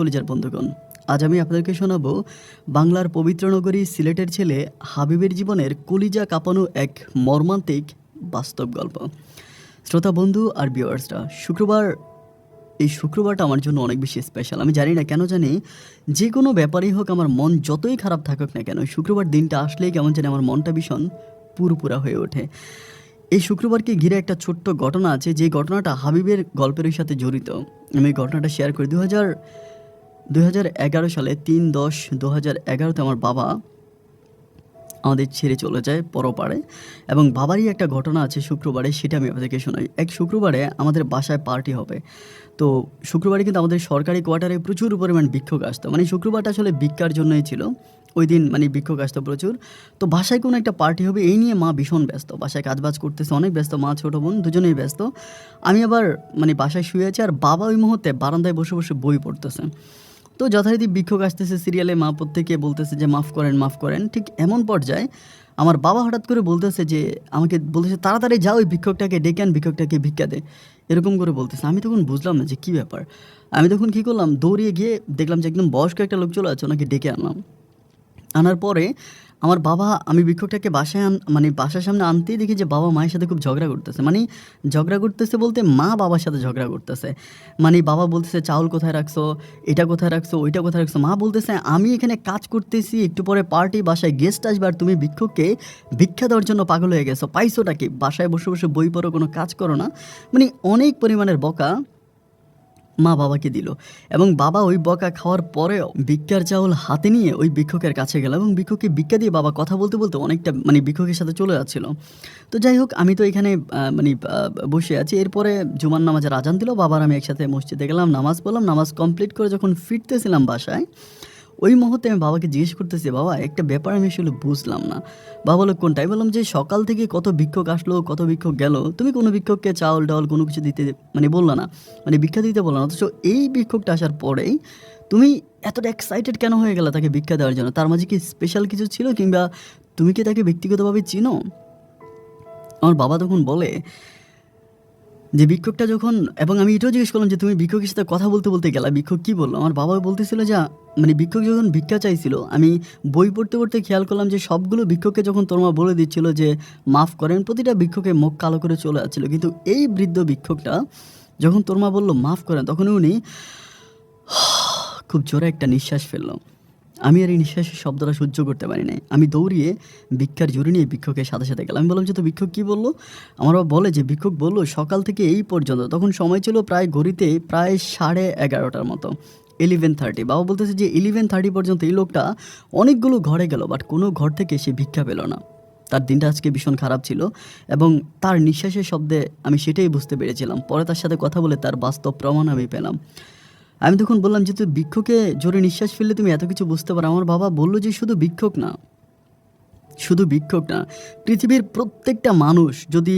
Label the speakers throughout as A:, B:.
A: কলিজার বন্ধুগণ, আজ আমি আপনাদেরকে শোনাবো বাংলার পবিত্র নগরী সিলেটের ছেলে হাবিবের জীবনের কলিজা কাঁপানো এক মর্মান্তিক বাস্তব গল্প। শ্রোতা বন্ধু আর ভিউয়ার্সরা, এই শুক্রবারটা আমার জন্য অনেক বেশি স্পেশাল। আমি জানি না কেন জানি, যে কোনো ব্যাপারেই হোক আমার মন যতই খারাপ থাকুক না কেন, শুক্রবার দিনটা আসলেই কেমন জানি আমার মনটা ভীষণ পুরোপুরা হয়ে ওঠে। এই শুক্রবারকে ঘিরে একটা ছোট্ট ঘটনা আছে, যে ঘটনাটা হাবিবের গল্পের সাথে জড়িত। আমি এই ঘটনাটা শেয়ার করি। 2011 সালে 3/10/2011 আমার বাবা আমাদের ছেড়ে চলে যায় পরপারে, এবং বাবারই একটা ঘটনা আছে শুক্রবারে, সেটা আমি আপনাদেরকে শোনাই। এক শুক্রবারে আমাদের বাসায় পার্টি হবে। তো শুক্রবারে কিন্তু আমাদের সরকারি কোয়ার্টারে প্রচুর পরিমাণ ভিক্ষুক আসতো, মানে শুক্রবারটা আসলে ভিক্ষার জন্যই ছিল। ওই দিন মানে ভিক্ষুক আসতো প্রচুর। তো বাসায় কোনো একটা পার্টি হবে, এই নিয়ে মা ভীষণ ব্যস্ত, বাসায় কাজবাজ করতেছে, অনেক ব্যস্ত, মা ছোটো বোন দুজনেই ব্যস্ত। আমি আবার মানে বাসায় শুয়ে আছি, আর বাবা ওই মুহূর্তে বারান্দায় বসে বসে বই পড়তেছে। তো যথারীতি ভিক্ষুক আসতেছে সিরিয়ালে, মা প্রত্যেকে বলতেছে যে মাফ করেন মাফ করেন। ঠিক এমন পর্যায়ে আমার বাবা হঠাৎ করে বলতেছে যে, আমাকে বলতেছে তাড়াতাড়ি যাও ওই ভিক্ষকটাকে ডেকে আন, ভিক্ষকটাকে ভিক্ষা দে, এরকম করে বলতেছে। আমি তখন বুঝলাম না যে কী ব্যাপার। আমি তখন কী করলাম, দৌড়িয়ে গিয়ে দেখলাম যে একদম বয়স্ক একটা লোক চলে আছে, ওনাকে ডেকে আনলাম। আনার পরে আমার বাবা, আমি ভিক্ষকটাকে মানে বাসার সামনে আনতেই দেখি যে বাবা মায়ের সাথে খুব ঝগড়া করতেছে। মানে ঝগড়া করতেছে বলতে মা বাবার সাথে ঝগড়া করতেছে। মানে বাবা বলতেছে চাউল কোথায় রাখছো, এটা কোথায় রাখছো, ওইটা কোথায় রাখছো। মা বলতেছে আমি এখানে কাজ করতেছি, একটু পরে পার্টি, বাসায় গেস্ট আসবে, আর তুমি ভিক্ষককে ভিক্ষা দেওয়ার জন্য পাগল হয়ে গেছো, পাইছোটা কি, বাসায় বসে বসে বই পড়ো, কোনো কাজ করো না। মানে অনেক পরিমাণের বকা মা বাবাকে দিল, এবং বাবা ওই বকা খাওয়ার পরেও ভিক্ষার চাউল হাতে নিয়ে ওই ভিক্ষুকের কাছে গেল, এবং ভিক্ষুককে ভিক্ষা দিয়ে বাবা কথা বলতে বলতে অনেকটা মানে ভিক্ষুকের সাথে চলে যাচ্ছিল। তো যাই হোক, আমি তো এখানে বসে আছি। এরপরে জুমার নামাজের আজান দিল, বাবার আমি একসাথে মসজিদে গেলাম, নামাজ পড়লাম। নামাজ কমপ্লিট করে যখন ফিরতেছিলাম বাসায়, ওই মুহূর্তে আমি বাবাকে জিজ্ঞেস করতেছি, বাবা একটা ব্যাপার আমি আসলে বুঝলাম না। বাবা বললো কোনটাই? বললাম যে সকাল থেকে কত ভিক্ষুক আসলো, কত ভিক্ষুক গেল, তুমি কোনো ভিক্ষুককে চাউল ডাউল কোনো কিছু দিতে মানে বললো না, মানে ভিক্ষা দিতে বললো না, অথচ এই ভিক্ষুকটা আসার পরেই তুমি এতটা এক্সাইটেড কেন হয়ে গেলে তাকে ভিক্ষা দেওয়ার জন্য? তার মাঝে কি স্পেশাল কিছু ছিল, কিংবা তুমি কি তাকে ব্যক্তিগতভাবে চিনো? আমার বাবা তখন বলে যে ভিক্ষুকটা যখন, এবং আমি এটাও জিজ্ঞেস করলাম যে তুমি ভিক্ষুকের সাথে কথা বলতে বলতে গেলা, ভিক্ষুক কী বললো? আমার বাবা বলতেছিল যে মানে ভিক্ষুক যখন ভিক্ষা চাইছিল, আমি বই পড়তে পড়তে খেয়াল করলাম যে সবগুলো ভিক্ষুককে যখন তোর মা বলে দিচ্ছিল যে মাফ করেন, প্রতিটা ভিক্ষুকে মুখ কালো করে চলে যাচ্ছিলো, কিন্তু এই বৃদ্ধ ভিক্ষুকটা যখন তোর মা বললো মাফ করেন, তখন উনি খুব জোরে একটা নিঃশ্বাস ফেললো। আমি আর এই নিঃশ্বাসের শব্দটা সহ্য করতে পারি নাই। আমি দৌড়িয়ে ভিক্ষার ঝুড়ি নিয়ে ভিক্ষুকের সাথে সাথে গেলাম। আমি বললাম যে তো ভিক্ষুক কী বললো? আমার বাবা বলে যে ভিক্ষুক বললো সকাল থেকে এই পর্যন্ত, তখন সময় ছিল প্রায় ঘড়িতে প্রায় 11:30টার মতো, 11:30। বাবা বলতেছে যে 11:30 পর্যন্ত এই লোকটা অনেকগুলো ঘরে গেল, বাট কোনো ঘর থেকে সে ভিক্ষা পেল না। তার দিনটা আজকে ভীষণ খারাপ ছিল, এবং তার নিঃশ্বাসের শব্দে আমি সেটাই বুঝতে পেরেছিলাম। পরে তার সাথে কথা বলে তার বাস্তব প্রমাণ আমি পেলাম। আমি তখন বললাম যে তুই ভিক্ষুকে জোরে নিঃশ্বাস ফেললে তুমি এত কিছু বুঝতে পারো? আমার বাবা বলল যে শুধু ভিক্ষুক না, শুধু ভিক্ষুক না, পৃথিবীর প্রত্যেকটা মানুষ যদি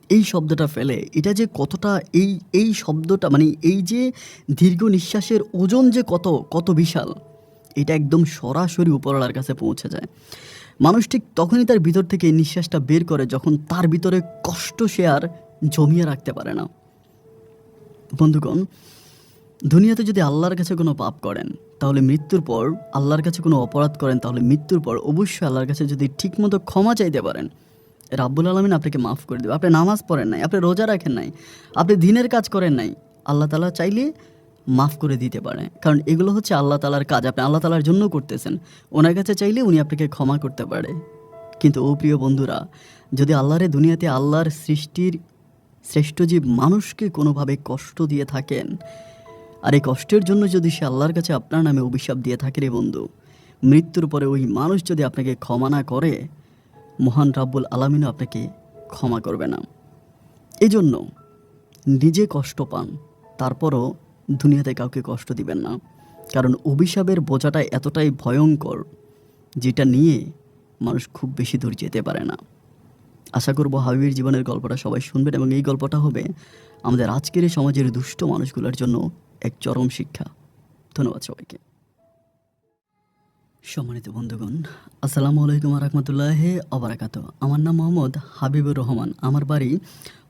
A: এই শব্দটা ফেলে, এটা যে কতটা, এই শব্দটা মানে এই যে দীর্ঘ নিঃশ্বাসের ওজন যে কত কত বিশাল, এটা একদম সরাসরি উপরওয়ালার কাছে পৌঁছে যায়। মানুষ ঠিক তখনই তার ভিতর থেকে এই নিঃশ্বাসটা বের করে যখন তার ভিতরে কষ্ট সে আর জমিয়ে রাখতে পারে না। বন্ধুগণ, দুনিয়াতে যদি আল্লাহর কাছে কোনো পাপ করেন, তাহলে মৃত্যুর পর, আল্লাহর কাছে কোনো অপরাধ করেন, তাহলে মৃত্যুর পর অবশ্যই আল্লাহর কাছে যদি ঠিকমতো ক্ষমা চাইতে পারেন, রাব্বুল আলামিন আপনাকে মাফ করে দেবে। আপনি নামাজ পড়েন নাই, আপনি রোজা রাখেন নাই, আপনি দিনের কাজ করেন নাই, আল্লাহ তাআলা চাইলে মাফ করে দিতে পারে। কারণ এগুলো হচ্ছে আল্লাহ তাআলার কাজ, আপনি আল্লাহ তাআলার জন্য করতেছেন। ওনার কাছে চাইলে উনি আপনাকে ক্ষমা করতে পারে। কিন্তু ও প্রিয় বন্ধুরা, যদি আল্লাহরে দুনিয়াতে আল্লাহর সৃষ্টির শ্রেষ্ঠ জীব মানুষকে কোনোভাবে কষ্ট দিয়ে থাকেন, আর এই কষ্টের জন্য যদি সে আল্লাহর কাছে আপনার নামে অভিশাপ দিয়ে থাকে, রে বন্ধু, মৃত্যুর পরে ওই মানুষ যদি আপনাকে ক্ষমা না করে, মহান রাব্বুল আলামিনও আপনাকে ক্ষমা করবে না। এই জন্য নিজে কষ্ট পান, তারপরও দুনিয়াতে কাউকে কষ্ট দিবেন না। কারণ অভিশাপের বোঝাটা এতটাই ভয়ঙ্কর, যেটা নিয়ে মানুষ খুব বেশি দূর যেতে পারে না। আশা করব হাবিবের জীবনের গল্পটা সবাই শুনবেন, এবং এই গল্পটা হবে আমাদের আজকের এই সমাজের দুষ্ট মানুষগুলোর জন্য এক চরম শিক্ষা। ধন্যবাদ সবাইকে। সম্মানিত বন্ধুগণ, আসসালামু আলাইকুম রহমতুল্লাহি ওবারাকাতুহু। আমার নাম মোহাম্মদ হাবিবুর রহমান। আমার বাড়ি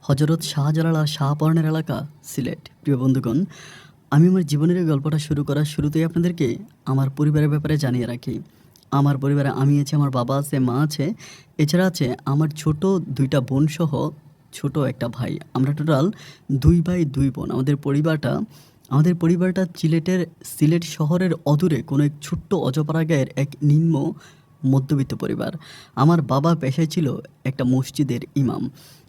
A: হজরত শাহজালাল আর শাহপরানের এলাকা, সিলেট। প্রিয় বন্ধুগণ, আমি আমার জীবনের এই গল্পটা শুরু করার শুরুতেই আপনাদেরকে আমার পরিবারের ব্যাপারে জানিয়ে রাখি। আমার পরিবারে আমি আছি, আমার বাবা আছে, মা আছে, এছাড়া আছে আমার ছোট ২ টা বোন সহ ছোট একটা ভাই। আমরা টোটাল ২ ভাই ২ বোন। আমাদের পরিবারটা সিলেট শহরের অদূরে কোনো এক ছোট্ট অজপাড়া গাঁয়ের এক নিম্ন মধ্যবিত্ত পরিবার। আমার বাবা পেশায় ছিল একটা মসজিদের ইমাম।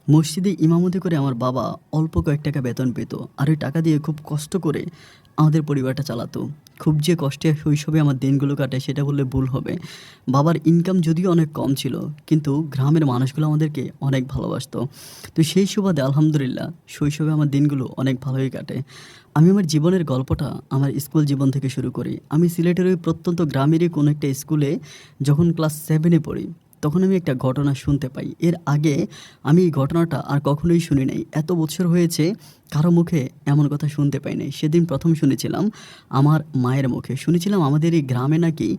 A: মসজিদে ইমামতি করে আমার বাবা অল্প কয়েক টাকা বেতন পেত। আর ওই টাকা দিয়ে খুব কষ্ট করে আমাদের পরিবারটা চালাতো। খুব যে কষ্টে শৈশবে আমার দিনগুলো কাটে সেটা বললে ভুল হবে। বাবার ইনকাম যদিও অনেক কম ছিল, কিন্তু গ্রামের মানুষগুলো আমাদেরকে অনেক ভালোবাসতো। তো সেই সুবাদে আলহামদুলিল্লাহ শৈশবে আমার দিনগুলো অনেক ভালোই কাটে। আমি আমার জীবনের গল্পটা আমার স্কুল জীবন থেকে শুরু করি। আমি সিলেটের ওই প্রত্যন্ত গ্রামেরই কোনো একটা স্কুলে যখন ক্লাস 7 এ পড়ি, তখন আমি একটা ঘটনা শুনতে পাই। এর আগে আমি এই ঘটনাটা আর কখনোই শুনি নাই। এত বছর হয়েছে কারো মুখে এমন কথা শুনতে পাই নাই। সেদিন প্রথম শুনেছিলাম আমার মায়ের মুখে। শুনেছিলাম আমাদের এই গ্রামে নাকি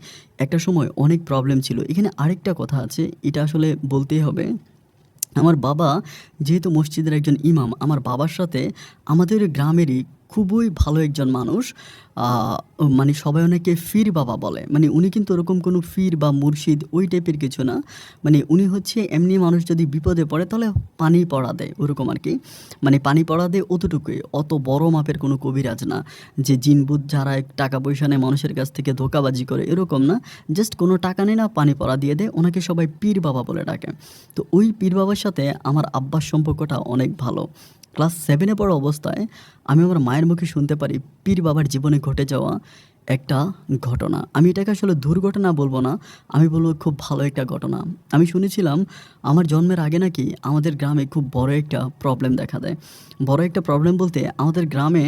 A: একটা সময় অনেক প্রবলেম ছিল। এখানে আরেকটা কথা আছে, এটা আসলে বলতেই হবে। আমার বাবা যেহেতু মসজিদের একজন ইমাম, আমার বাবার সাথে আমাদের গ্রামেরই খুবই ভালো একজন মানুষ, মানে সবাই ওনাকে ফির বাবা বলে। মানে উনি কিন্তু ওরকম কোনো ফির বা মুর্শিদ ওই টাইপের কিছু না। মানে উনি হচ্ছে এমনি মানুষ যদি বিপদে পড়ে তাহলে পানি পড়া দেয়, ওরকম আর কি। মানে পানি পড়া দেয় অতটুকুই, অত বড় মাপের কোনো কবিরাজ না যে জিনবুত যারা টাকা পয়সা নেয় মানুষের কাছ থেকে ধোঁকাবাজি করে, এরকম না। জাস্ট কোনো টাকা নেই না, পানি পড়া দিয়ে দেয়। ওনাকে সবাই পীর বাবা বলে ডাকে। তো ওই পীর বাবার সাথে আমার আব্বার সম্পর্কটা অনেক ভালো। ক্লাস 7 এ পড়া অবস্থায় আমি আমার মায়ের মুখে শুনতে পারি পীর বাবার জীবনে ঘটে যাওয়া একটা ঘটনা। আমি এটাকে আসলে দুর্ঘটনা বলবো না, আমি বলবো খুব ভালো একটা ঘটনা। আমি শুনেছিলাম আমার জন্মের আগে নাকি আমাদের গ্রামে খুব বড় একটা প্রবলেম দেখা দেয়। বড় একটা প্রবলেম বলতে আমাদের গ্রামে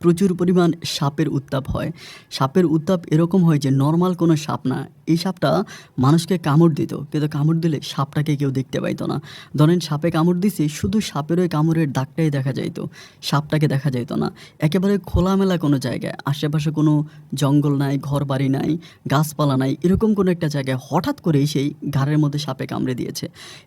A: প্রচুর পরিমাণ সাপের উত্তাপ হয়। সাপের উত্তাপ এরকম হয় যে নর্মাল কোনো সাপ না। এই সাপটা মানুষকে কামড় দিত, কিন্তু কামড় দিলে সাপটাকে কেউ দেখতে পাইতো না। ধরেন সাপে কামড় দিছে, শুধু সাপের ওই কামড়ের দাগটাই দেখা যাইতো, সাপটাকে দেখা যাইতো না। একেবারে খোলামেলা কোনো জায়গায়, আশেপাশে কোনো জঙ্গল নাই, ঘরবাড়ি নাই, গাছপালা নাই, এরকম কোনো একটা জায়গায় হঠাৎ করেই সেই ঘাড়ের মধ্যে সাপে কামড়ে দিয়েছে।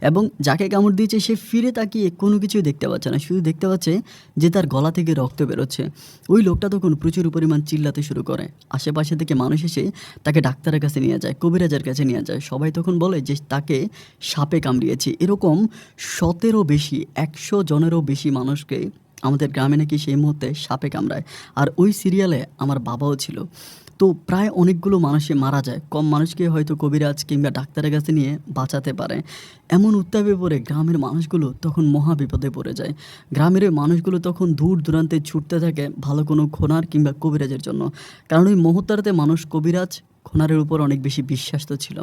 A: এবং যাকে কামড় দিয়েছে সে ফিরে তাকিয়ে কোনো কিছুই দেখতে পাচ্ছে না, শুধু দেখতে পাচ্ছে যে তার গলা থেকে রক্ত বেরোচ্ছে। ওই লোকটা তখন প্রচুর পরিমাণ চিল্লাতে শুরু করে। আশেপাশে থেকে মানুষ এসে তাকে ডাক্তারের কাছে নিয়ে যায়, কবিরাজের কাছে নিয়ে যায়। সবাই তখন বলে যে তাকে সাপে কামড়িয়েছে। এরকম ১৭ বেশি ১০০ জনেরও বেশি মানুষকে আমাদের গ্রামে নাকি সেই মুহূর্তে সাপে কামড়ায়। আর ওই সিরিয়ালে আমার বাবাও ছিল। তো প্রায় অনেকগুলো মানুষই মারা যায়। কম মানুষকে হয়তো কবিরাজ কিংবা ডাক্তারের কাছে নিয়ে বাঁচাতে পারে। এমন উত্তাপে পড়ে গ্রামের মানুষগুলো তখন মহা বিপদে পড়ে যায়। গ্রামের ওই মানুষগুলো তখন দূর দূরান্তে ছুটতে থাকে ভালো কোনো খোনার কিংবা কবিরাজের জন্য। কারণ ওই মুহূর্তে মানুষ কবিরাজ খোনারের উপর অনেক বেশি বিশ্বাস তো ছিল।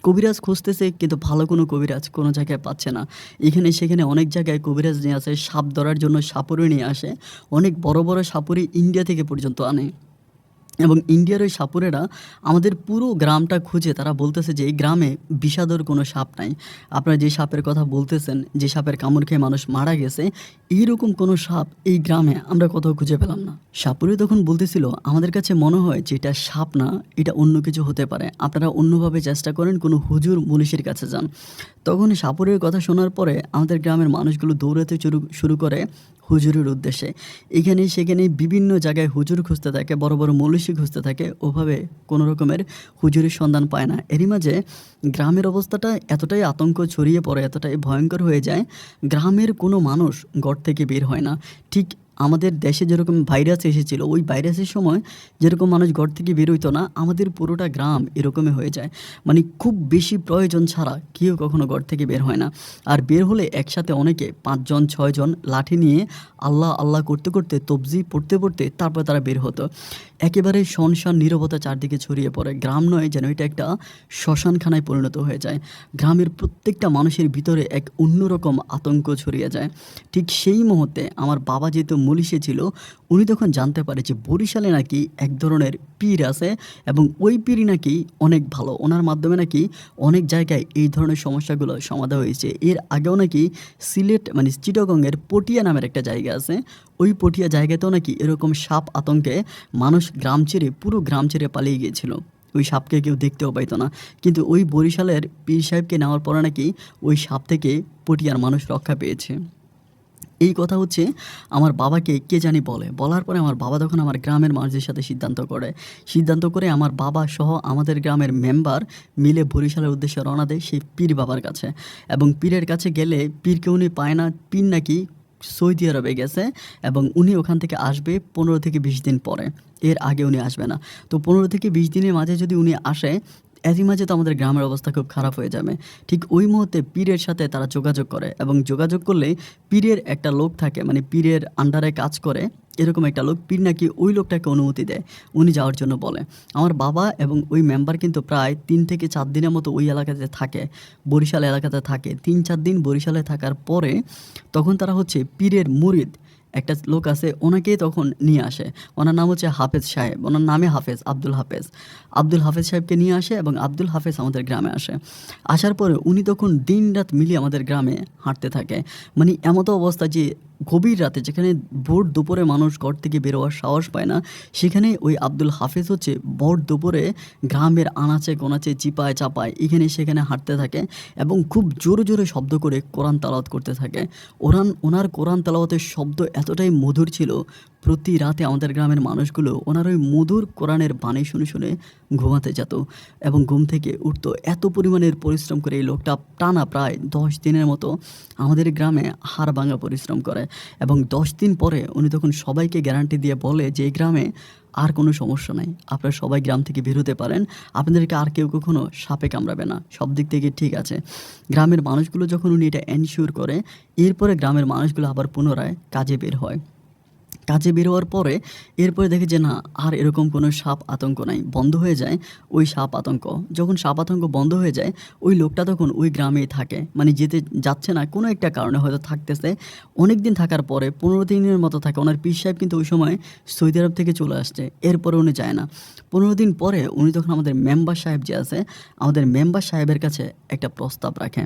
A: কবিরাজ খুঁজতেছে, কিন্তু ভালো কোনো কবিরাজ কোনো জায়গায় পাচ্ছে না। এখানে সেখানে অনেক জায়গায় কবিরাজ নিয়ে আসে, সাপ ধরার জন্য সাপুড়ে নিয়ে আসে। অনেক বড় বড় সাপুড়ে ইন্ডিয়া থেকে পর্যন্ত আনে। এবং ইন্ডিয়ার ওই সাপুড়েরা আমাদের পুরো গ্রামটা খুঁজে তারা বলতেছে যে এই গ্রামে বিষাদর কোনো সাপ নাই। আপনারা যে সাপের কথা বলতেছেন, যে সাপের কামড় খেয়ে মানুষ মারা গেছে, এইরকম কোনো সাপ এই গ্রামে আমরা কোথাও খুঁজে পেলাম না। সাপুড়ে তখন বলতেছিল আমাদের কাছে মনে হয় যে এটা সাপ না, এটা অন্য কিছু হতে পারে, আপনারা অন্যভাবে চেষ্টা করেন, কোনো হুজুর মনীষীর কাছে যান। তখন সাপুড়ের কথা শোনার পরে আমাদের গ্রামের মানুষগুলো দৌড়াতে শুরু করে হুজুরের উদ্দেশ্যে। এখানে সেখানে বিভিন্ন জায়গায় হুজুর খুঁজতে থাকে, বড় বড় মনীষী খুঁজতে থাকে। ওভাবে কোনো রকমের হুজুরের সন্ধান পায় না। এরই মাঝে গ্রামের অবস্থাটা এতটাই আতঙ্ক ছড়িয়ে পড়ে, এতটাই ভয়ঙ্কর হয়ে যায়, গ্রামের কোনো মানুষ ঘর থেকে বের হয় না। ঠিক আমাদের দেশে যেরকম ভাইরাস এসেছিল, ওই ভাইরাসের সময় যেরকম মানুষ ঘর থেকে বের হইতো না, আমাদের পুরোটা গ্রাম এরকমই হয়ে যায়। মানে খুব বেশি প্রয়োজন ছাড়া কেউ কখনো ঘর থেকে বের হয় না। আর বের হলে একসাথে অনেকে ৫ জন ৬ জন লাঠি নিয়ে আল্লাহ আল্লাহ করতে করতে তবজি পড়তে পড়তে তারপর তারা বের হতো। একেবারে শনশান নীরবতা চারদিকে ছড়িয়ে পড়ে। গ্রাম নয় যেন এটা একটা শ্মশানখানায় পরিণত হয়ে যায়। গ্রামের প্রত্যেকটা মানুষের ভিতরে এক অন্যরকম আতঙ্ক ছড়িয়ে যায়। ঠিক সেই মুহূর্তে আমার বাবা যেহেতু মনীষী ছিল, উনি তখন জানতে পারে যে বরিশালে নাকি এক ধরনের পীর আছে এবং ওই পীরই নাকি অনেক ভালো। ওনার মাধ্যমে নাকি অনেক জায়গায় এই ধরনের সমস্যাগুলো সমাধান হয়েছে। এর আগেও নাকি সিলেট মানে চিটাগংয়ের পটিয়া নামের একটা জায়গা আছে, ওই পটিয়া জায়গাতেও নাকি এরকম সাপ আতঙ্কে মানুষ গ্রাম ছেড়ে পুরো গ্রাম ছেড়ে পালিয়ে গিয়েছিল। ওই সাপকে কেউ দেখতেও পাইতো না। কিন্তু ওই বরিশালের পীর সাহেবকে নেওয়ার পরে নাকি ওই সাপ থেকে পটিয়ার মানুষ রক্ষা পেয়েছে। এই কথা হচ্ছে আমার বাবাকে কে জানি বলে। বলার পরে আমার বাবা তখন আমার গ্রামের মানুষদের সাথে সিদ্ধান্ত করে আমার বাবা সহ আমাদের গ্রামের মেম্বার মিলে বরিশালের উদ্দেশ্যে রওনা দেয় সেই পীর বাবার কাছে। এবং পীরের কাছে গেলে পীরকে উনি পায় না। পীর নাকি সৌদি আরবে গেছে এবং উনি ওখান থেকে আসবে 15 থেকে 20 দিন পরে। এর আগে উনি আসবে না। তো 15 থেকে 20 দিনের মাঝে যদি উনি আসে, এরই মাঝে তো আমাদের গ্রামের অবস্থা খুব খারাপ হয়ে যাবে। ঠিক ওই মুহূর্তে পীরের সাথে তারা যোগাযোগ করে এবং যোগাযোগ করলে পীরের একটা লোক থাকে, মানে পীরের আন্ডারে কাজ করে এরকম একটা লোক, পীর নাকি ওই লোকটাকে অনুমতি দেয়, উনি যাওয়ার জন্য বলে। আমার বাবা এবং ওই মেম্বার কিন্তু প্রায় 3 থেকে 4 দিনের মতো ওই এলাকাতে থাকে, বরিশাল এলাকাতে থাকে। 3-4 দিন বরিশালে থাকার পরে তখন তারা হচ্ছে পীরের মুরিদ একটা লোক আছে, ওনাকেই তখন নিয়ে আসে। ওনার নাম হচ্ছে হাফেজ সাহেব, ওনার নামে হাফেজ, আব্দুল হাফেজ সাহেবকে নিয়ে আসে এবং আব্দুল হাফেজ আমাদের গ্রামে আসে। আসার পরে উনি তখন দিন রাত মিলিয়ে আমাদের গ্রামে হাঁটতে থাকে। মানে এমতো অবস্থা যে গভীর রাতে, যেখানে ভোর দুপুরে মানুষ ঘর থেকে বেরোয়ার সাহস পায় না, সেখানে ওই আব্দুল হাফেজ হচ্ছে ভোর দুপুরে গ্রামের আনাচে কোনাচে চিপায় চাপায় এখানে সেখানে হাঁটতে থাকে এবং খুব জোরে জোরে শব্দ করে কোরআন তেলাওয়াত করতে থাকে। ওনার কোরআন তেলাওয়াতের শব্দ এতটাই মধুর ছিল, প্রতি রাতে আমাদের গ্রামের মানুষগুলো ওনার ওই মধুর কোরআনের বাণী শুনে শুনে ঘুমাতে যেত এবং ঘুম থেকে উঠতো। এত পরিমাণের পরিশ্রম করে এই লোকটা টানা প্রায় 10 দিনের মতো আমাদের গ্রামে হাড় ভাঙা পরিশ্রম করে এবং 10 দিন পরে উনি তখন সবাইকে গ্যারান্টি দিয়ে বলে যে এই গ্রামে আর কোনো সমস্যা নাই, আপনারা সবাই গ্রাম থেকে বের হতে পারেন, আপনাদেরকে আর কেউ কখনো সাপে কামড়াবে না, সব দিক থেকে ঠিক আছে। গ্রামের মানুষগুলো যখন উনি এটা এনশিওর করে, এরপরে গ্রামের মানুষগুলো আবার পুনরায় কাজে বের হয়। কাজে বের হওয়ার পরে এরপরে দেখে যে না, আর এরকম কোনো সাপ আতঙ্ক নাই, বন্ধ হয়ে যায় ওই সাপ আতঙ্ক। যখন সাপ আতঙ্ক বন্ধ হয়ে যায়, ওই লোকটা তখন ওই গ্রামেই থাকে, মানে যেতে যাচ্ছে না, কোনো একটা কারণে হয়তো থাকতেছে। অনেক দিন থাকার পরে 15 দিনের মতো থাকে। ওনার পীর সাহেব কিন্তু ওই সময় সৌদি আরব থেকে চলে আসছে, এরপরে উনি যায় না। 15 দিন পরে উনি তখন আমাদের মেম্বার সাহেব যে আছে, আমাদের মেম্বার সাহেবের কাছে একটা প্রস্তাব রাখে।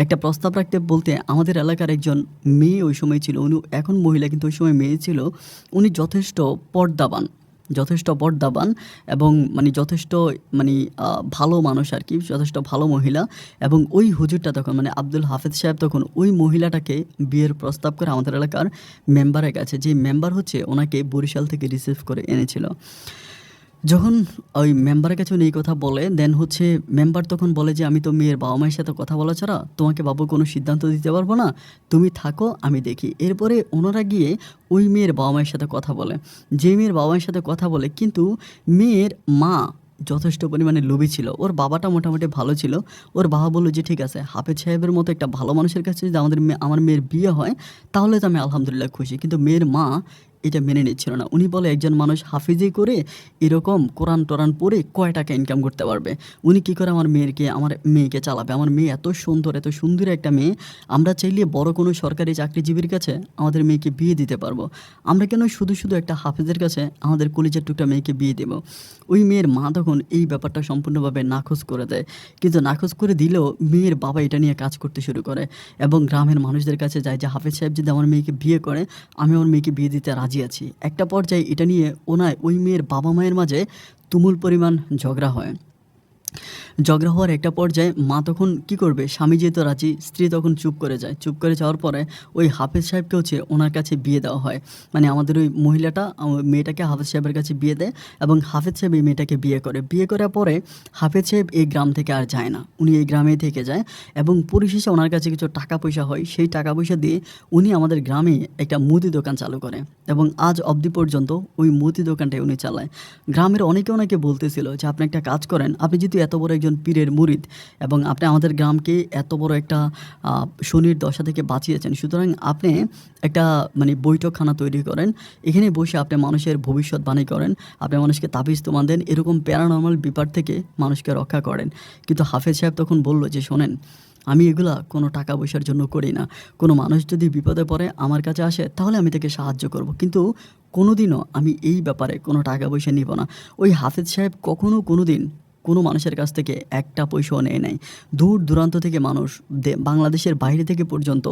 A: একটা প্রস্তাব রাখতে বলতে, আমাদের এলাকার একজন মেয়ে ওই সময় ছিল, উনি এখন মহিলা কিন্তু ওই সময় মেয়ে ছিল, উনি যথেষ্ট পর্দাবান এবং মানে যথেষ্ট মানে ভালো মানুষ আর কি, যথেষ্ট ভালো মহিলা। এবং ওই হুজুরটা তখন মানে আব্দুল হাফেজ সাহেব তখন ওই মহিলাটাকে বিয়ের প্রস্তাব করে আমাদের এলাকার মেম্বারের কাছে, যে মেম্বার হচ্ছে ওনাকে বরিশাল থেকে রিসিভ করে এনেছিল। যখন ওই মেম্বারের কাছে উনি এই কথা বলে, দেন হচ্ছে মেম্বার তখন বলে যে আমি তো মেয়ের বাবা মায়ের সাথে কথা বলা ছাড়া তোমাকে বাবু কোনো সিদ্ধান্ত দিতে পারবো না, তুমি থাকো, আমি দেখি। এরপরে ওনারা গিয়ে ওই মেয়ের বাবা মায়ের সাথে কথা বলে। যে মেয়ের বাবা মায়ের সাথে কথা বলে, কিন্তু মেয়ের মা যথেষ্ট পরিমাণে লোভী ছিল। ওর বাবাটা মোটামুটি ভালো ছিল। ওর বাবা বলল যে ঠিক আছে, হাফেজ সাহেবের মতো একটা ভালো মানুষের কাছে যদি আমার মেয়ের বিয়ে হয় তাহলে তো আমি আলহামদুলিল্লাহ খুশি। কিন্তু মেয়ের মা এটা মেনে নিচ্ছিল না। উনি বলে একজন মানুষ হাফিজি করে এরকম কোরআন টোরান পড়ে কয় টাকা ইনকাম করতে পারবে, উনি কী করে আমার মেয়েকে চালাবে? আমার মেয়ে এত সুন্দর একটা মেয়ে, আমরা চাইলে বড় কোনো সরকারি চাকরিজীবীর কাছে আমাদের মেয়েকে বিয়ে দিতে পারবো, আমরা কেন শুধু একটা হাফিজের কাছে আমাদের কলিজার টুকটা মেয়েকে বিয়ে দেব? ওই মেয়ের মা তখন এই ব্যাপারটা সম্পূর্ণভাবে নাকচ করে দেয়। কিন্তু নাকচ করে দিলেও মেয়ের বাবা এটা নিয়ে কাজ করতে শুরু করে এবং গ্রামের মানুষদের কাছে যায় যে হাফেজ সাহেব যদি আমার মেয়েকে বিয়ে করে, আমি আমার মেয়েকে বিয়ে দিতে রাজি আছি। একটা পর্যায়ে এটা নিয়ে ওই মেয়ের বাবা মায়ের মাঝে তুমুল পরিমাণ ঝগড়া হওয়ার একটা পর্যায়ে মা তখন কি করবে, স্বামী যেহেতু রাজি, স্ত্রী তখন চুপ করে যাওয়ার পরে ওই হাফেজ সাহেবকে হচ্ছে ওনার কাছে বিয়ে দেওয়া হয়। মানে আমাদের ওই মহিলাটা মেয়েটাকে হাফেজ সাহেবের কাছে বিয়ে দেয় এবং হাফেজ সাহেব এই মেয়েটাকে বিয়ে করার পরে হাফেজ সাহেব এই গ্রাম থেকে আর যায় না, উনি এই গ্রামেই থেকে যায় এবং পরিশেষে ওনার কাছে কিছু টাকা পয়সা হয়। সেই টাকা পয়সা দিয়ে উনি আমাদের গ্রামে একটা মুদি দোকান চালু করে এবং আজ অবধি পর্যন্ত ওই মুদি দোকানটাই উনি চালায়। গ্রামের অনেকে বলতেছিল যে আপনি একটা কাজ করেন, আপনি যেহেতু এত বড় একজন পীরের মুরিদ এবং আপনি আমাদের গ্রামকে এত বড় একটা শনির দশা থেকে বাঁচিয়েছেন, সুতরাং আপনি একটা মানে বৈঠকখানা তৈরি করেন, এখানে বসে আপনি মানুষের ভবিষ্যৎবাণী করেন, আপনি মানুষকে তাবিজ তোমান দেন, এরকম প্যারানর্মাল বিপদ থেকে মানুষকে রক্ষা করেন। কিন্তু হাফেজ সাহেব তখন বলল যে শোনেন, আমি এগুলা কোনো টাকা পয়সার জন্য করি না, কোনো মানুষ যদি বিপদে পড়ে আমার কাছে আসে তাহলে আমি তাকে সাহায্য করব, কিন্তু কোনোদিনও আমি এই ব্যাপারে কোনো টাকা পয়সা নিব না। ওই হাফেজ সাহেব কোনোদিন কোনো মানুষের কাছ থেকে একটা পয়সাও নেয় নাই। দূর দূরান্ত থেকে মানুষ বাংলাদেশের বাইরে থেকে পর্যন্ত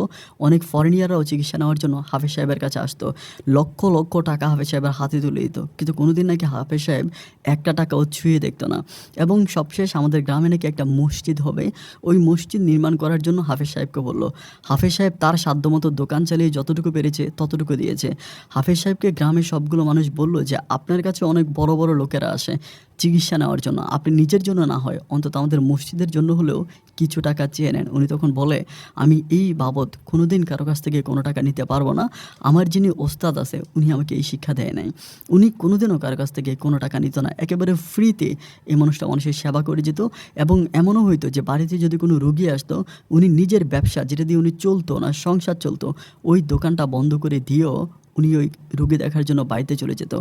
A: অনেক ফরেনিয়াররাও চিকিৎসা নেওয়ার জন্য হাফেজ সাহেবের কাছে আসতো। লক্ষ লক্ষ টাকা হাফেজ সাহেবের হাতে তুলে দিত, কিন্তু কোনোদিন নাকি হাফেজ সাহেব একটা টাকাও ছুঁয়ে দেখতো না। এবং সবশেষ আমাদের গ্রামে নাকি একটা মসজিদ হবে, ওই মসজিদ নির্মাণ করার জন্য হাফেজ সাহেবকে বলল। হাফেজ সাহেব তার সাধ্যমতো দোকান চালিয়ে যতটুকু পেরেছে ততটুকু দিয়েছে। হাফেজ সাহেবকে গ্রামের সবগুলো মানুষ বলল যে আপনার কাছে অনেক বড় বড় লোকেরা আসে চিকিৎসা নেওয়ার জন্য, আপনি নিজের জন্য না হয় অন্তত আমাদের মসজিদের জন্য হলেও কিছু টাকা চেয়ে নেন। উনি তখন বলে, আমি এই বাবদ কোনোদিন কারো কাছ থেকে কোনো টাকা নিতে পারবো না, আমার যিনি ওস্তাদ আছে উনি আমাকে এই শিক্ষা দেয় নাই। উনি কোনোদিনও কারো কাছ থেকে কোনো টাকা নিত না, একেবারে ফ্রিতে এই মানুষটা মানুষের সেবা করে যেত। এবং এমনও হইতো যে বাড়িতে যদি কোনো রুগী আসতো, উনি নিজের ব্যবসা যেটা দিয়ে উনি চলতো না, সংসার চলতো, ওই দোকানটা বন্ধ করে দিয়েও উনি ওই রুগী দেখার জন্য বাড়িতে চলে যেত।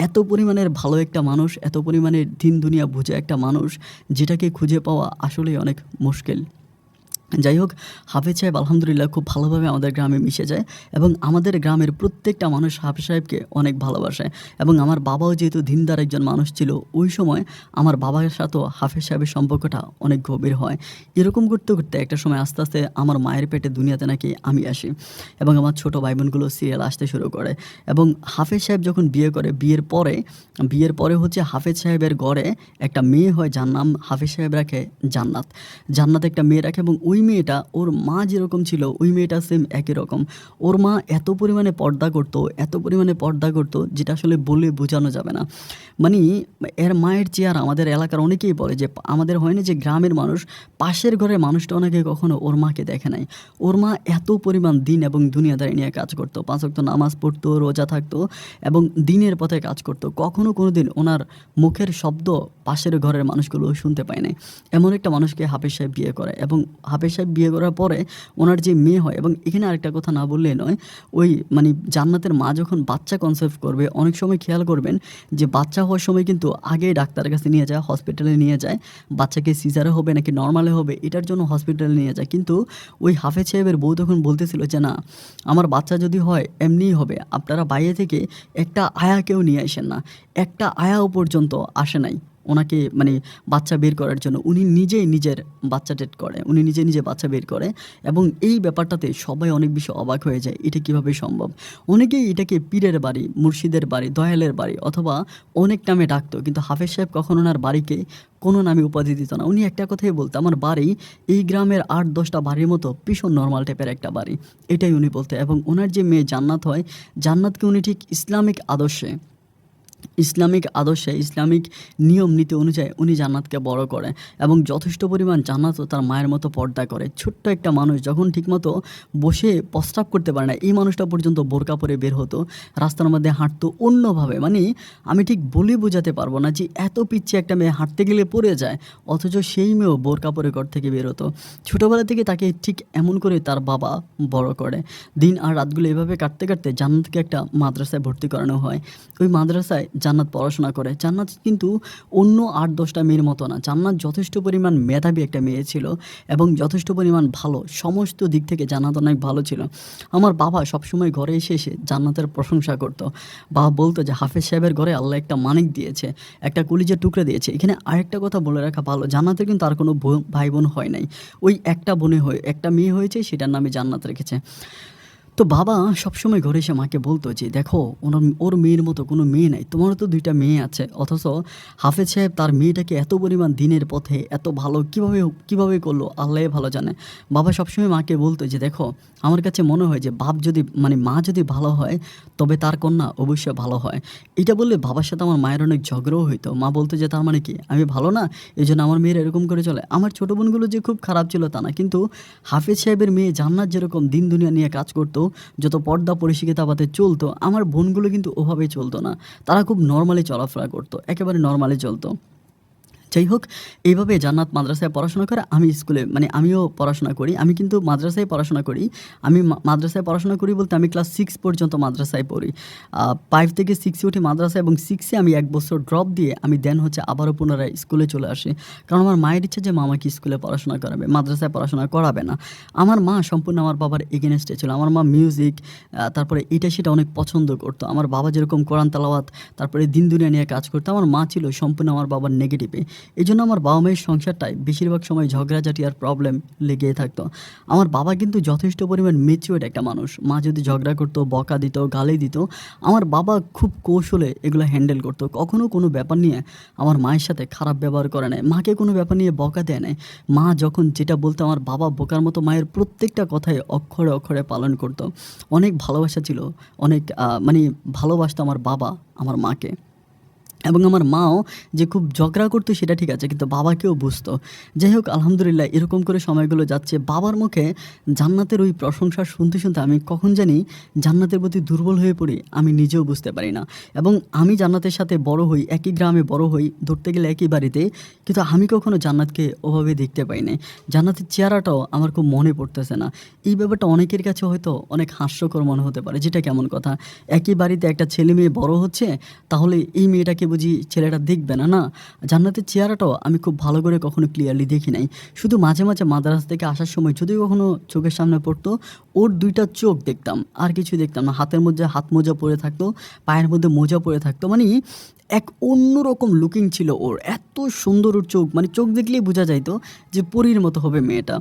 A: এত পরিমাণের ভালো একটা মানুষ, এত পরিমাণের দিন দুনিয়া বুঝে একটা মানুষ, যেটাকে খুঁজে পাওয়া আসলেই অনেক মুশকিল। যাই হোক, হাফেজ সাহেব আলহামদুলিল্লাহ খুব ভালোভাবে আমাদের গ্রামে মিশে যায় এবং আমাদের গ্রামের প্রত্যেকটা মানুষ হাফেজ সাহেবকে অনেক ভালোবাসে। এবং আমার বাবাও যেহেতু দিনদার একজন মানুষ ছিল, ওই সময় আমার বাবার সাথেও হাফেজ সাহেবের সম্পর্কটা অনেক গভীর হয়। এরকম করতে করতে একটা সময় আস্তে আস্তে আমার মায়ের পেটে দুনিয়াতে নাকি আমি আসি এবং আমার ছোটো ভাই বোনগুলো সিরিয়াল আসতে শুরু করে। এবং হাফেজ সাহেব যখন বিয়ে করে, বিয়ের পরে হচ্ছে হাফেজ সাহেবের ঘরে একটা মেয়ে হয়, যার নাম হাফেজ সাহেব রাখে জান্নাত। জান্নাত একটা মেয়ে রাখে এবং ওই মেয়েটা, ওর মা যেরকম ছিল ওই মেয়েটা সেম একই রকম। ওর মা এত পরিমাণে পর্দা করতো যেটা আসলে বলে বোঝানো যাবে না। মানে এর মায়ের চেহারা আমাদের এলাকার অনেকেই বলে যে আমাদের হয় না যে গ্রামের মানুষ পাশের ঘরের মানুষটা অনেকে কখনো ওর মাকে দেখে নাই। ওর মা এত পরিমাণ দিন এবং দুনিয়াদারি নিয়ে কাজ করতো, 5 ওয়াক্ত নামাজ পড়তো, রোজা থাকতো এবং দিনের পথে কাজ করতো। কখনো দিন ওনার মুখের শব্দ পাশের ঘরের মানুষগুলো শুনতে পায় নাই। এমন একটা মানুষকে হাফেজ সাহেব বিয়ে করে এবং হাফেজ সাহেব বিয়ে করার পরে ওনার যে মেয়ে হয়, এবং এখানে আরেকটা কথা না বললেই নয়, ওই মানে জান্নাতের মা যখন বাচ্চা কনসেপ্ট করবে, অনেক সময় খেয়াল করবেন যে বাচ্চা হওয়ার সময় কিন্তু আগে ডাক্তারের কাছে নিয়ে যায়, হসপিটালে নিয়ে যায়, বাচ্চাকে সিজারে হবে নাকি নর্মালে হবে এটার জন্য হসপিটালে নিয়ে যায়। কিন্তু ওই হাফেজ সাহেবের বউ তখন বলতেছিল যে না, আমার বাচ্চা যদি হয় এমনিই হবে, আপনারা বাইরে থেকে একটা আয়াকেও নিয়ে আসেন না, একটা আয়াও পর্যন্ত আসে নাই ওনাকে মানে বাচ্চা বের করার জন্য। উনি নিজেই নিজের বাচ্চা টেট করে, উনি নিজে বাচ্চা বের করে। এবং এই ব্যাপারটাতে সবাই অনেক বেশি অবাক হয়ে যায়, এটা কিভাবে সম্ভব। অনেকেই এটাকে পীরের বাড়ি, মুর্শিদের বাড়ি, দয়ালের বাড়ি অথবা অনেক নামে ডাকতো, কিন্তু হাফেজ সাহেব কখনো ওনার বাড়িকে কোনো নামে উপাধি দিত না। উনি একটা কথাই বলতো, আমার বাড়ি এই গ্রামের 8-10টা বাড়ির মতো ভীষণ নর্মাল টাইপের একটা বাড়ি, এটাই উনি বলতো। এবং ওনার যে মেয়ে জান্নাত হয়, জান্নাতকে উনি ঠিক ইসলামিক ইসলামিক নিয়ম নীতি অনুযায়ী উনি জান্নাতকে বড় করে এবং যথেষ্ট পরিমাণ জান্নাতও তার মায়ের মতো পর্দা করে। ছোট্ট একটা মানুষ যখন ঠিকমতো বসে প্রস্রাব করতে পারে না, এই মানুষটা পর্যন্ত বোরকা পরে বের হতো, রাস্তার মধ্যে হাঁটতো অন্যভাবে। মানে আমি ঠিক বলে বোঝাতে পারবো না যে এত পিচ্ছে একটা মেয়ে হাঁটতে গেলে পড়ে যায়, অথচ সেই মেয়েও বোরকা পরে ঘর থেকে বের হতো। ছোটোবেলা থেকে তাকে ঠিক এমন করে তার বাবা বড় করে। দিন আর রাতগুলো এভাবে কাটতে কাটতে জান্নাতকে একটা মাদ্রাসায় ভর্তি করানো হয়। ওই মাদ্রাসায় জান্নাত পড়াশোনা করে। জান্নাত কিন্তু অন্য 8-10টা মেয়ের মতো না, জান্নাত যথেষ্ট পরিমাণ মেধাবী একটা মেয়ে ছিল এবং যথেষ্ট পরিমাণ ভালো, সমস্ত দিক থেকে জান্নাত অনেক ভালো ছিল। আমার বাবা সবসময় ঘরে এসে জান্নাতের প্রশংসা করতো। বাবা বলতো যে হাফেজ সাহেবের ঘরে আল্লাহ একটা মানিক দিয়েছে, একটা কলিজার টুকরা দিয়েছে। এখানে আরেকটা কথা বলে রাখা ভালো, জান্নাতের কিন্তু আর কোনো ভাই বোন হয় নাই, ওই একটা মেয়ে হয়েছে, সেটার নামে জান্নাত রেখেছে। তো বাবা সবসময় ঘরে এসে মাকে বলতো যে দেখো, ওর মেয়ের মতো কোনো মেয়ে নাই, তোমারও তো 2টা মেয়ে আছে। অথচ হাফেজ সাহেব তার মেয়েটাকে এত পরিমাণ দিনের পথে এত ভালো কিভাবে করলো আল্লাহই ভালো জানে। বাবা সবসময় মাকে বলতো যে দেখো, আমার কাছে মনে হয় যে মা যদি ভালো হয় তবে তার কন্যা অবশ্যই ভালো হয়। এটা বললে বাবার সাথে আমার মায়ের অনেক ঝগড়াও হইতো। মা বলতো যে তার মানে কি আমি ভালো না, এই জন্য আমার মেয়ের এরকম করে চলে। আমার ছোটো বোনগুলো যে খুব খারাপ ছিল তা না, কিন্তু হাফেজ সাহেবের মেয়ে জান্নাত যেরকম দিন দুনিয়া নিয়ে কাজ করতো, যত পর্দা পরিশিকিতাবাতে চলতো, আমার বোনগুলো কিন্তু ওভাবেই চলতো না। তারা খুব নর্মালি চলাফেরা করতো, একেবারে নর্মালি চলতো। যাই হোক, এইভাবে জান্নাত মাদ্রাসায় পড়াশোনা করে, আমিও পড়াশোনা করি। আমি কিন্তু মাদ্রাসায় পড়াশোনা করি। মাদ্রাসায় পড়াশোনা করি বলতে আমি ক্লাস 6 পর্যন্ত মাদ্রাসায় পড়ি। 5 থেকে 6-এ উঠি মাদ্রাসায় এবং 6-এ আমি 1 বছর ড্রপ দিয়ে আমি দেন হচ্ছে আবারও পুনরায় স্কুলে চলে আসি। কারণ আমার মায়ের ইচ্ছা যে মা আমাকে স্কুলে পড়াশোনা করাবে, মাদ্রাসায় পড়াশোনা করাবে না। আমার মা সম্পূর্ণ আমার বাবার এগেনস্টে ছিল। আমার মা মিউজিক, তারপরে এটা সেটা অনেক পছন্দ করতো। আমার বাবা যেরকম কোরআন তেলাওয়াত, তারপরে দিন দুনিয়া নিয়ে কাজ করতো, আমার মা ছিল সম্পূর্ণ আমার বাবার নেগেটিভে। এই জন্য আমার বাবা মায়ের সংসারটায় বেশিরভাগ সময় ঝগড়াঝাটি আর প্রবলেম লেগেই থাকতো। আমার বাবা কিন্তু যথেষ্ট পরিমাণ ম্যাচিউরড একটা মানুষ। মা যদি ঝগড়া করতো, বকা দিত, গালি দিত, আমার বাবা খুব কৌশলে এগুলো হ্যান্ডেল করতো। কখনো কোনো ব্যাপার নিয়ে আমার মায়ের সাথে খারাপ ব্যবহার করে নাই, মাকে কোনো ব্যাপার নিয়ে বকা দেয় নাই। মা যখন যেটা বলতো আমার বাবা বোকার মতো মায়ের প্রত্যেকটা কথাই অক্ষরে অক্ষরে পালন করতো। অনেক ভালোবাসা ছিল, অনেক মানে ভালোবাসতো আমার বাবা আমার মাকে। এবং আমার মাও যে খুব ঝগড়া করতো সেটা ঠিক আছে, কিন্তু বাবাকেও বুঝতো। যাই হোক, আলহামদুলিল্লাহ এরকম করে সময়গুলো যাচ্ছে। বাবার মুখে জান্নাতের ওই প্রশংসা শুনতে শুনতে আমি কখন জানি জান্নাতের প্রতি দুর্বল হয়ে পড়ি, আমি নিজেও বুঝতে পারি না। এবং আমি জান্নাতের সাথে বড় হই, একই গ্রামে বড় হই, ধরতে গেলে একই বাড়িতে, কিন্তু আমি কখনো জান্নাতকে ওভাবে দেখতে পাই নাই। জান্নাতের চেহারাটাও আমার খুব মনে পড়তেছে না। এই ব্যাপারটা অনেকের কাছে হয়তো অনেক হাস্যকর মনে হতে পারে, যেটা কেমন কথা, একই বাড়িতে একটা ছেলে মেয়ে বড় হচ্ছে, তাহলে এই মেয়েটাকে বুঝি ছেলেটা দেখবে না? না, জান্নাতের চেহারাটাও আমি খুব ভালো করে কখনো ক্লিয়ারলি দেখি নাই। শুধু মাঝে মাঝে মাদ্রাসা থেকে আসার সময় যদি কখনো চোখের সামনে পড়তো, ওর দুইটা চোখ দেখতাম, আর কিছু দেখতাম না। হাতের মধ্যে হাত মোজা পরে থাকতো, পায়ের মধ্যে মোজা পরে থাকতো, মানে এক অন্যরকম লুকিং ছিল ওর। এত সুন্দর ওর চোখ, মানে চোখ দেখলেই বোঝা যাইতো যে পরীর মতো হবে মেয়েটা।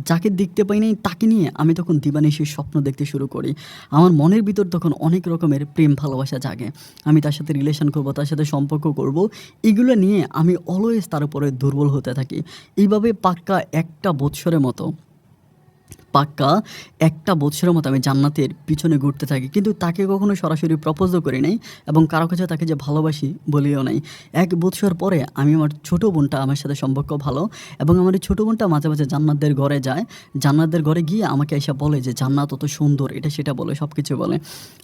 A: যাকে দেখতে পাই নাই তাকে নিয়ে আমি তখন দিবানিশির স্বপ্ন দেখতে শুরু করি। আমার মনের ভিতর তখন অনেক রকমের প্রেম ভালোবাসা জাগে। আমি তার সাথে রিলেশন করব, তার সাথে সম্পর্ক করব, এগুলো নিয়ে আমি অলওয়েজ তার উপরে দুর্বল হতে থাকি। এইভাবে পাক্কা একটা বছরের মতো আমি জান্নাতের পিছনে ঘুরতে থাকি, কিন্তু তাকে কখনো সরাসরি প্রপোজও করি নাই এবং কারো কাছে তাকে যে ভালোবাসি বলিও নাই। 1 বছর পরে আমি আমার ছোটো বোনটা, আমার সাথে সম্পর্ক ভালো, এবং আমার এই ছোটো বোনটা মাঝে মাঝে জান্নাতদের ঘরে যায়। জান্নাতদের ঘরে গিয়ে আমাকে এসে বলে যে জান্নাত অত সুন্দর, এটা সেটা বলে, সব কিছু বলে।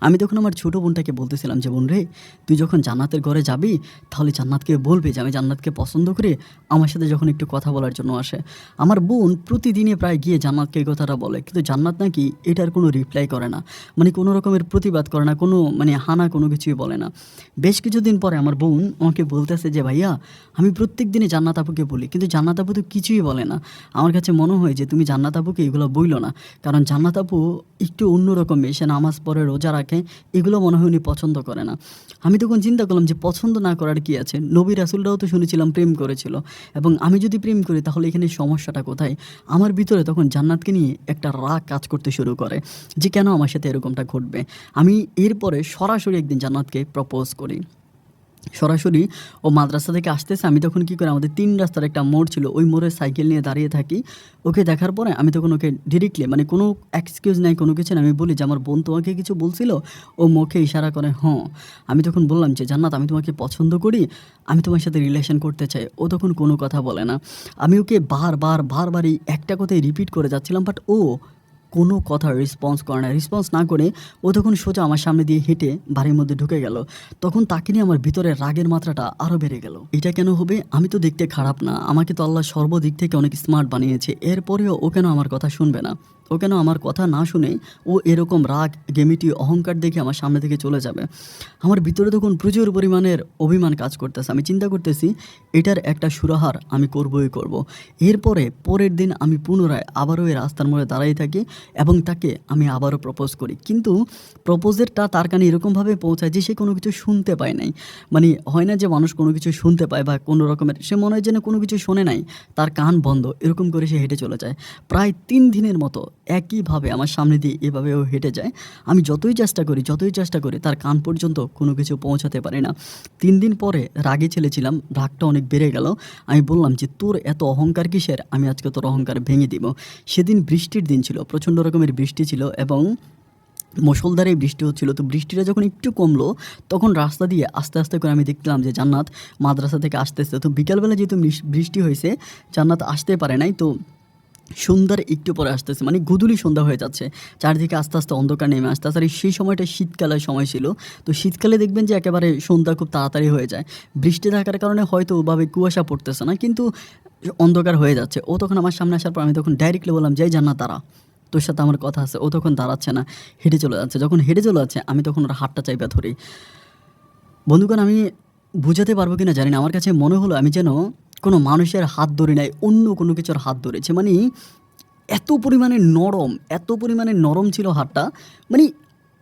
A: আমি তখন আমার ছোটো বোনটাকে বলতেছিলাম যে বোন রে, তুই যখন জান্নাতের ঘরে যাবি তাহলে জান্নাতকে বলবি যে আমি জান্নাতকে পছন্দ করি, আমার সাথে যখন একটু কথা বলার জন্য আসে। আমার বোন প্রতিদিনই প্রায় গিয়ে জান্নাতকে এই কথাটা বলে, কিন্তু জান্নাত নাকি এটার কোনো রিপ্লাই করে না, মানে কোনো রকমের প্রতিবাদ করে না, কোনো মানে হানা কোনো কিছুই বলে না। বেশ কিছুদিন পরে আমার বোন আমাকে বলতেছে যে ভাইয়া, আমি প্রত্যেক দিনে জান্নাত আপুকে বলি, কিন্তু জান্নাত আপু তো কিছুই বলে না। আমার কাছে মনে হয় যে তুমি জান্নাত আপুকে এগুলো বইলো না, কারণ জান্নাত আপু একটু অন্যরকম মেয়ে, সে নামাজ পড়ে, রোজা রাখে, এগুলো মনে হয় উনি পছন্দ করে না। আমি তখন চিন্তা করলাম যে পছন্দ না করার কি আছে, নবী রাসূলরাও তো শুনেছিলাম প্রেম করেছিল, এবং আমি যদি প্রেম করি তাহলে এখানে সমস্যাটা কোথায়? আমার ভিতরে তখন জান্নাতকে নিয়ে একটা রাগ কাজ করতে শুরু করে যে কেন আমার সাথে এরকমটা ঘটবে। আমি এরপরে সরাসরি একদিন জান্নাতকে প্রপোজ করি। সরাসরি ও মাদ্রাসা থেকে আসতেছে, আমি তখন কী করি, আমাদের 3 রাস্তার একটা মোড় ছিল, ওই মোড়ে সাইকেল নিয়ে দাঁড়িয়ে থাকি। ওকে দেখার পরে আমি তখন ওকে ডিরেক্টলি, মানে কোনো এক্সকিউজ নাই, কোনো কিছু না, আমি বলি যে আমার বোন তোমাকে কিছু বলছিল। ও মুখে ইশারা করে হ্যাঁ। আমি তখন বললাম যে জান্নাত, আমি তোমাকে পছন্দ করি, আমি তোমার সাথে রিলেশন করতে চাই। ও তখন কোনো কথা বলে না। আমি ওকে বারবার এই একটা কথাই রিপিট করে যাচ্ছিলাম, বাট ও কোনো কথা রেসপন্স করে না। রেসপন্স না করে ও তখন সোজা আমার সামনে দিয়ে হেঁটে বাড়ির মধ্যে ঢুকে গেল। তখন তাকে নিয়ে আমার ভিতরে রাগের মাত্রাটা আরও বেড়ে গেল। এটা কেন হবে? আমি তো দেখতে খারাপ না, আমাকে তো আল্লাহ সর্বদিক থেকে অনেক স্মার্ট বানিয়েছে, এরপরেও ও কেন আমার কথা শুনবে না? ও কেন আমার কথা না শুনে ও এরকম রাগ, গেমিটি, অহংকার দেখে আমার সামনে থেকে চলে যাবে? আমার ভিতরে তখন প্রচুর পরিমাণের অভিমান কাজ করতেছে। আমি চিন্তা করতেছি এটার একটা সুরাহার আমি করবই করব। এরপরে পরের দিন আমি পুনরায় আবারও এই রাস্তার মোড়ে দাঁড়িয়ে থাকি এবং তাকে আমি আবারও প্রপোজ করি, কিন্তু প্রপোজেরটা তার কানে এরকমভাবে পৌঁছায় যে সে কোনো কিছু শুনতে পায় নাই। মানে হয় না যে মানুষ কোনো কিছু শুনতে পায় বা কোনো রকমের, সে মনে হয় যেন কোনো কিছু শোনে নাই, তার কান বন্ধ, এরকম করে সে হেঁটে চলে যায়। প্রায় 3 দিনের মতো একইভাবে আমার সামনে দিয়ে এভাবেও হেঁটে যায়। আমি যতই চেষ্টা করি তার কান পর্যন্ত কোনো কিছু পৌঁছাতে পারি না। 3 দিন পরে রাগী ছেলে ছিলাম, রাগটা অনেক বেড়ে গেল। আমি বললাম যে তোর এত অহংকার কিসের, আমি আজকে তোর অহংকার ভেঙে দিব। সেদিন বৃষ্টির দিন ছিল, প্রচণ্ড রকমের বৃষ্টি ছিল এবং মুষলধারে বৃষ্টি হচ্ছিল। তো বৃষ্টিটা যখন একটু কমলো তখন রাস্তা দিয়ে আস্তে আস্তে করে আমি দেখলাম যে জান্নাত মাদ্রাসা থেকে আসতেছে। তো বিকালবেলা যেহেতু বৃষ্টি হয়েছে, জান্নাত আসতে পারে নাই। তো সন্ধ্যার একটু পরে আসতেছে, মানে গোধূলি সন্ধ্যা হয়ে যাচ্ছে, চারদিকে আস্তে আস্তে অন্ধকার নেমে আসতেছে। আর সেই সময়টা শীতকালের সময় ছিল। তো শীতকালে দেখবেন যে একেবারে সন্ধ্যা খুব তাড়াতাড়ি হয়ে যায়। বৃষ্টি থাকার কারণে হয়তো ওভাবে কুয়াশা পড়তেছে না, কিন্তু অন্ধকার হয়ে যাচ্ছে। ও তখন আমার সামনে আসার পর আমি তখন ডাইরেক্টলি বললাম যে এই জান্নাত দাঁড়া, তোর সাথে আমার কথা আছে। ও তখন দাঁড়াচ্ছে না, হেঁটে চলে যাচ্ছে। যখন হেঁটে চলে যাচ্ছে আমি তখন ওর হাতটা চাইপা ধরি। বন্ধুগণ, আমি বুঝাতে পারবো কিনা জানি না, আমার কাছে মনে হলো আমি যেন কোনো মানুষের হাত ধরি নাই, অন্য কোনো কিছুর হাত ধরেছে। মানে এত পরিমাণে নরম ছিল হাতটা। মানে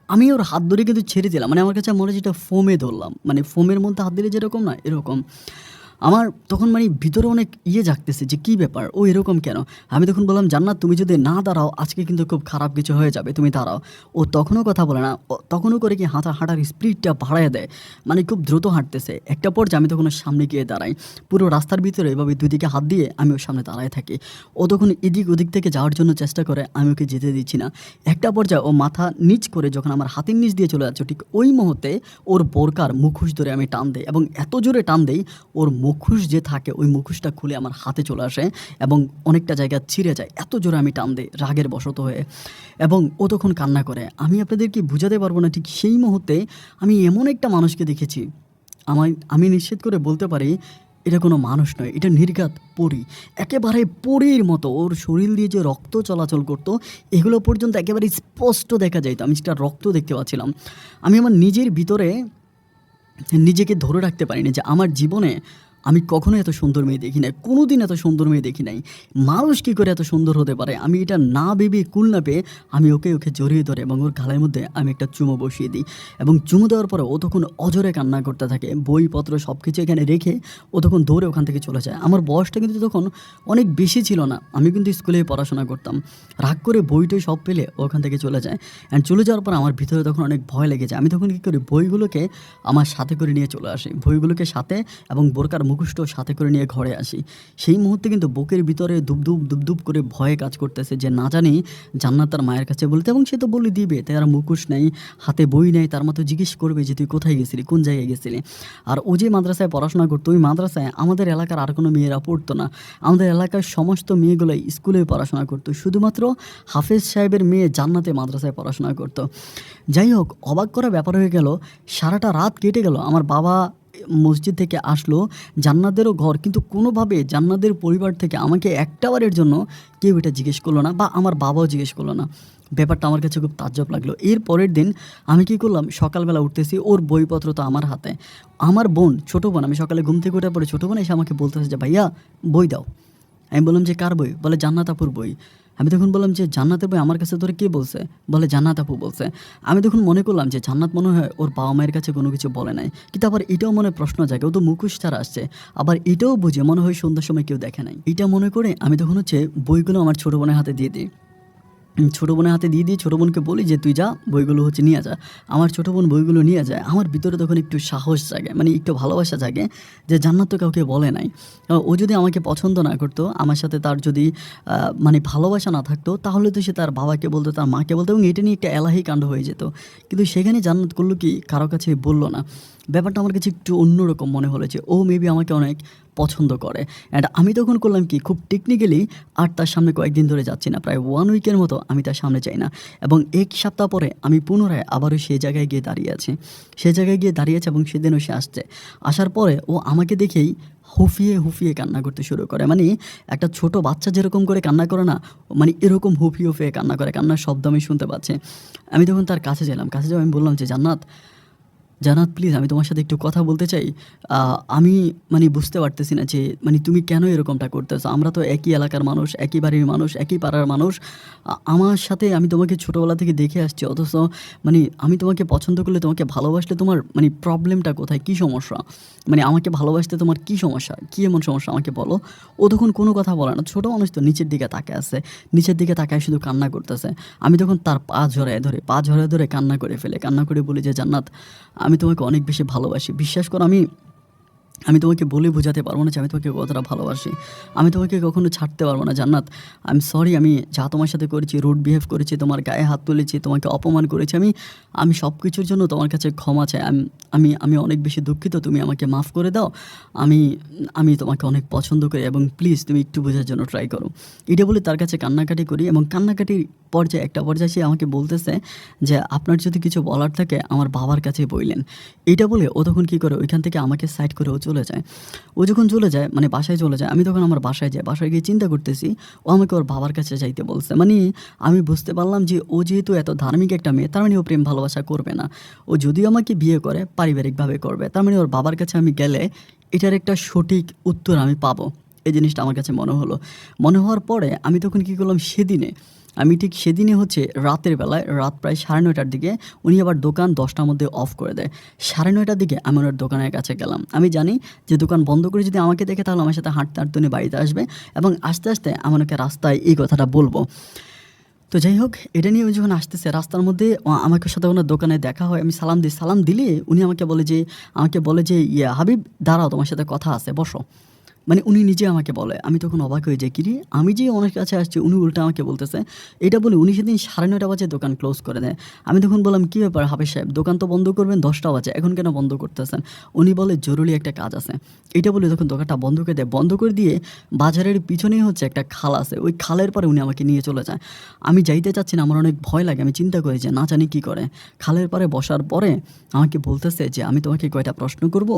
A: আমি ওর হাত ধরে কিন্তু ছেড়ে দিলাম, মানে আমার কাছে মনে হচ্ছে এটা ফোমে ধরলাম, মানে ফোমের মধ্যে হাত দিলে যেরকম না, এরকম। আমার তখন মানে ভিতরে অনেক জাগতেছে যে কী ব্যাপার, ও এরকম কেন? আমি তখন বললাম, জান্নাত তুমি যদি না দাঁড়াও আজকে কিন্তু খুব খারাপ কিছু হয়ে যাবে, তুমি দাঁড়াও। ও তখনও কথা বলে না, ও তখনও করে কি হাঁটার স্পিডটা বাড়ায় দেয়, মানে খুব দ্রুত হাঁটতেছে। একটা পর্যায়ে আমি তখন ওর সামনে গিয়ে দাঁড়াই, পুরো রাস্তার ভিতরে এভাবে দুই দিকে হাত দিয়ে আমি ওর সামনে দাঁড়ায় থাকি। ও তখন এদিক ওদিক থেকে যাওয়ার জন্য চেষ্টা করে, আমি ওকে যেতে দিচ্ছি না। একটা পর্যায়ে ও মাথা নিচ করে যখন আমার হাতের নিচ দিয়ে চলে যাচ্ছে, ঠিক ওই মুহূর্তে ওর বোরকার মুখোশ ধরে আমি টান দেই, এবং এত জোরে টান দেই ওর মুখোশ যে থাকে ওই মুখোশটা খুলে আমার হাতে চলে আসে এবং অনেকটা জায়গা ছিঁড়ে যায়। এত জোরে আমি টান দেই রাগের বশত হয়ে, এবং ও তখন কান্না করে। আমি আপনাদেরকে বুঝাতে পারবো না, ঠিক সেই মুহূর্তে আমি এমন একটা মানুষকে দেখেছি, আমি নিশ্চিত করে বলতে পারি এটা কোনো মানুষ নয়, এটা নির্ঘাত পরী, একেবারে পরীর মতো। ওর শরীর দিয়ে যে রক্ত চলাচল করতো এগুলো পর্যন্ত একেবারে স্পষ্ট দেখা যাইতো, আমি সেটা রক্ত দেখতে পাচ্ছিলাম। আমি আমার নিজের ভিতরে নিজেকে ধরে রাখতে পারিনি যে আমার জীবনে আমি কখনো এত সুন্দর মেয়ে দেখি নাই, কোনো দিন এত সুন্দর মেয়ে দেখি নাই। মানুষ কী করে এত সুন্দর হতে পারে, আমি এটা না ভেবে কুল না পেয়ে আমি ওকে জড়িয়ে ধরে এবং ওর গালের মধ্যে আমি একটা চুমো বসিয়ে দিই। এবং চুমো দেওয়ার পরে ও তখন অজরে কান্না করতে থাকে, বইপত্র সব কিছু এখানে রেখে ও তখন দৌড়ে ওখান থেকে চলে যায়। আমার বয়সটা কিন্তু তখন অনেক বেশি ছিল না, আমি কিন্তু স্কুলে পড়াশোনা করতাম। রাগ করে বইটই সব পেলে ও ওখান থেকে চলে যায়। অ্যান্ড চলে যাওয়ার পর আমার ভিতরে তখন অনেক ভয় লেগে যায়। আমি তখন কী করি, বইগুলোকে আমার সাথে করে নিয়ে চলে আসি, বইগুলোকে সাথে এবং বোরকার মুখোশটাও সাথে করে নিয়ে ঘরে আসি। সেই মুহূর্তে কিন্তু বুকের ভিতরে দুবদুব করে ভয়ে কাজ করতেছে যে না জানি জান্নাত তার মায়ের কাছে বলতে, এবং সে তো বলে দিবে, তার মুখোশ নেই, হাতে বই নেই, তার মতো জিজ্ঞেস করবে যে তুই কোথায় গেছিলি, কোন জায়গায় গেছিলি। আর ও যে মাদ্রাসায় পড়াশোনা করতো, ওই মাদ্রাসায় আমাদের এলাকার আর কোনো মেয়েরা পড়তো না, আমাদের এলাকার সমস্ত মেয়েগুলোই স্কুলে পড়াশোনা করতো, শুধুমাত্র হাফেজ সাহেবের মেয়ে জান্নাতে মাদ্রাসায় পড়াশোনা করতো। যাই হোক, অবাক করা ব্যাপার হয়ে গেল, সারাটা রাত কেটে গেল, আমার বাবা মসজিদ থেকে আসলো, জান্নাতেরও ঘর, কিন্তু কোনোভাবে জান্নাতের পরিবার থেকে আমাকে একটা বারের জন্য কেউ এটা জিজ্ঞেস করলো না, বা আমার বাবাও জিজ্ঞেস করলো না। ব্যাপারটা আমার কাছে খুব তাজ্জব লাগলো। এর পরের দিন আমি কী করলাম, সকালবেলা উঠতেছি, ওর বইপত্র তো আমার হাতে, আমার বোন, ছোটো বোন, আমি সকালে ঘুম থেকে ওঠার পরে ছোটো বোন এসে আমাকে বলতেছে যে ভাইয়া বই দাও। আমি বললাম যে কার বই? বলে জান্নাত আপুর বই। আমি তখন বললাম যে জান্নাতের বই আমার কাছে ধরে কে বলছে? বলে জান্নাত আপু বলছে। আমি তখন মনে করলাম যে জান্নাত মনে হয় ওর বাবা মায়ের কাছে কোনো কিছু বলে নাই, কিন্তু আবার এটাও মনে প্রশ্ন জাগে, ও তো মুখোশ ছাড়া আসছে, আবার এটাও বুঝে মনে হয় সন্ধ্যার সময় কেউ দেখে নাই। এটা মনে করে আমি তখন বইগুলো আমার ছোটো বোনের হাতে দিয়ে দিই। ছোটো বোনের হাতে দিয়ে দিই, ছোটো বোনকে বলি যে তুই যা, বইগুলো নিয়ে যা। আমার ছোটো বোন বইগুলো নিয়ে যায়। আমার ভিতরে তখন একটু সাহস জাগে, মানে একটু ভালোবাসা জাগে যে জান্নাত তো কাউকে বলে নাই। ও যদি আমাকে পছন্দ না করতো, আমার সাথে তার যদি মানে ভালোবাসা না থাকতো, তাহলে তো সে তার বাবাকে বলতো, তার মাকে বলতো, এবং এটা নিয়ে একটা এলাহি কাণ্ড হয়ে যেত। কিন্তু সেখানে জান্নাত করলো কি, কারো কাছে বললো না। ব্যাপারটা আমার কাছে একটু অন্যরকম মনে হলো যে ও মেবি আমাকে অনেক পছন্দ করে। অ্যান্ড আমি তখন করলাম কি, খুব টেকনিক্যালি আর তার সামনে কয়েকদিন ধরে যাচ্ছি না, প্রায় 1 উইকের মতো আমি তার সামনে যাই না। এবং 1 সপ্তাহ পরে আমি পুনরায় আবারও সেই জায়গায় গিয়ে দাঁড়িয়ে আছি, এবং সেদিনও সে আসছে। আসার পরে ও আমাকে দেখেই হুফিয়ে কান্না করতে শুরু করে, মানে একটা ছোট বাচ্চা যেরকম করে কান্না করে না, মানে এরকম হুফিয়ে কান্না করে, কান্নার শব্দ আমি শুনতে পাচ্ছি। আমি তখন তার কাছে যেয়ে আমি বললাম যে জান্নাত প্লিজ, আমি তোমার সাথে একটু কথা বলতে চাই। আমি মানে বুঝতে পারতেছি না যে মানে তুমি কেন এরকমটা করতেছো, আমরা তো একই এলাকার মানুষ, একই বাড়ির মানুষ, একই পাড়ার মানুষ। আমার সাথে, আমি তোমাকে ছোটোবেলা থেকে দেখে আসছি, অথচ মানে আমি তোমাকে পছন্দ করলে, তোমাকে ভালোবাসলে তোমার মানে প্রবলেমটা কোথায়, কী সমস্যা, মানে আমাকে ভালোবাসতে তোমার কী সমস্যা, কী এমন সমস্যা আমাকে বলো। ও তখন কোনো কথা বলে না, ছোটো মানুষ তো নিচের দিকে তাকায় আছে, নিচের দিকে তাকায় শুধু কান্না করতেছে। আমি তখন তার পা ঝরায় ধরে কান্না করে বলি যে জান্নাত, আমি তোমাকে অনেক বেশি ভালোবাসি, বিশ্বাস করো, আমি তোমাকে বলে বোঝাতে পারবো না যে আমি তোমাকে কতটা ভালোবাসি। আমি তোমাকে কখনো ছাড়তে পারবো না জান্নাত। আমি সরি, আমি যা তোমার সাথে করেছি, রুড বিহেভ করেছি, তোমার গায়ে হাত তুলেছি, তোমাকে অপমান করেছি, আমি সব কিছুর জন্য তোমার কাছে ক্ষমা চাই। আমি অনেক বেশি দুঃখিত, তুমি আমাকে মাফ করে দাও। আমি তোমাকে অনেক পছন্দ করি, এবং প্লিজ তুমি একটু বোঝার জন্য ট্রাই করো। এটা বলে তার কাছে কান্নাকাটি করি, এবং কান্নাকাটির একটা পর্যায়ে সে আমাকে বলতেছে যে আপনার যদি কিছু বলার থাকে আমার বাবার কাছে বললেন। এইটা বলে ও তখন কী করে, ওইখান থেকে আমাকে সাইড করে ও চলে যায়। ও যখন চলে যায়, মানে বাসায় চলে যায়, আমি তখন আমার বাসায় যাই। বাসায় গিয়ে চিন্তা করতেছি, ও আমাকে ওর বাবার কাছে যাইতে বলছে, মানে আমি বুঝতে পারলাম যে ও যেহেতু এত ধার্মিক একটা মেয়ে, তার মানে ও প্রেম ভালোবাসা করবে না। ও যদিও আমাকে বিয়ে করে পারিবারিকভাবে করবে, তার মানে ওর বাবার কাছে আমি গেলে এটার একটা সঠিক উত্তর আমি পাবো, এই জিনিসটা আমার কাছে মনে হলো। মনে হওয়ার পরে আমি তখন কী করলাম, আমি ঠিক সেদিনে হচ্ছে রাতের বেলায়, রাত প্রায় 9:30টার দিকে উনি আবার দোকান 10টার মধ্যে অফ করে দেয়। 9:30টার দিকে আমি ওনার দোকানের কাছে গেলাম। আমি জানি যে দোকান বন্ধ করে যদি আমাকে দেখে তাহলে আমার সাথে হাঁটতে হাঁটতে উনি বাড়িতে আসবে এবং আস্তে আস্তে আমি ওনাকে রাস্তায় এই কথাটা বলবো। তো যাই হোক, এটা নিয়ে যখন আসতেছে রাস্তার মধ্যে আমাকে সাথে ওনার দোকানে দেখা হয়। আমি সালাম দিই, সালাম দিলে উনি আমাকে বলে যে ইয়া হাবিব, দাঁড়াও, তোমার সাথে কথা আছে, বসো। মানে উনি নিজে আমাকে বলে। আমি তখন অবাক হয়ে যাই, কিরে আমি যে ওনার কাছে আসছি উনি উল্টা আমাকে বলতেছে। এটা বলে উনি সেদিন 9:30 বাজে দোকান ক্লোজ করে দেয়। আমি তখন বললাম, কী ব্যাপার হাফেজ সাহেব, দোকান তো বন্ধ করবেন 10টা বাজে, এখন কেন বন্ধ করতেছেন? উনি বলে জরুরি একটা কাজ আছে। এটা বলে তখন দোকানটা বন্ধ করে দেয়। বন্ধ করে দিয়ে বাজারের পিছনেই হচ্ছে একটা খাল আছে, ওই খালের পরে উনি আমাকে নিয়ে চলে যায়। আমি যাইতে চাচ্ছি না, আমার অনেক ভয় লাগে। আমি চিন্তা করি যে না জানি কী করে। খালের পরে বসার পরে আমাকে বলতেছে যে আমি তোমাকে কয়টা প্রশ্ন করব,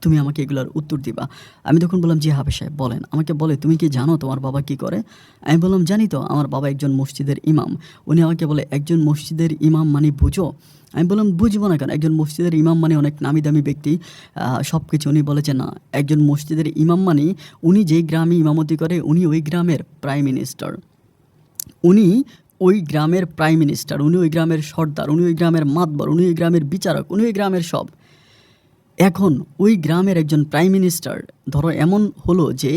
A: তুমি আমাকে এগুলোর উত্তর দিবা। আমি তখন বললাম, জি হাফেজ সাহেব বলেন। আমাকে বলে, তুমি কি জানো তোমার বাবা কি করে? আমি বললাম, জানি তো, আমার বাবা একজন মসজিদের ইমাম। উনি আমাকে বলে, একজন মসজিদের ইমাম মানে বুঝো? আমি বললাম, বুঝবো না কেন, একজন মসজিদের ইমাম মানে অনেক নামি দামি ব্যক্তি, সব কিছু। উনি বলে যে না, একজন মসজিদের ইমাম মানে উনি যেই গ্রামে ইমামতি করে উনি ওই গ্রামের প্রাইম মিনিস্টার, উনি ওই গ্রামের প্রাইম মিনিস্টার, উনি ওই গ্রামের সর্দার, উনি ওই গ্রামের মাতবর, উনি ওই গ্রামের বিচারক, উনি ওই গ্রামের সব। এখন ওই গ্রামের একজন প্রাইম মিনিস্টার, ধরো এমন হলো যে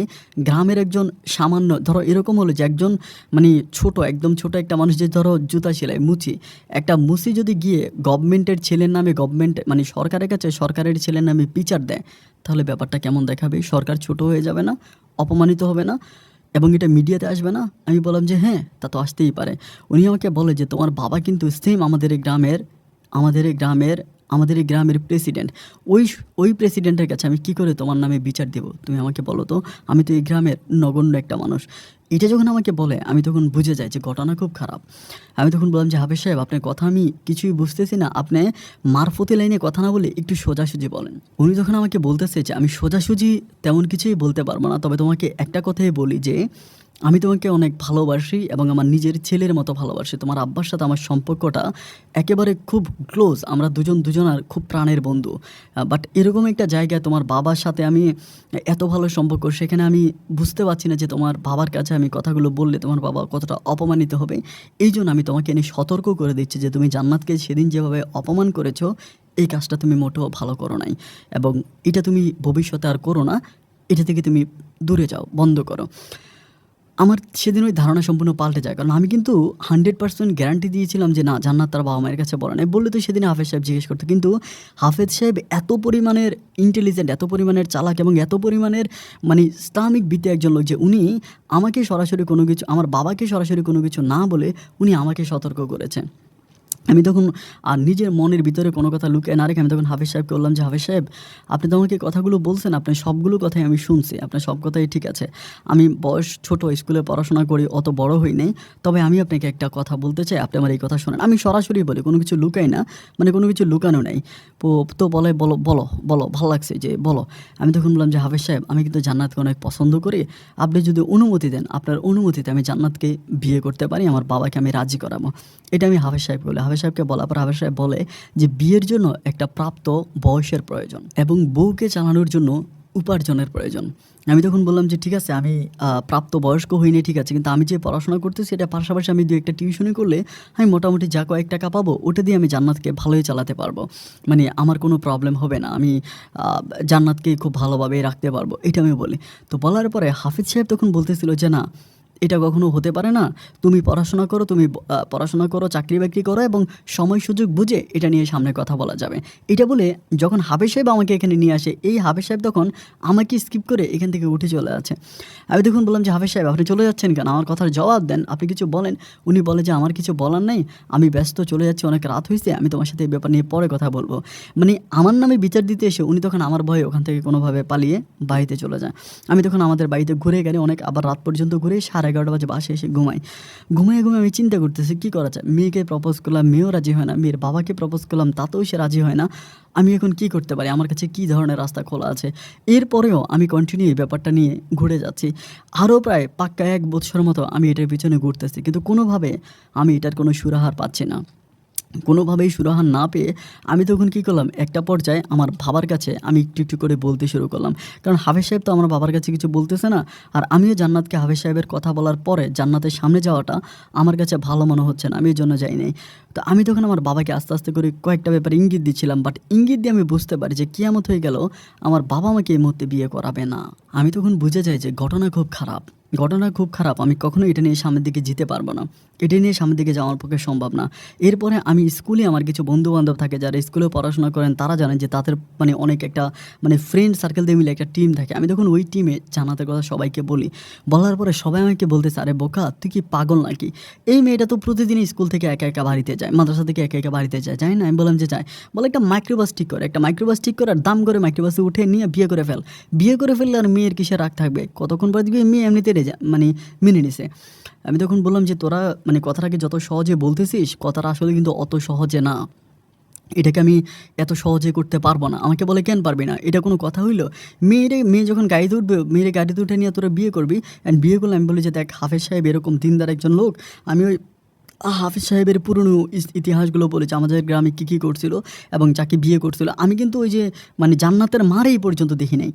A: গ্রামের একজন সামান্য, ধরো এরকম হলো যে একজন মানে ছোট, একদম ছোট একটা মানুষ, যে ধরো জুতা সেলাই মুচি, একটা মুচি যদি গিয়ে গভর্নমেন্টের ছেলের নামে, গভর্নমেন্ট মানে সরকারের কাছে সরকারের ছেলের নামে বিচার দেয়, তাহলে ব্যাপারটা কেমন দেখাবে? সরকার ছোট হয়ে যাবে না? অপমানিত হবে না? এবং এটা মিডিয়াতে আসবে না? আমি বললাম যে হ্যাঁ, তা তো আসতেই পারে। উনি আমাকে বলে যে তোমার বাবা কিন্তু সেম আমাদের এই গ্রামের আমাদের এই গ্রামের প্রেসিডেন্ট। ওই প্রেসিডেন্টের কাছে আমি কি করে তোমার নামে বিচার দেব? তুমি আমাকে বলো তো, আমি তো এই গ্রামের নগণ্য একটা মানুষ। এটা যখন আমাকে বলে আমি তখন বুঝে যাই যে ঘটনা খুব খারাপ। আমি তখন বললাম যে হাফেজ সাহেব, আপনার কথা আমি কিছুই বুঝতেছি না, আপনি মারফতি লাইনে কথা না বলে একটু সোজাসুজি বলেন। উনি তখন আমাকে বলতেছে যে আমি সোজাসুজি তেমন কিছুই বলতে পারবো না, তবে তোমাকে একটা কথাই বলি যে আমি তোমাকে অনেক ভালোবাসি এবং আমার নিজের ছেলের মতো ভালোবাসি। তোমার আব্বার সাথে আমার সম্পর্কটা একেবারে খুব ক্লোজ, আমরা দুজনার খুব প্রাণের বন্ধু। বাট এরকম একটা জায়গায় তোমার বাবার সাথে আমি এত ভালো সম্পর্ক, সেখানে আমি বুঝতে পারছি না যে তোমার বাবার কাছে আমি কথাগুলো বললে তোমার বাবা কতটা অপমানিত হবে। এই জন্য আমি তোমাকে এনে সতর্ক করে দিচ্ছি যে তুমি জান্নাতকে সেদিন যেভাবে অপমান করেছো, এই কাজটা তুমি মোটেও ভালো করো নাই এবং এটা তুমি ভবিষ্যতে আর করো না। এটা থেকে তুমি দূরে যাও, বন্ধ করো। আমার সেদিন ওই ধারণা সম্পূর্ণ পাল্টে যায়, কারণ আমি কিন্তু 100% গ্যারান্টি দিয়েছিলাম যে না, জান্নাত তার বাবা মায়ের কাছে বলে নাই। বললে তো সেদিন হাফেজ সাহেব জিজ্ঞেস করতো, কিন্তু হাফেজ সাহেব এত পরিমাণের ইন্টেলিজেন্ট, এত পরিমাণের চালাক এবং এত পরিমাণের মানে ইসলামিক বিদ্যা একজন লোক যে উনি আমাকে সরাসরি কোনো কিছু, আমার বাবাকে সরাসরি কোনো কিছু না বলে উনি আমাকে সতর্ক করেছে। আমি তখন আর নিজের মনের ভিতরে কোনো কথা লুকিয়ে না রেখে আমি তখন হাফেজ সাহেবকে বললাম যে হাফেজ সাহেব, আপনি তো আমাকে কথাগুলো বলছেন, আপনার সবগুলো কথাই আমি শুনছি, আপনার সব কথাই ঠিক আছে। আমি বয়স ছোট, স্কুলে পড়াশোনা করি, অত বড় হই নাই, তবে আমি আপনাকে একটা কথা বলতে চাই, আপনি আমার এই কথা শোনেন। আমি সরাসরি বলি, কোনো কিছু লুকাই না, মানে কোনো কিছু লুকানো নাই। তো বলে বলো বলো বলো, ভালো লাগছে যে বলো। আমি তখন বললাম যে হাফেজ সাহেব, আমি কিন্তু জান্নাতকে অনেক পছন্দ করি, আপনি যদি অনুমতি দেন, আপনার অনুমতিতে আমি জান্নাতকে বিয়ে করতে পারি, আমার বাবাকে আমি রাজি করাবো। এটা আমি হাফেজ সাহেব বলে, হাফেজ সাহেবকে বলার পর হাফেজ সাহেব বলে যে বিয়ের জন্য একটা প্রাপ্ত বয়সের প্রয়োজন এবং বউকে চালানোর জন্য উপার্জনের প্রয়োজন। আমি তখন বললাম যে ঠিক আছে, আমি প্রাপ্ত বয়স্ক হইনি, ঠিক আছে, কিন্তু আমি যে পড়াশোনা করতেছি এটা পাশাপাশি আমি 2-1টা টিউশনি করলে আমি মোটামুটি যা কয়েক টাকা পাবো ওটা দিয়ে আমি জান্নাতকে ভালোই চালাতে পারবো, মানে আমার কোনো প্রবলেম হবে না, আমি জান্নাতকে খুব ভালোভাবে রাখতে পারবো, এটা আমি বলি। তো বলার পরে হাফিজ সাহেব তখন বলতেছিল যে না, এটা কখনো হতে পারে না, তুমি পড়াশোনা করো, চাকরি বাকরি করো এবং সময় সুযোগ বুঝে এটা নিয়ে সামনে কথা বলা যাবে। এটা বলে যখন হাফেজ সাহেব আমাকে এখানে নিয়ে আসে, এই হাফেজ সাহেব তখন আমাকে স্কিপ করে এখান থেকে উঠে চলে আছে। আমি তখন বললাম যে হাফেজ সাহেব, আপনি চলে যাচ্ছেন কেন? আমার কথার জবাব দেন, আপনি কিছু বলেন। উনি বলে যে আমার কিছু বলার নেই, আমি ব্যস্ত, চলে যাচ্ছি, অনেক রাত হয়েছে, আমি তোমার সাথে এই ব্যাপার নিয়ে পরে কথা বলবো। মানে আমার নামে বিচার দিতে এসে উনি তখন আমার ভয়ে ওখান থেকে কোনোভাবে পালিয়ে বাড়িতে চলে যায়। আমি তখন আমাদের বাড়িতে ঘুরে গেলে অনেক, আবার রাত পর্যন্ত ঘুরে 11:30 বাজে বাসে এসে ঘুমিয়ে আমি চিন্তা করতেছি কী করা যায়। মেয়েকে প্রপোজ করলাম, মেয়েও রাজি হয় না, মেয়ের বাবাকে প্রপোজ করলাম, তাতেও সে রাজি হয় না। আমি এখন কি করতে পারি? আমার কাছে কী ধরনের রাস্তা খোলা আছে? এরপরেও আমি কন্টিনিউ এই ব্যাপারটা নিয়ে ঘুরে যাচ্ছি। আরও প্রায় পাক্কা 1 বছর মতো আমি এটার পিছনে ঘুরতেছি, কিন্তু কোনোভাবে আমি এটার কোনো সুরাহার পাচ্ছি না। কোনোভাবেই সুরাহা না পেয়ে আমি তখন কী করলাম, একটা পর্যায়ে আমার বাবার কাছে আমি একটু একটু করে বলতে শুরু করলাম। কারণ হাফেজ সাহেব তো আমার বাবার কাছে কিছু বলতেছে না, আর আমিও জান্নাতকে হাফেজ সাহেবের কথা বলার পরে জান্নাতের সামনে যাওয়াটা আমার কাছে ভালো মনে হচ্ছে না, আমি এই জন্য যাই নাই। তো আমি তখন আমার বাবাকে আস্তে আস্তে করে কয়েকটা ব্যাপারে ইঙ্গিত দিচ্ছিলাম, বাট ইঙ্গিত দিয়ে আমি বুঝতে পারি যে কিয়ামত হয়ে গেল, আমার বাবা আমাকে এই মুহূর্তে বিয়ে করাবে না। আমি তখন বুঝে যাই যে ঘটনা খুব খারাপ, ঘটনা খুব খারাপ, আমি কখনোই এটা নিয়ে সামনের দিকে যেতে পারবো না, এটা নিয়ে সামনের দিকে যাওয়ার পক্ষে সম্ভব না। এরপরে আমি স্কুলে আমার কিছু বন্ধুবান্ধব থাকে যারা স্কুলেও পড়াশোনা করেন, তারা জানেন যে তাদের মানে অনেক একটা মানে ফ্রেন্ড সার্কেল দিয়ে মিলে একটা টিম থাকে। আমি তখন ওই টিমে জান্নাতের কথা সবাইকে বলি, বলার পরে সবাই আমাকে বলতেছে, আরে বোকা তুই কি পাগল নাকি, এই মেয়েটা তো প্রতিদিনই স্কুল থেকে একা একা বাড়িতে যায়, মাদ্রাসা থেকে একা একা বাড়িতে যায়, যাই না? আমি বললাম যে যায়, বলে একটা মাইক্রোবাস ঠিক করে, একটা মাইক্রোবাস ঠিক করে আর দাম করে মাইক্রোবাসে উঠে নিয়ে বিয়ে করে ফেল, বিয়ে করে ফেললে আর মেয়ের কিসে রাগ থাকবে, কতক্ষণ পরে দিবি মেয়ে এমনিতে মানে মেনে নিছে। আমি তখন বললাম যে তোরা মানে কথাটাকে যত সহজে বলতেছিস, কথাটা আসলে কিন্তু অত সহজে না, এটাকে আমি এত সহজে করতে পারবো না। আমাকে বলে কেন পারবি না, এটা কোনো কথা হইলো? মেয়ে যখন গাড়িতে উঠবে, মেয়ের গাড়িতে উঠে নিয়ে তোরা বিয়ে করবি, অ্যান্ড বিয়ে করলে আমি বলি যে দেখ হাফেজ সাহেব এরকম দিনদার একজন লোক, আমি ওই হাফিজ সাহেবের পুরনো ইতিহাসগুলো বলেছে, আমাদের গ্রামে কী কী করছিল এবং যাকে বিয়ে করছিল। আমি কিন্তু ওই যে মানে জান্নাতের মারে এই পর্যন্ত দেখি নাই,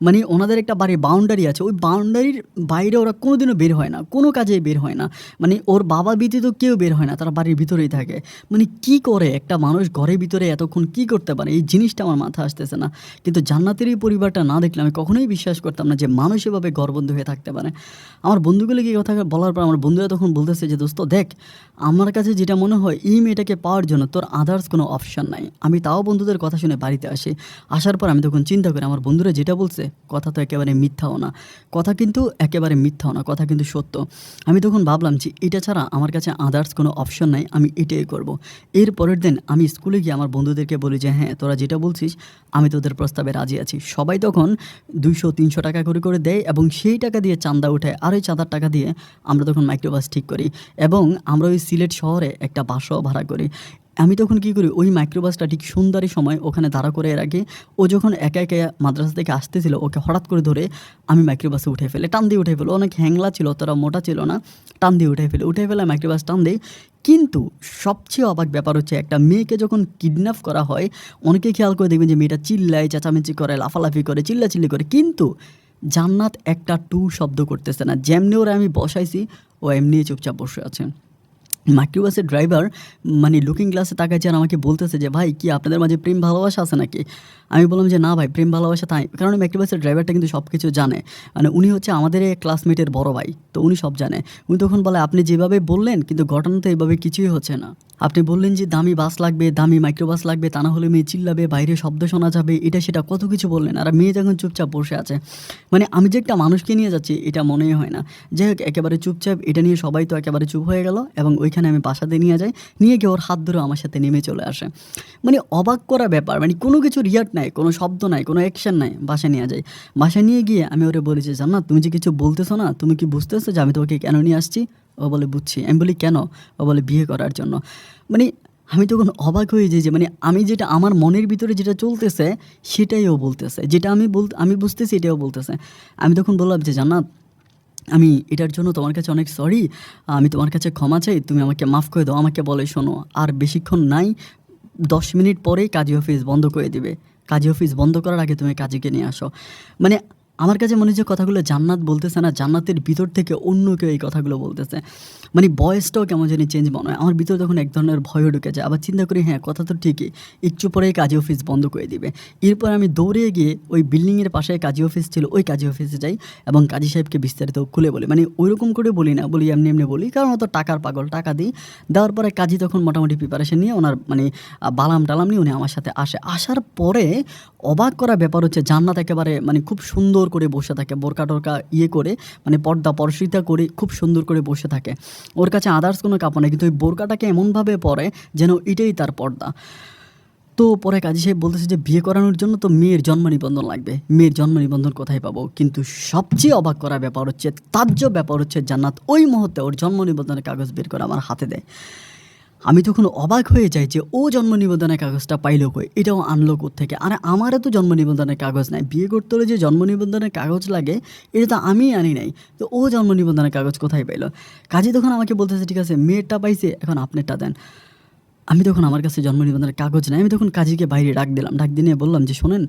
A: মানে ওনাদের একটা বাড়ির বাউন্ডারি আছে, ওই বাউন্ডারির বাইরে ওরা কোনোদিনও বের হয় না, কোনো কাজেই বের হয় না, মানে ওর বাবা ব্যতীত কেউ বের হয় না, তারা বাড়ির ভিতরেই থাকে। মানে কি করে একটা মানুষ ঘরের ভিতরে এতক্ষণ কি করতে পারে, এই জিনিসটা আমার মাথা আসতেছে না। কিন্তু জান্নাতের এই পরিবারটা না দেখলে আমি কখনোই বিশ্বাস করতাম না যে মানুষ এভাবে ঘরবন্দি হয়ে থাকতে পারে। আমার বন্ধুগুলোকে এই কথা বলার পর আমার বন্ধুরা তখন বলতেছে যে দোস্ত দেখ, আমার কাছে যেটা মনে হয় এই মেয়েটাকে পাওয়ার জন্য তোর আদার্স কোনো অপশান নাই। আমি তাও বন্ধুদের কথা শুনে বাড়িতে আসি, আসার পর আমি তখন চিন্তা করি আমার বন্ধুরা যেটা বলছে কথা তো একেবারে মিথ্যাও না, কথা কিন্তু একেবারে মিথ্যাও না, কথা কিন্তু সত্য। আমি তখন ভাবলাম যে এটা ছাড়া আমার কাছে আদার্স কোনো অপশন নাই, আমি এটাই করব। এর পরের দিন আমি স্কুলে গিয়ে আমার বন্ধুদেরকে বলি যে হ্যাঁ তোরা যেটা বলছিস আমি তোদের প্রস্তাবে রাজি আছি। সবাই তখন 200-300 টাকা করে করে দেয় এবং সেই টাকা দিয়ে চাঁদা উঠে, আর ওই চাঁদার টাকা দিয়ে আমরা তখন মাইক্রোবাস ঠিক করি এবং আমরা ওই সিলেট শহরে একটা বাসও ভাড়া করি। আমি তখন কী করি, ওই মাইক্রোবাসটা ঠিক সন্ধ্যার সময় ওখানে দাঁড়া করে রাখি। ও যখন একা একা মাদ্রাসা থেকে আসতেছিল, ওকে হঠাৎ করে ধরে আমি মাইক্রোবাসে উঠে ফেলে, টান দিয়ে উঠে ফেলো, অনেক হ্যাংলা ছিল, অতটা মোটা ছিল না, টান দিয়ে উঠে ফেলে মাইক্রোবাস টান দেই। কিন্তু সবচেয়ে অবাক ব্যাপার হচ্ছে, একটা মেয়েকে যখন কিডন্যাপ করা হয়, অনেকে খেয়াল করে দেখবেন যে মেয়েটা চিল্লায়, চেঁচামেচি করে, লাফালাফি করে, চিল্লাচিল্লি করে, কিন্তু জান্নাত একটা টু শব্দ করতেছে না। যেমনি ওরা আমি বসাইছি ও এমনি চুপচাপ বসে আছে। মাইক্রোবাসের ড্রাইভার মানে লুকিং গ্লাসে তাকাইছে আর আমাকে বলতেছে যে ভাই কি আপনাদের মাঝে প্রেম ভালোবাসা আছে নাকি? আমি বললাম যে না ভাই, প্রেম ভালোবাসা তাই, কারণ মাইক্রোবাসের ড্রাইভারটা কিন্তু সব কিছু জানে, মানে উনি হচ্ছে আমাদের ক্লাসমেটের বড় ভাই, তো উনি সব জানে। উনি তখন বলে আপনি যেভাবে বললেন কিন্তু ঘটনা তো এভাবে কিছুই হচ্ছে না। আপনি বললেন যে দামি বাস লাগবে, দামি মাইক্রোবাস লাগবে, তা না হলে মেয়ে চিল্লাবে, বাইরে শব্দ শোনা যাবে, এটা সেটা কত কিছু বললেন, আর মেয়ে যখন চুপচাপ বসে আছে, মানে আমি যে একটা মানুষকে নিয়ে যাচ্ছি এটা মনেই হয় না। যাই হোক একেবারে চুপচাপ, এটা নিয়ে সবাই তো একেবারে চুপ হয়ে গেল এবং ওইখানে আমি বাসাতে নিয়ে যাই, নিয়ে গিয়ে ওর হাত ধরে আমার সাথে নেমে চলে আসে। মানে অবাক করা ব্যাপার, মানে কোনো কিছু রিয়াক্ট নাই, কোনো শব্দ নাই, কোনো অ্যাকশন নাই, বাসায় নিয়ে যাই। বাসায় নিয়ে গিয়ে আমি ওরে বলি যে জান্নাত তুমি যে কিছু বলতেছো না, তুমি কি বুঝতেছো যে আমি তোমাকে কেন নিয়ে আসছি? ও বলে বুঝছি। আমি বলি কেন? ও বলে বিয়ে করার জন্য। মানে আমি তখন অবাক হয়ে যাই যে মানে আমি যেটা আমার মনের ভিতরে যেটা চলতেছে সেটাই ও বলতেছে, যেটা আমি বুঝতেছি এটাও বলতেছে। আমি তখন বললাম যে জান্নাত আমি এটার জন্য তোমার কাছে অনেক সরি, আমি তোমার কাছে ক্ষমা চাই, তুমি আমাকে মাফ করে দাও। আমাকে বলে শোনো আর বেশিক্ষণ নাই, 10 মিনিট পরেই কাজী অফিস বন্ধ করে দিবে, কাজী অফিস বন্ধ করার আগে তুমি কাজীকে নিয়ে আসো। মানে আমার কাছে মনে হচ্ছে কথাগুলো জান্নাত বলতেছে না, জান্নাতের ভিতর থেকে অন্য কেউ এই কথাগুলো বলতেছে। মানে বয়সটাও কেমন জানি চেঞ্জ মনে হয়, আমার ভিতরে তখন এক ধরনের ভয়ও ঢুকে যায়। আবার চিন্তা করি হ্যাঁ কথা তো ঠিকই, একটু পরেই কাজী অফিস বন্ধ করে দিবে। এরপর আমি দৌড়ে গিয়ে ওই বিল্ডিংয়ের পাশে কাজী অফিস ছিল, ওই কাজী অফিসে যাই এবং কাজী সাহেবকে বিস্তারিত খুলে বলি। মানে ওইরকম করে বলি না, বলি এমনি এমনি বলি, কারণ অত টাকার পাগল, টাকা দিই। দেওয়ার পরে কাজী তখন মোটামুটি প্রিপারেশন নিয়ে ওনার মানে বালাম টালাম নিয়ে উনি আমার সাথে আসে। আসার পরে অবাক করা ব্যাপার হচ্ছে জান্নাত একেবারে মানে খুব সুন্দর করে বসে থাকে, বোরকা টোরকা করে মানে পর্দা পরশিতা করে খুব সুন্দর করে বসে থাকে। ওর কাছে আদার্স কোনো কাপড় নেই, কিন্তু ওই বোরকাটাকে এমনভাবে পরে যেন এটাই তার পর্দা। তো পরে কাজী সাহেব বলতেছে যে বিয়ে করানোর জন্য তো মেয়ের জন্ম নিবন্ধন লাগবে, মেয়ের জন্ম নিবন্ধন কোথায় পাবো? কিন্তু সবচেয়ে অবাক করা ব্যাপার হচ্ছে, তাজ্জব ব্যাপার হচ্ছে, জান্নাত ওই মুহূর্তে ওর জন্ম নিবন্ধনের কাগজ বের করে আমার হাতে দেয়। আমি তখন অবাক হয়ে যাই যে ও জন্ম নিবন্ধনের কাগজটা পাইলো কই, এটাও আনলো কোত্থেকে? আরে আমারও তো জন্ম নিবন্ধনের কাগজ নাই, বিয়ে করতে হলে যে জন্ম নিবন্ধনের কাগজ লাগে এটা তো আমি আনি নাই, তো ও জন্ম নিবন্ধনের কাগজ কোথায় পাইলো? কাজী তখন আমাকে বলতেছে ঠিক আছে মেয়েরটা পাইছে, এখন আপনারটা দেন। আমি তখন আমার কাছে জন্ম নিবন্ধনের কাগজ নেই। আমি তখন কাজীকে বাইরে ডাক দিলাম। ডাক দিয়ে বললাম যে, "শোনেন,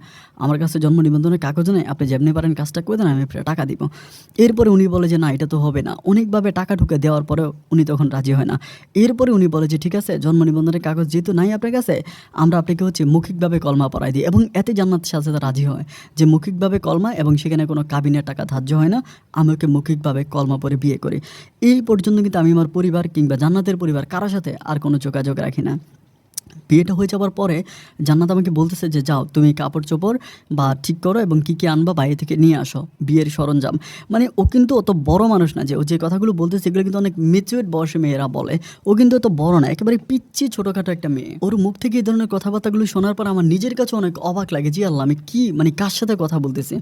A: আমার কাছে জন্ম নিবন্ধনের কাগজ নেই। আপনি যেমনি পারেন কাজটা করে দেন, আমি আপনাকে টাকা দিব।" এরপরে উনি বলে যে, "না, এটা তো হবে না।" অনেকভাবে টাকা ঠুকে দেওয়ার পরেও উনি তখন রাজি হয় না। এরপরে উনি বলে যে, "ঠিক আছে, জন্ম নিবন্ধনের কাগজ যেহেতু নাই আপনার কাছে, আমরা আপনাকে মৌখিকভাবে কলমা পড়াই দিই।" এবং এতে জান্নাত সাথে সাথে রাজি হয় যে মৌখিকভাবে কলমা, এবং সেখানে কোনো কাবিনের টাকা ধার্য হয় না। আমি ওকে মৌখিকভাবে কলমা পড়ে বিয়ে করি। এই পর্যন্ত কিন্তু আমি আমার পরিবার কিংবা জান্নাতের পরিবার কারো সাথে আর কোনো যোগাযোগ রাখি না। বিয়েটা হয়ে যাওয়ার পরে জান্নাত আমাকে বলতেছে যে, "যাও, তুমি কাপড়-চোপড় বা ঠিক করো এবং কী আনবা বাইরে থেকে নিয়ে আসো, বিয়ের সরঞ্জাম।" মানে ও কিন্তু অত বড় মানুষ না, যে ও যে কথাগুলো বলতেছে এগুলো কিন্তু অনেক ম্যাচিউরড বয়সী মেয়েরা বলে। ও কিন্তু অত বড় না, একেবারে পিচ্চি ছোটোখাটো একটা মেয়ে। ওর মুখ থেকে এই ধরনের কথাবার্তাগুলো শোনার পর আমার নিজের কাছে অনেক অবাক লাগে যে, আল্লাহ, আমি কি মানে কার সাথে কথা বলতেছি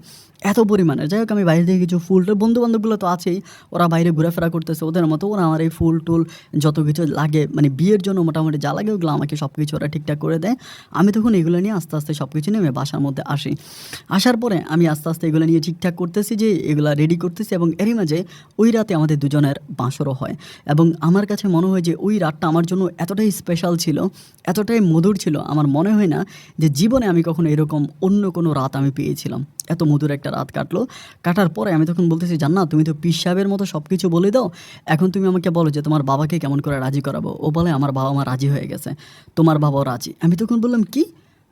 A: এত পরিমাণে। যাই হোক, আমি বাইরে থেকে কিছু ফুল-টুল, বন্ধু-বান্ধবগুলো তো আছেই, ওরা বাইরে ঘোরাফেরা করতেছে ওদের মতো। ওরা আমার এই ফুল-টুল যত কিছু লাগে মানে বিয়ের জন্য মোটামুটি যা লাগে ওগুলো আমাকে সব কিছু ওরা ঠিকঠাক করে দেয়। আমি তখন এগুলো নিয়ে আস্তে আস্তে সব কিছু নিয়ে আমি বাসার মধ্যে আসি। আসার পরে আমি আস্তে আস্তে এগুলো নিয়ে ঠিকঠাক করতেছি, যে এগুলা রেডি করতেছি, এবং এরই মাঝে ওই রাতে আমাদের দুজনের বাসরও হয়। এবং আমার কাছে মনে হয় যে ওই রাতটা আমার জন্য এতটাই স্পেশাল ছিল, এতটাই মধুর ছিল, আমার মনে হয় না যে জীবনে আমি কখনো এরকম অন্য কোনো রাত আমি পেয়েছিলাম। এত মধুর একটা রাত কাটলো। কাটার পরে আমি তখন বলতেছি, "জান্নাত, তুমি তো পীর সাহেবের মতো সব কিছু বলে দাও। এখন তুমি আমাকে বলো যে তোমার বাবাকে কেমন করে রাজি করাবো?" ও বলে, "আমার বাবা-মা রাজি হয়ে গেছে, তোমার বাবাও রাজি।" আমি তখন বললাম, "কি?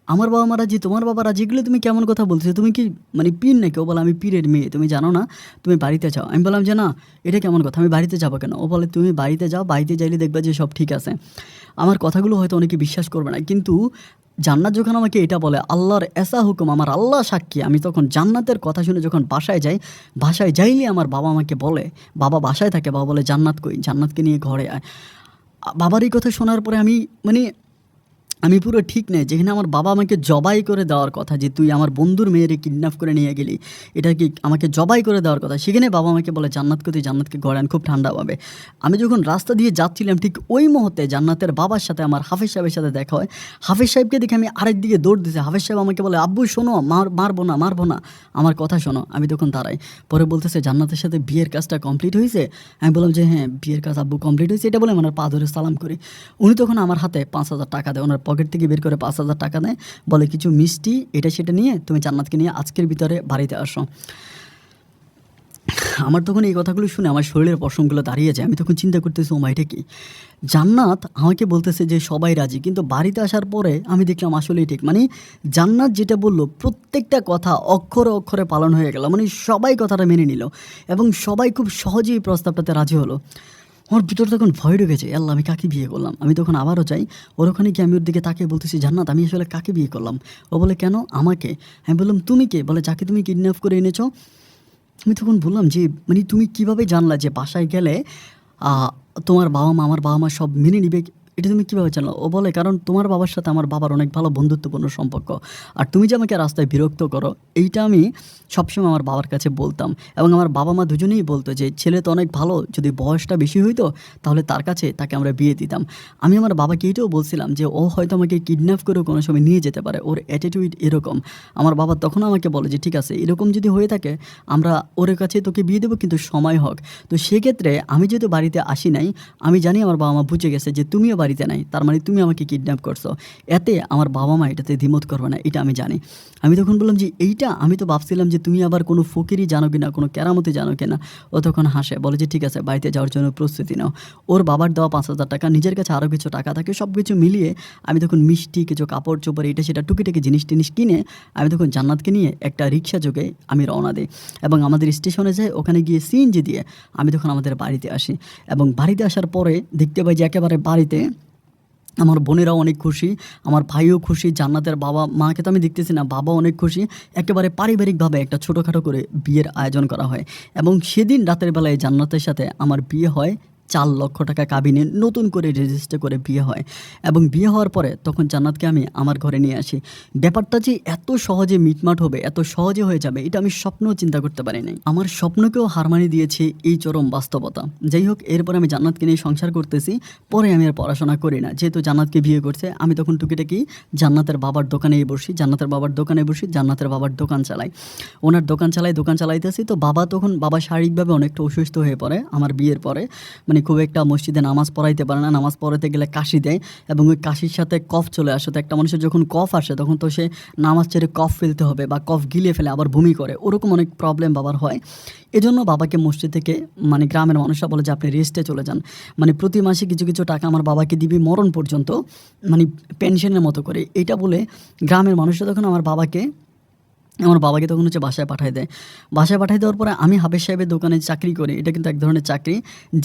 A: আমার বাবা-মা রাজি, তোমার বাবা রাজি? এগুলো তুমি কেমন কথা বলতেছো? তুমি কি মানে পীর নাকি?" ও বলে, "আমি পীরের মেয়ে, তুমি জানো না? তুমি বাড়িতে যাও।" আমি বললাম যে, "না, এটা কেমন কথা? আমি বাড়িতে যাবো কেন?" ও বলে, "তুমি বাড়িতে যাও, বাড়িতে যাইলে দেখবা যে সব ঠিক আছে।" আমার কথাগুলো হয়তো অনেকে বিশ্বাস করবে না, কিন্তু জান্নাত যখন আমাকে এটা বলে, আল্লাহর এসা হুকুম, আমার আল্লাহ সাক্ষী, আমি তখন জান্নাতের কথা শুনে যখন বাসায় যাই, বাসায় যাইলে আমার বাবা আমাকে বলে, বাবা বাসায় থাকে, বাবা বলে, "জান্নাত কই? জান্নাতকে নিয়ে ঘরে আয়।" বাবার এই কথা শোনার পরে মানে আমি পুরো ঠিক নেই, যেখানে আমার বাবা আমাকে জবাই করে দেওয়ার কথা, যে তুই আমার বন্ধুর মেয়েরে কিডন্যাপ করে নিয়ে গেলি, এটা কি আমাকে জবাই করে দেওয়ার কথা, সেখানে বাবা আমাকে বলে, "জান্নাতকে তুই জান্নাতকে ঘরে আন, খুব ঠান্ডা পাবে।" আমি যখন রাস্তা দিয়ে যাচ্ছিলাম ঠিক ওই মুহূর্তে জান্নাতের বাবার সাথে আমার হাফেজ সাহেবের সাথে দেখা হয়। হাফেজ সাহেবকে দেখে আমি আরেক দিকে দৌড় দিয়েছি। হাফেজ সাহেব আমাকে বলে, "আব্বু শোনো, মারবো না, আমার কথা শোনো।" আমি তখন দাঁড়াই। পরে বলতেছে, "জান্নাতের সাথে বিয়ের কাজটা কমপ্লিট হয়েছে?" আমি বললাম যে, "হ্যাঁ, বিয়ের কাজ আব্বু কমপ্লিট হয়েছে।" এটা বলে আমার পা ধরে সালাম করি। উনি তখন আমার হাতে 5,000 টাকা দেয়, ওনার পকেট থেকে বের করে 5,000 টাকা দেয়, বলে, "কিছু মিষ্টি এটা সেটা নিয়ে তুমি জান্নাতকে নিয়ে আজকের ভিতরে বাড়িতে আসো।" আমার তখন এই কথাগুলো শুনে আমার শরীরের পশমগুলো দাঁড়িয়ে যায়। আমি তখন চিন্তা করতেছি, ওমা, এটা কি? জান্নাত আমাকে বলতেছে যে সবাই রাজি, কিন্তু বাড়িতে আসার পরে আমি দেখলাম আসলেই ঠিক। মানে জান্নাত যেটা বলল প্রত্যেকটা কথা অক্ষরে অক্ষরে পালন হয়ে গেল। মানে সবাই কথাটা মেনে নিল, এবং সবাই খুব সহজেই এই প্রস্তাবটাতে রাজি হলো। আমার ভিতরে তখন ভয় ঢুকেছে, আল্লাহ, আমি কাকে বিয়ে করলাম? আমি তখন আবারও যাই, ওর ওখানে গিয়ে আমি ওর দিকে তাকিয়ে বলতেছি, "জান্নাত, আমি আসলে কাকে বিয়ে করলাম?" ও বলে, "কেন, আমাকে?" আমি বললাম, "তুমি কে?" বলে, "যাকে তুমি কিডন্যাপ করে এনেছো।" আমি তখন বললাম যে, "মানে তুমি কিভাবে জানলা যে বাসায় গেলে আ তোমার বাবা-মা, আমার বাবা-মা সব মেনে নিবে? এটা তুমি কিভাবে জানলা?" ও বলে, "কারণ তোমার বাবার সাথে আমার বাবার অনেক ভালো বন্ধুত্বপূর্ণ সম্পর্ক। আর তুমি যে আমাকে রাস্তায় বিরক্ত করো, এইটা আমি সবসময় আমার বাবার কাছে বলতাম। এবং আমার বাবা-মা দুজনেই বলতো যে, ছেলে তো অনেক ভালো, যদি বয়সটা বেশি হইতো তাহলে তার কাছে তাকে আমরা বিয়ে দিতাম।" আমি আমার বাবাকে এটাও বলছিলাম যে, ও হয়তো আমাকে কিডন্যাপ করেও কোনো সময় নিয়ে যেতে পারে, ওর অ্যাটিটিউড এরকম। আমার বাবা তখন আমাকে বলে যে, "ঠিক আছে, এরকম যদি হয়ে থাকে আমরা ওর কাছে তোকে বিয়ে দেবো, কিন্তু সময় হোক।" তো সেক্ষেত্রে আমি যেহেতু বাড়িতে আসি নাই, আমি জানি আমার বাবা-মা বুঝে গেছে যে তুমিও বাড়িতে নাই, তার মানে তুমি আমাকে কিডন্যাপ করছো। এতে আমার বাবা-মা এটাতে দ্বিমত করবে না, এটা আমি জানি। আমি তখন বললাম যে, "এইটা আমি তো ভাবছিলাম যে তুমি আবার কোনো ফকিরি জানো কিনা, কোনো কেরামতি জানো কিনা।" ও তখন হাসে, বলে যে, "ঠিক আছে, বাড়িতে যাওয়ার জন্য প্রস্তুতি নাও।" ওর বাবার দেওয়া 5,000 টাকা, নিজের কাছে আরও কিছু টাকা থাকে, সব কিছু মিলিয়ে আমি তখন মিষ্টি, কিছু কাপড়-চোপড়, এটা সেটা টুকিটাকি জিনিস-টিনিস কিনে আমি তখন জান্নাতকে নিয়ে একটা রিক্সা যোগে আমি রওনা দিই, এবং আমাদের স্টেশনে যাই। ওখানে গিয়ে সিএনজি দিয়ে আমি তখন আমাদের বাড়িতে আসি, এবং বাড়িতে আসার পরে দেখতে পাই যে একেবারে বাড়িতে আমার বোনেরাও অনেক খুশি, আমার ভাইও খুশি, জান্নাতের বাবা-মাকে তো আমি দেখতেছি না, বাবাও অনেক খুশি। একেবারে পারিবারিকভাবে একটা ছোটোখাটো করে বিয়ের আয়োজন করা হয়, এবং সেদিন রাতের বেলায় জান্নাতের সাথে আমার বিয়ে হয়। 4 লক্ষ টাকা কাবিনে নতুন করে রেজিস্টার করে বিয়ে হয়, এবং বিয়ে হওয়ার পরে তখন জান্নাতকে আমি আমার ঘরে নিয়ে আসি। ব্যাপারটা যে এত সহজে মিটমাট হবে, এত সহজে হয়ে যাবে, এটা আমি স্বপ্নেও চিন্তা করতে পারি নাই। আমার স্বপ্নকেও হার মানিয়ে দিয়েছে এই চরম বাস্তবতা। যাই হোক, এরপর আমি জান্নাতকে নিয়ে সংসার করতেছি। পরে আমি আর পড়াশোনা করি না, যেহেতু জান্নাতকে বিয়ে করছে। আমি তখন টুকিটাকি জান্নাতের বাবার দোকানেই বসি, জান্নাতের বাবার দোকানে বসি, জান্নাতের বাবার দোকান চালাই। ওনার দোকান চালাইতেছি। তো বাবা শারীরিকভাবে অনেকটা অসুস্থ হয়ে পড়ে আমার বিয়ের পরে, মানে খুব একটা মসজিদে নামাজ পড়াইতে পারে না, নামাজ পড়াতে গেলে কাশি দেয় এবং ওই কাশির সাথে কফ চলে আসে। তো একটা মানুষের যখন কফ আসে তখন তো সে নামাজ ছেড়ে কফ ফেলতে হবে বা কফ গিলিয়ে ফেলে আবার বমি করে, ওরকম অনেক প্রবলেম বাবার হয়। এজন্য বাবাকে মসজিদ থেকে মানে গ্রামের মানুষরা বলে যে আপনি রেস্টে চলে যান। মানে প্রতি মাসে কিছু কিছু টাকা আমার বাবাকে দিবি মরণ পর্যন্ত, মানে পেনশনের মতো করে, এটা বলে গ্রামের মানুষরা তখন আমার বাবাকে তখন হচ্ছে বাসায় পাঠায় দেয়। বাসায় পাঠায় দেওয়ার পরে আমি হাফেজ সাহেবের দোকানে চাকরি করি, এটা কিন্তু এক ধরনের চাকরি,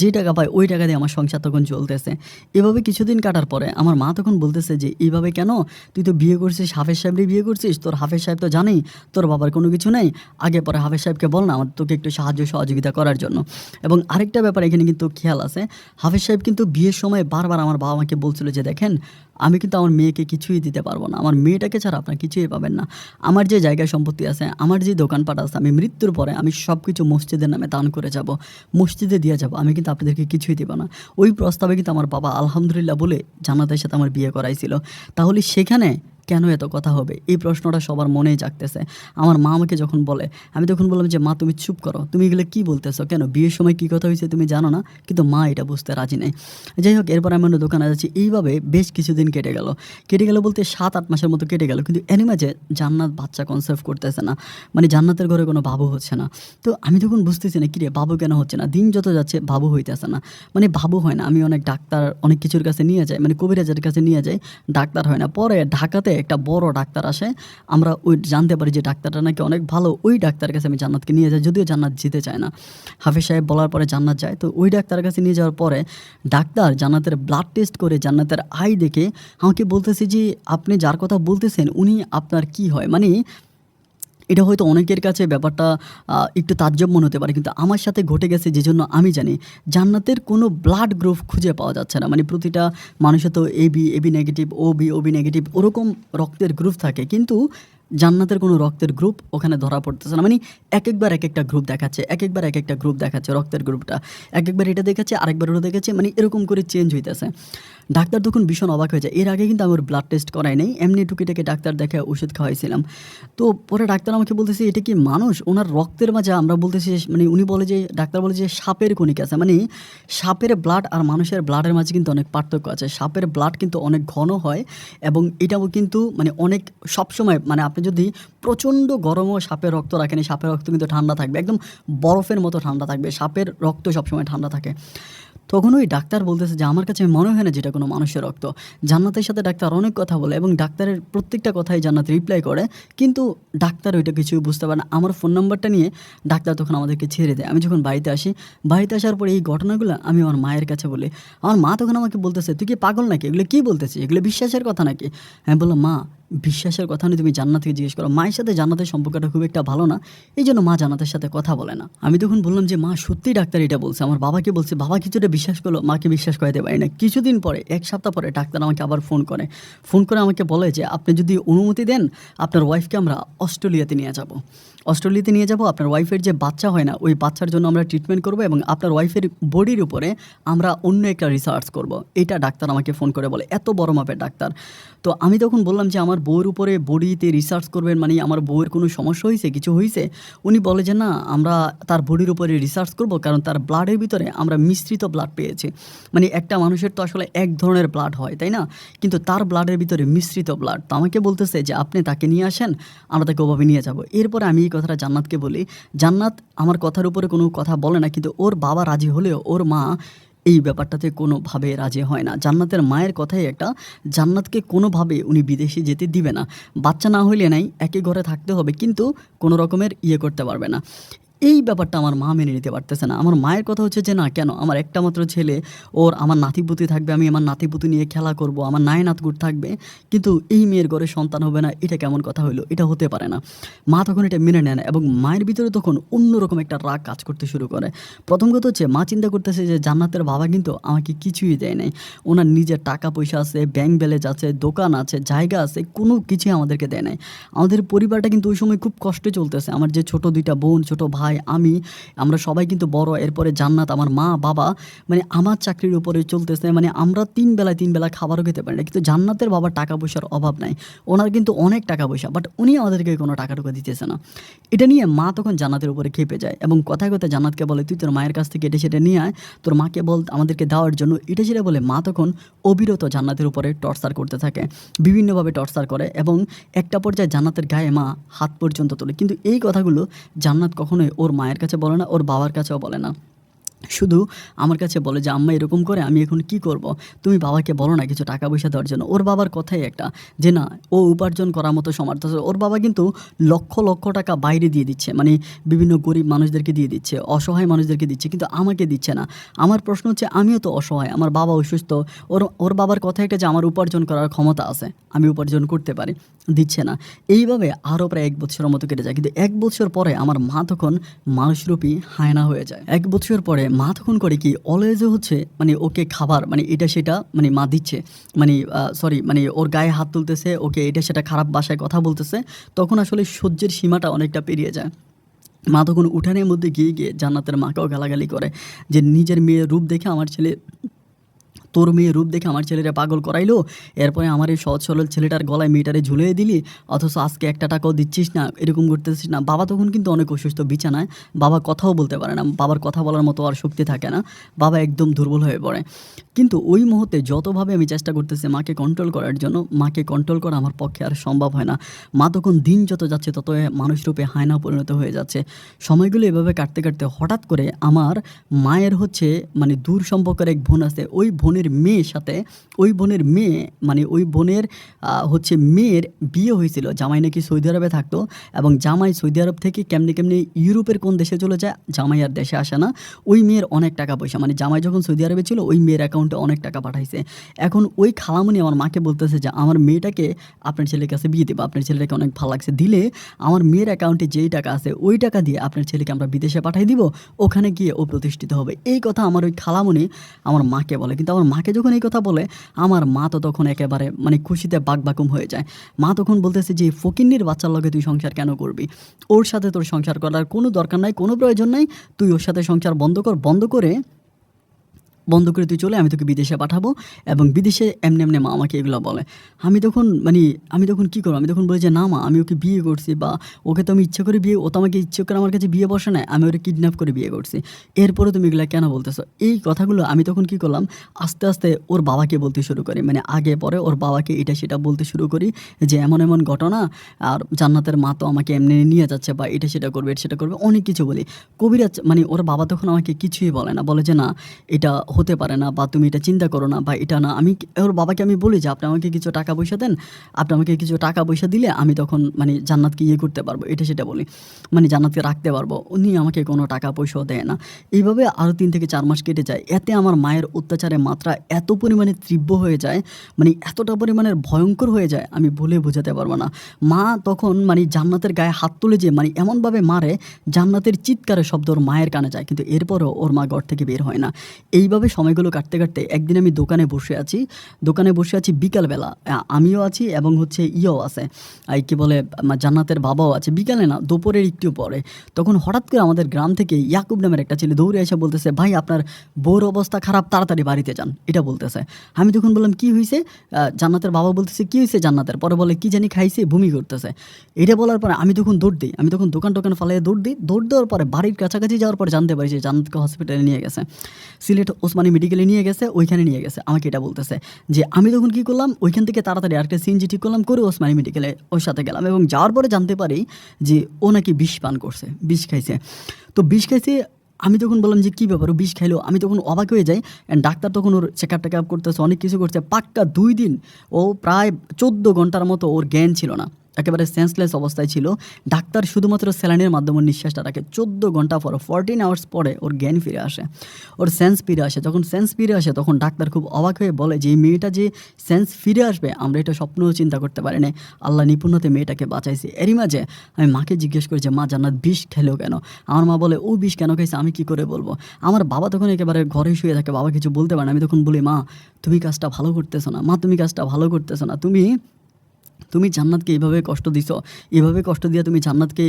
A: যে টাকা পাই ওই টাকা দিয়ে আমার সংসার তখন চলতেছে। এভাবে কিছুদিন কাটার পরে আমার মা তখন বলতেছে যে এইভাবে কেন, তুই তো বিয়ে করছিস, হাফেজ সাহেবরই বিয়ে করছিস, তোর হাফেজ সাহেব তো জানেই তোর বাবার কোনো কিছু নেই, আগে পরে হাফেজ সাহেবকে বল না আমার তোকে একটু সাহায্য সহযোগিতা করার জন্য। এবং আরেকটা ব্যাপার এখানে কিন্তু খেয়াল আছে, হাফেজ সাহেব কিন্তু বিয়ের সময় বারবার আমার বাবা মাকে বলছিল যে দেখেন আমি কিন্তু আমার মেয়েকে কিছুই দিতে পারবো না, আমার মেয়েটাকে ছাড়া আপনার কিছুই পাবেন না, আমার যে জায়গা সম্পত্তি আছে, আমার যে দোকানপাট আছে, আমি মৃত্যুর পরে আমি সব কিছু মসজিদের নামে দান করে যাব, মসজিদে দিয়ে যাব, আমি কিন্তু আপনাদেরকে কিছুই দেবো না। ওই প্রস্তাবে কিন্তু আমার বাবা আলহামদুলিল্লাহ বলে জান্নাতের সাথে আমার বিয়ে করাইছিল। তাহলে সেখানে কেন এত কথা হবে, এই প্রশ্নটা সবার মনেই জাগতেছে। আমার মা আমাকে যখন বলে, আমি তখন বললাম যে মা তুমি চুপ করো, তুমি এগুলো কী বলতেছো, কেন বিয়ের সময় কী কথা হয়েছে তুমি জানো না? কিন্তু মা এটা বুঝতে রাজি নেই। যাই হোক, এরপর আমি অন্য দোকানে যাচ্ছি। এইভাবে বেশ কিছুদিন কেটে গেল বলতে 7-8 মাসের মতো কেটে গেল, কিন্তু এর মাঝে জান্নাত বাচ্চা কনসেপ্ট করতেছে না, মানে জান্নাতের ঘরে কোনো বাবু হচ্ছে না। তো আমি তখন বুঝতেছি না কিরে বাবু কেন হচ্ছে না, দিন যত যাচ্ছে বাবু হইতেছে না, মানে বাবু হয় না। আমি অনেক ডাক্তার অনেক কিছুর কাছে নিয়ে যাই, মানে কবিরাজের কাছে নিয়ে যাই, ডাক্তার হয় না। পরে ঢাকাতে একটা বড় ডাক্তার আসে, আমরা ওই জানতে পারি যে ডাক্তারটা নাকি অনেক ভালো, ওই ডাক্তারের কাছে আমি জান্নাতকে নিয়ে যাই, যদিও জান্নাত যেতে চায় না। হাফেজ সাহেব বলার পরে জান্নাত যায়, তো ওই ডাক্তারের কাছে নিয়ে যাওয়ার পরে ডাক্তার জান্নাতের ব্লাড টেস্ট করে জান্নাতের আই দেখে আমাকে বলতেছে যে আপনি যার কথা বলতেছেন উনি আপনার কি হয়। মানে এটা হয়তো অনেকের কাছে ব্যাপারটা একটু তাজ্জব মনে হতে পারে, কিন্তু আমার সাথে ঘটে গেছে, যে জন্য আমি জানি জান্নাতের কোনো ব্লাড গ্রুপ খুঁজে পাওয়া যাচ্ছে না। মানে প্রতিটা মানুষের তো এবি নেগেটিভ, ওবি নেগেটিভ, ওরকম রক্তের গ্রুপ থাকে, কিন্তু জান্নাতের কোনো রক্তের গ্রুপ ওখানে ধরা পড়তেছে না। মানে একবার এক একটা গ্রুপ দেখাচ্ছে, একবার এক একটা গ্রুপ দেখাচ্ছে, রক্তের গ্রুপটা একবার এটা দেখাচ্ছে, আরেকবার ওটা দেখাচ্ছে, মানে এরকম করে চেঞ্জ হইতেছে। ডাক্তার তখন ভীষণ অবাক হয়ে যায়। এর আগে কিন্তু আমার ব্লাড টেস্ট করাই নেই, এমনি টুকিটাকে ডাক্তার দেখে ওষুধ খাওয়াইছিলাম। তো পরে ডাক্তার আমাকে বলতেছে এটা কি মানুষ, ওনার রক্তের মাঝে আমরা বলতেছি, মানে উনি বলে যে ডাক্তার বলে যে সাপের কণিকা আছে। মানে সাপের ব্লাড আর মানুষের ব্লাডের মাঝে কিন্তু অনেক পার্থক্য আছে। সাপের ব্লাড কিন্তু অনেক ঘন হয় এবং এটাও কিন্তু মানে অনেক সবসময়, মানে আপনি যদি প্রচণ্ড গরমও সাপের রক্ত রাখেন, সাপের রক্ত কিন্তু ঠান্ডা থাকবে, একদম বরফের মতো ঠান্ডা থাকবে, সাপের রক্ত সবসময় ঠান্ডা থাকে। তখন ওই ডাক্তার বলতেছে যে আমার কাছে মনে হয় না যেটা কোনো মানুষের রক্ত। জান্নাতের সাথে ডাক্তার অনেক কথা বলে এবং ডাক্তারের প্রত্যেকটা কথাই জান্নাত রিপ্লাই করে, কিন্তু ডাক্তার ওইটা কিছুই বুঝতে পারে না। আমার ফোন নাম্বারটা নিয়ে ডাক্তার তখন আমাদেরকে ছেড়ে দেয়। আমি যখন বাড়িতে আসি, বাড়িতে আসার পরে এই ঘটনাগুলো আমি আমার মায়ের কাছে বলি। আমার মা তখন আমাকে বলতেছে তুই কি পাগল নাকি, এগুলো কী বলতেছিস, এগুলো বিশ্বাসের কথা নাকি? আমি বললাম মা বিশ্বাসের কথা নিয়ে তুমি জান্নাতকে জিজ্ঞেস করো, মায়ের সাথে জান্নাতের সম্পর্কটা খুব একটা ভালো না, এই জন্য মা জান্নাতের সাথে কথা বলে না। আমি তখন বললাম যে মা সত্যি ডাক্তার এটা বলছে, আমার বাবাকে বলছে, বাবা কিছুটা বিশ্বাস করলো, মাকে বিশ্বাস করাতে পারি না। কিছুদিন পরে 1 সপ্তাহ পরে ডাক্তার আমাকে আবার ফোন করে আমাকে বলে যে আপনি যদি অনুমতি দেন আপনার ওয়াইফকে আমরা অস্ট্রেলিয়াতে নিয়ে যাব, আপনার ওয়াইফের যে বাচ্চা হয় না ওই বাচ্চার জন্য আমরা ট্রিটমেন্ট করব এবং আপনার ওয়াইফের বডির উপরে আমরা অন্য একটা রিসার্চ করব। এটা ডাক্তার আমাকে ফোন করে বলে, এত বড় মাপের ডাক্তার। তো আমি তখন বললাম যে আমার বউয়ের উপরে বডিতে রিসার্চ করবেন, মানে আমার বউয়ের কোনো সমস্যা হয়েছে, কিছু হয়েছে? উনি বলে যে না, আমরা তার বডির উপরে রিসার্চ করব, কারণ তার ব্লাডের ভিতরে আমরা মিশ্রিত ব্লাড পেয়েছি। মানে একটা মানুষের তো আসলে এক ধরনের ব্লাড হয়, তাই না? কিন্তু তার ব্লাডের ভিতরে মিশ্রিত ব্লাড। তো আমাকে বলতেছে যে আপনি তাকে নিয়ে আসেন, আমরা তাকে ওভাবে নিয়ে যাব। এরপরে আমি এই কথাটা জান্নাতকে বলি। জান্নাত আমার কথার উপরে কোনো কথা বলে না, কিন্তু ওর বাবা রাজি হলেও ওর মা এই ব্যাপারটাতে কোনোভাবে রাজি হয় না। জান্নাতের মায়ের কথাই একটা, জান্নাতকে কোনোভাবে উনি বিদেশে যেতে দিবে না। বাচ্চা না হইলে নাই, একই ঘরে থাকতে হবে, কিন্তু কোনো রকমের করতে পারবে না। এই ব্যাপারটা আমার মা মেনে নিতে পারতেছে না। আমার মায়ের কথা হচ্ছে যে না, কেন, আমার একটা মাত্র ছেলে, ওর আমার নাতিপুতি থাকবে, আমি আমার নাতিপুতি নিয়ে খেলা করব, আমার নাতগুড় থাকবে, কিন্তু এই মেয়ের ঘরে সন্তান হবে না, এটা কেমন কথা হইলো, এটা হতে পারে না। মা তখন এটা মেনে নেয় না এবং মায়ের ভিতরে তখন অন্যরকম একটা রাগ কাজ করতে শুরু করে। প্রথম কথা হচ্ছে মা চিন্তা করতেছে যে জান্নাতের বাবা কিন্তু আমাকে কিছুই দেয় নাই, ওনার নিজের টাকা পয়সা আছে, ব্যাংক ব্যালেন্স আছে, দোকান আছে, জায়গা আছে, কোনো কিছুই আমাদেরকে দেয় নাই। আমাদের পরিবারটা কিন্তু ওই সময় খুব কষ্টে চলতেছে। আমার যে ছোট 2টা বোন, ছোট ভাই, ভাই, আমি, আমরা সবাই কিন্তু বড়, এরপরে জান্নাত, আমার মা বাবা, মানে আমার চাকরির উপরে চলতেছে, মানে আমরা 3 বেলায় 3 বেলা খাবারও খেতে পারি না। কিন্তু জান্নাতের বাবার টাকা পয়সার অভাব নাই, ওনার কিন্তু অনেক টাকা পয়সা, বাট উনি আমাদেরকে কোনো টাকা টুকা দিতেছে না। এটা নিয়ে মা তখন জান্নাতের উপরে খেপে যায় এবং কথায় কথায় জান্নাতকে বলে, তুই তোর মায়ের কাছ থেকে এটা সেটা নিয়ে আয়, তোর মাকে বল আমাদেরকে দেওয়ার জন্য, এটা সেটা বলে মা তখন অবিরত জান্নাতের উপরে টর্চার করতে থাকে, বিভিন্নভাবে টর্চার করে এবং একটা পর্যায়ে জান্নাতের গায়ে মা হাত পর্যন্ত তোলে। কিন্তু এই কথাগুলো জান্নাত কখনোই ওর মায়ের কাছে বলে না, ওর বাবার কাছেও বলে না, শুধু আমার কাছে বলে যে আম্মা এরকম করে, আমি এখন কি করব, তুমি বাবাকে বলো না কিছু টাকা পয়সা দেওয়ার জন্য। ওর বাবার কথাই একটা, যে না, ও উপার্জন করার মতো সমর্থ আছে। ওর বাবা কিন্তু লক্ষ লক্ষ টাকা বাইরে দিয়ে দিচ্ছে, মানে বিভিন্ন গরিব মানুষদেরকে দিয়ে দিচ্ছে, অসহায় মানুষদেরকে দিচ্ছে, কিন্তু আমাকে দিচ্ছে না। আমার প্রশ্ন হচ্ছে, আমিও তো অসহায়, আমার বাবা অসুস্থ, ওর ওর বাবার কথা একটা যে আমার উপার্জন করার ক্ষমতা আছে, আমি উপার্জন করতে পারি, দিচ্ছে না। এইভাবে আরও প্রায় 1 বছরের মতো কেটে যায়। কিন্তু 1 বছর পরে আমার মা তখন মানুষরূপী হায়না হয়ে যায়। 1 বছর পরে মা তখন করে কি, অলওয়েজও হচ্ছে মানে ওকে খাবার, মানে এটা সেটা মানে মা দিচ্ছে, মানে সরি, মানে ওর গায়ে হাত তুলতেছে, ওকে এটা সেটা খারাপ ভাষায় কথা বলতেছে। তখন আসলে সহ্যের সীমাটা অনেকটা পেরিয়ে যায়। মা তখন উঠানের মধ্যে গিয়ে গিয়ে জান্নাতের মাকেও গালাগালি করে যে, নিজের মেয়ের রূপ দেখে আমার ছেলে, তোর মেয়ের রূপ দেখে আমার ছেলেটা পাগল করাইলো, এরপরে আমার এই সহজ সরল ছেলেটার গলায় মেয়েটারে ঝুলিয়ে দিলি, অথচ আজকে একটা টাকাও দিচ্ছিস না, এরকম করতেছিস না। বাবা তখন কিন্তু অনেক অসুস্থ, বিছানায়, বাবা কথাও বলতে পারে না, বাবার কথা বলার মতো আর শক্তি থাকে না, বাবা একদম দুর্বল হয়ে পড়ে। কিন্তু ওই মুহূর্তে যতভাবে আমি চেষ্টা করতেছি মাকে কন্ট্রোল করার জন্য, মাকে কন্ট্রোল করা আমার পক্ষে আর সম্ভব হয় না। মা তখন দিন যত যাচ্ছে তত মানুষরূপে হায়না পরিণত হয়ে যাচ্ছে। সময়গুলো এভাবে কাটতে কাটতে হঠাৎ করে আমার মায়ের হচ্ছে মানে দূর সম্পর্কের এক বোন আছে, ওই বোনের মেয়ের সাথে, ওই বোনের মেয়ে, মানে ওই বোনের হচ্ছে মেয়ের বিয়ে হয়েছিল। জামাই নাকি সৌদি আরবে থাকতো এবং জামাই সৌদি আরব থেকে কেমনি কেমনি ইউরোপের কোন দেশে চলে যায়, জামাই আর দেশে আসে না। ওই মেয়ের অনেক টাকা পয়সা, মানে জামাই যখন সৌদি আরবে ছিল ওই মেয়ের অ্যাকাউন্টে অনেক টাকা পাঠাইছে। এখন ওই খালামণি আমার মাকে বলতেছে যে আমার মেয়েটাকে আপনার ছেলের কাছে বিয়ে দেবো, আপনার ছেলেটাকে অনেক ভালো লাগছে, দিলে আমার মেয়ের অ্যাকাউন্টে যেই টাকা আছে ওই টাকা দিয়ে আপনার ছেলেকে আমরা বিদেশে পাঠাই দিব, ওখানে গিয়ে ও প্রতিষ্ঠিত হবে। এই কথা আমার ওই খালামণি আমার মাকে বলে। কিন্তু আমার মাকে যখন এই কথা বলে, আমার মা তো তখন একেবারে মানে খুশিতে বাকবাকুম হয়ে যায়। মা তখন বলতেছে যে ফকিন্নির বাচ্চার লগে তুই সংসার কেন করবি, ওর সাথে তোর সংসার করার কোনো দরকার নাই, কোনো প্রয়োজন নাই, তুই ওর সাথে সংসার বন্ধ কর, বন্ধ করে তুই চলে, আমি তোকে বিদেশে পাঠাবো। এবং বিদেশে এমনি এমনি মা আমাকে এগুলো বলে। আমি তখন কী করবো, আমি তখন বলি যে না মা, আমি ওকে বিয়ে করছি, বা ওকে তো আমি ইচ্ছে করে বিয়ে, ও তো আমাকে ইচ্ছে করে আমার কাছে বিয়ে বসে নাই, আমি ওকে কিডন্যাপ করে বিয়ে করছি, এরপরে তুমি এগুলো কেন বলতেছো? এই কথাগুলো আমি তখন কী করলাম, আস্তে আস্তে ওর বাবাকে বলতে শুরু করি, মানে আগে পরে ওর বাবাকে এটা সেটা বলতে শুরু করি যে এমন এমন ঘটনা, আর জান্নাতের মা তো আমাকে এমনি নিয়ে যাচ্ছে, বা এটা সেটা করবে, এটা সেটা করবে, অনেক কিছু বলি। কবিরাজ মানে ওর বাবা তখন আমাকে কিছুই বলে না, বলে যে না এটা হতে পারে না, বা তুমি এটা চিন্তা করো না, বা এটা না। আমি ওর বাবাকে আমি বলি যে আপনি আমাকে কিছু টাকা পয়সা দেন, আপনি আমাকে কিছু টাকা পয়সা দিলে আমি তখন মানে জান্নাতকে ইয়ে করতে পারবো, এটা সেটা বলি, মানে জান্নাতকে রাখতে পারবো। উনি আমাকে কোনো টাকা পয়সাও দেয় না। এইভাবে আরও 3 থেকে 4 মাস কেটে যায়। এতে আমার মায়ের অত্যাচারের মাত্রা এত পরিমাণে তীব্র হয়ে যায়, মানে এতটা পরিমাণের ভয়ঙ্কর হয়ে যায়, আমি বলে বোঝাতে পারবো না। মা তখন মানে জান্নাতের গায়ে হাত তুলে যে মানে এমনভাবে মারে, জান্নাতের চিৎকারের শব্দ ওর মায়ের কানে যায়, কিন্তু এরপরও ওর মা ঘর থেকে বের হয় না। এইভাবে সময়গুলো কাটতে কাটতে একদিন আমি দোকানে বসে আছি বিকালবেলা, আমিও আছি এবং হচ্ছে ইয়েও আছে, কী বলে জান্নাতের বাবাও আছে। বিকালে না, দুপুরের একটু পরে, তখন হঠাৎ করে আমাদের গ্রাম থেকে ইয়াকুব নামের একটা ছেলে দৌড়ে এসে বলতেছে, ভাই আপনার বউর অবস্থা খারাপ, তাড়াতাড়ি বাড়িতে যান, এটা বলতেছে। আমি তখন বললাম কী হয়েছে? জান্নাতের বাবা বলতেছে কী হয়েছে জান্নাতের? পরে বলে কি জানি খাইছে, বমি করতেছে। এটা বলার পরে আমি তখন দৌড় দিই, আমি তখন দোকান ফালাইয়ে দৌড় দেওয়ার পরে বাড়ির কাছাকাছি যাওয়ার পর জানতে পারি যে জান্নাতকে হসপিটালে নিয়ে গেছে, সিলেট ওসমানী মেডিকেলে নিয়ে গেছে, ওইখানে নিয়ে গেছে। আমাকে এটা বলতেছে যে আমি তখন কী করলাম, ওইখান থেকে তাড়াতাড়ি আরেকটা সিএনজি ঠিক করলাম, করে ওসমানী মেডিকেলে ওর সাথে গেলাম, এবং যাওয়ার পরে জানতে পারি যে ও নাকি বিষ পান করছে, বিষ খাইছে। তো বিষ খাইছে, আমি তখন বললাম যে কী ব্যাপার, ও বিষ খাইলো? আমি তখন অবাক হয়ে যাই। অ্যান্ড ডাক্তার তখন ওর চেক আপ করতেছে, অনেক কিছু করছে, পাক্কা 2 দিন ও প্রায় 14 ঘন্টার মতো ওর জ্ঞান ছিল না, একেবারে সেন্সলেস অবস্থায় ছিল। ডাক্তার শুধুমাত্র স্যালাইনের মাধ্যমে নিঃশ্বাসটা রাখে। 14 ঘন্টা পর, 14 আওয়ার্স পরে ওর জ্ঞান ফিরে আসে, ওর সেন্স ফিরে আসে। যখন সেন্স ফিরে আসে তখন ডাক্তার খুব অবাক হয়ে বলে যে এই মেয়েটা যে সেন্স ফিরে আসবে আমরা এটা স্বপ্নেও চিন্তা করতে পারি না, আল্লাহ নিপুণতে মেয়েটাকে বাঁচাইছে। এরই মাঝে আমি মাকে জিজ্ঞেস করি যে মা জান্নাত বিষ খেলো কেন? আমার মা বলে ও বিষ কেন খাইছে আমি কি করে বলবো। আমার বাবা তখন একেবারে ঘরে শুয়ে থাকে, বাবা কিছু বলতে পারে না। আমি তখন বলি মা তুমি কাজটা ভালো করতেছো না, মা তুমি কাজটা ভালো করতেছো না, তুমি তুমি জান্নাতকে এইভাবে কষ্ট দিছো, এভাবে কষ্ট দিয়ে তুমি জান্নাতকে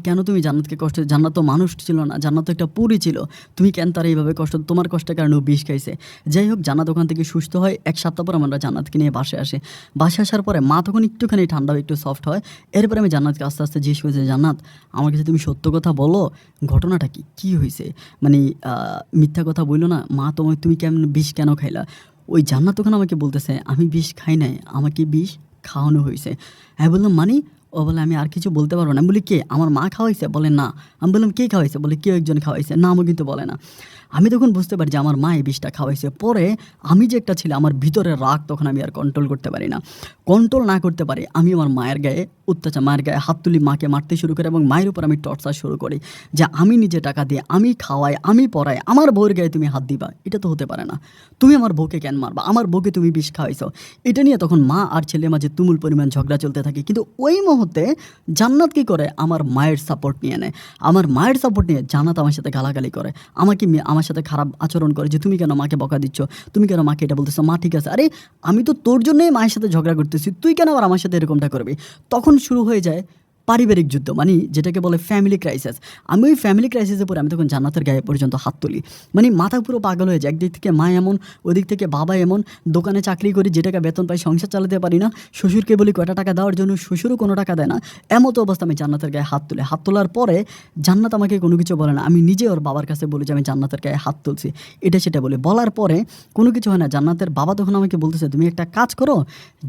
A: কেন তুমি জান্নাতকে কষ্ট, জান্নাত তো মানুষ ছিল না, জান্নাত তো একটা পরী ছিল, তুমি কেন তারা এইভাবে কষ্ট, তোমার কষ্টের কারণে ও বিষ খাইছে। যাই হোক, জান্নাত ওখান থেকে সুস্থ হয়। 1 সপ্তাহ পর আমরা জান্নাতকে নিয়ে বাসায় আসি। বাসায় আসার পরে মা তখন একটুখানি ঠান্ডা একটু সফট হয়। এরপরে আমি জান্নাতকে আস্তে আস্তে জিজ্ঞেস করেছি, জান্নাত আমার কাছে তুমি সত্য কথা বলো, ঘটনাটা কি, কী হয়েছে, মানে মিথ্যা কথা বললো না, মা তোমার তুমি কেমন বিষ কেন খাইলা। ওই জান্নাত তখন আমাকে বলতেছে, আমি বিষ খাই নাই, আমাকে বিষ খাওয়ানো হয়েছে। আমি বললাম মানে? ও বলে আমি আর কিছু বলতে পারবো না। আমি বলি কে, আমার মা খাওয়াইছে? বলে না। আমি বললাম কে খাওয়াইছে? বলে কেউ একজন খাওয়াইছে, নামও কিন্তু বলে না। আমি তখন বুঝতে পারি যে আমার মা এই বিষটা খাওয়াইছে। পরে আমি যে একটা ছিল, আমার ভিতরের রাগ তখন আমি আর কন্ট্রোল করতে পারি না। কন্ট্রোল না করতে পারি আমি আমার মায়ের গায়ে অত্যাচার, মায়ের গায়ে হাত তুলি, মাকে মারতে শুরু করি এবং মায়ের উপর আমি টর্চার শুরু করি যে আমি নিজে টাকা দিয়ে আমি খাওয়াই, আমি পড়াই, আমার বউয়ের গায়ে তুমি হাত দিবা, এটা তো হতে পারে না। তুমি আমার বউকে কেন মারবা, আমার বউকে তুমি বিষ খাওয়াইছো। এটা নিয়ে তখন মা আর ছেলের মাঝে তুমুল পরিমাণ ঝগড়া চলতে থাকে। কিন্তু ওই মুহূর্তে জান্নাত কী করে, আমার মায়ের সাপোর্ট নিয়ে নেয়। আমার মায়ের সাপোর্ট নিয়ে জান্নাত আমার সাথে গালাগালি করে, আমার সাথে খারাপ আচরণ করে যে তুমি কেন মাকে বকা দিচ্ছ, তুমি কেন মাকে এটা বলতেছো। মা ঠিক আছে, আরে আমি তো তোর জন্যই মায়ের সাথে ঝগড়া করতেছি, তুই কেন আবার আমার সাথে এরকমটা করবি। তখন শুরু হয়ে যায় পারিবারিক যুদ্ধ, মানে যেটাকে বলে ফ্যামিলি ক্রাইসিস। আমি ওই ফ্যামিলি ক্রাইসিসের পরে আমি তখন জান্নাতের গায়ে পর্যন্ত হাত তুলি, মানে মাথা পুরো পাগল হয়ে যায়। একদিক থেকে মা এমন, ওদিক থেকে বাবা এমন, দোকানে চাকরি করি, যে টাকা বেতন পাই সংসার চালাতে পারি না, শ্বশুরকে বলি কয়টা টাকা দেওয়ার জন্য, শ্বশুরও কোনো টাকা দেয় না। এমতো অবস্থা আমি জান্নাতের গায়ে হাত তুলি। হাত তোলার পরে জান্নাত আমাকে কোনো কিছু বলে না, আমি নিজে ওর বাবার কাছে বলি যে আমি জান্নাতের গায়ে হাত তুলছি, এটা সেটা বলি। বলার পরে কোনো কিছু হয় না। জান্নাতের বাবা তখন আমাকে বলতেছে, তুমি একটা কাজ করো,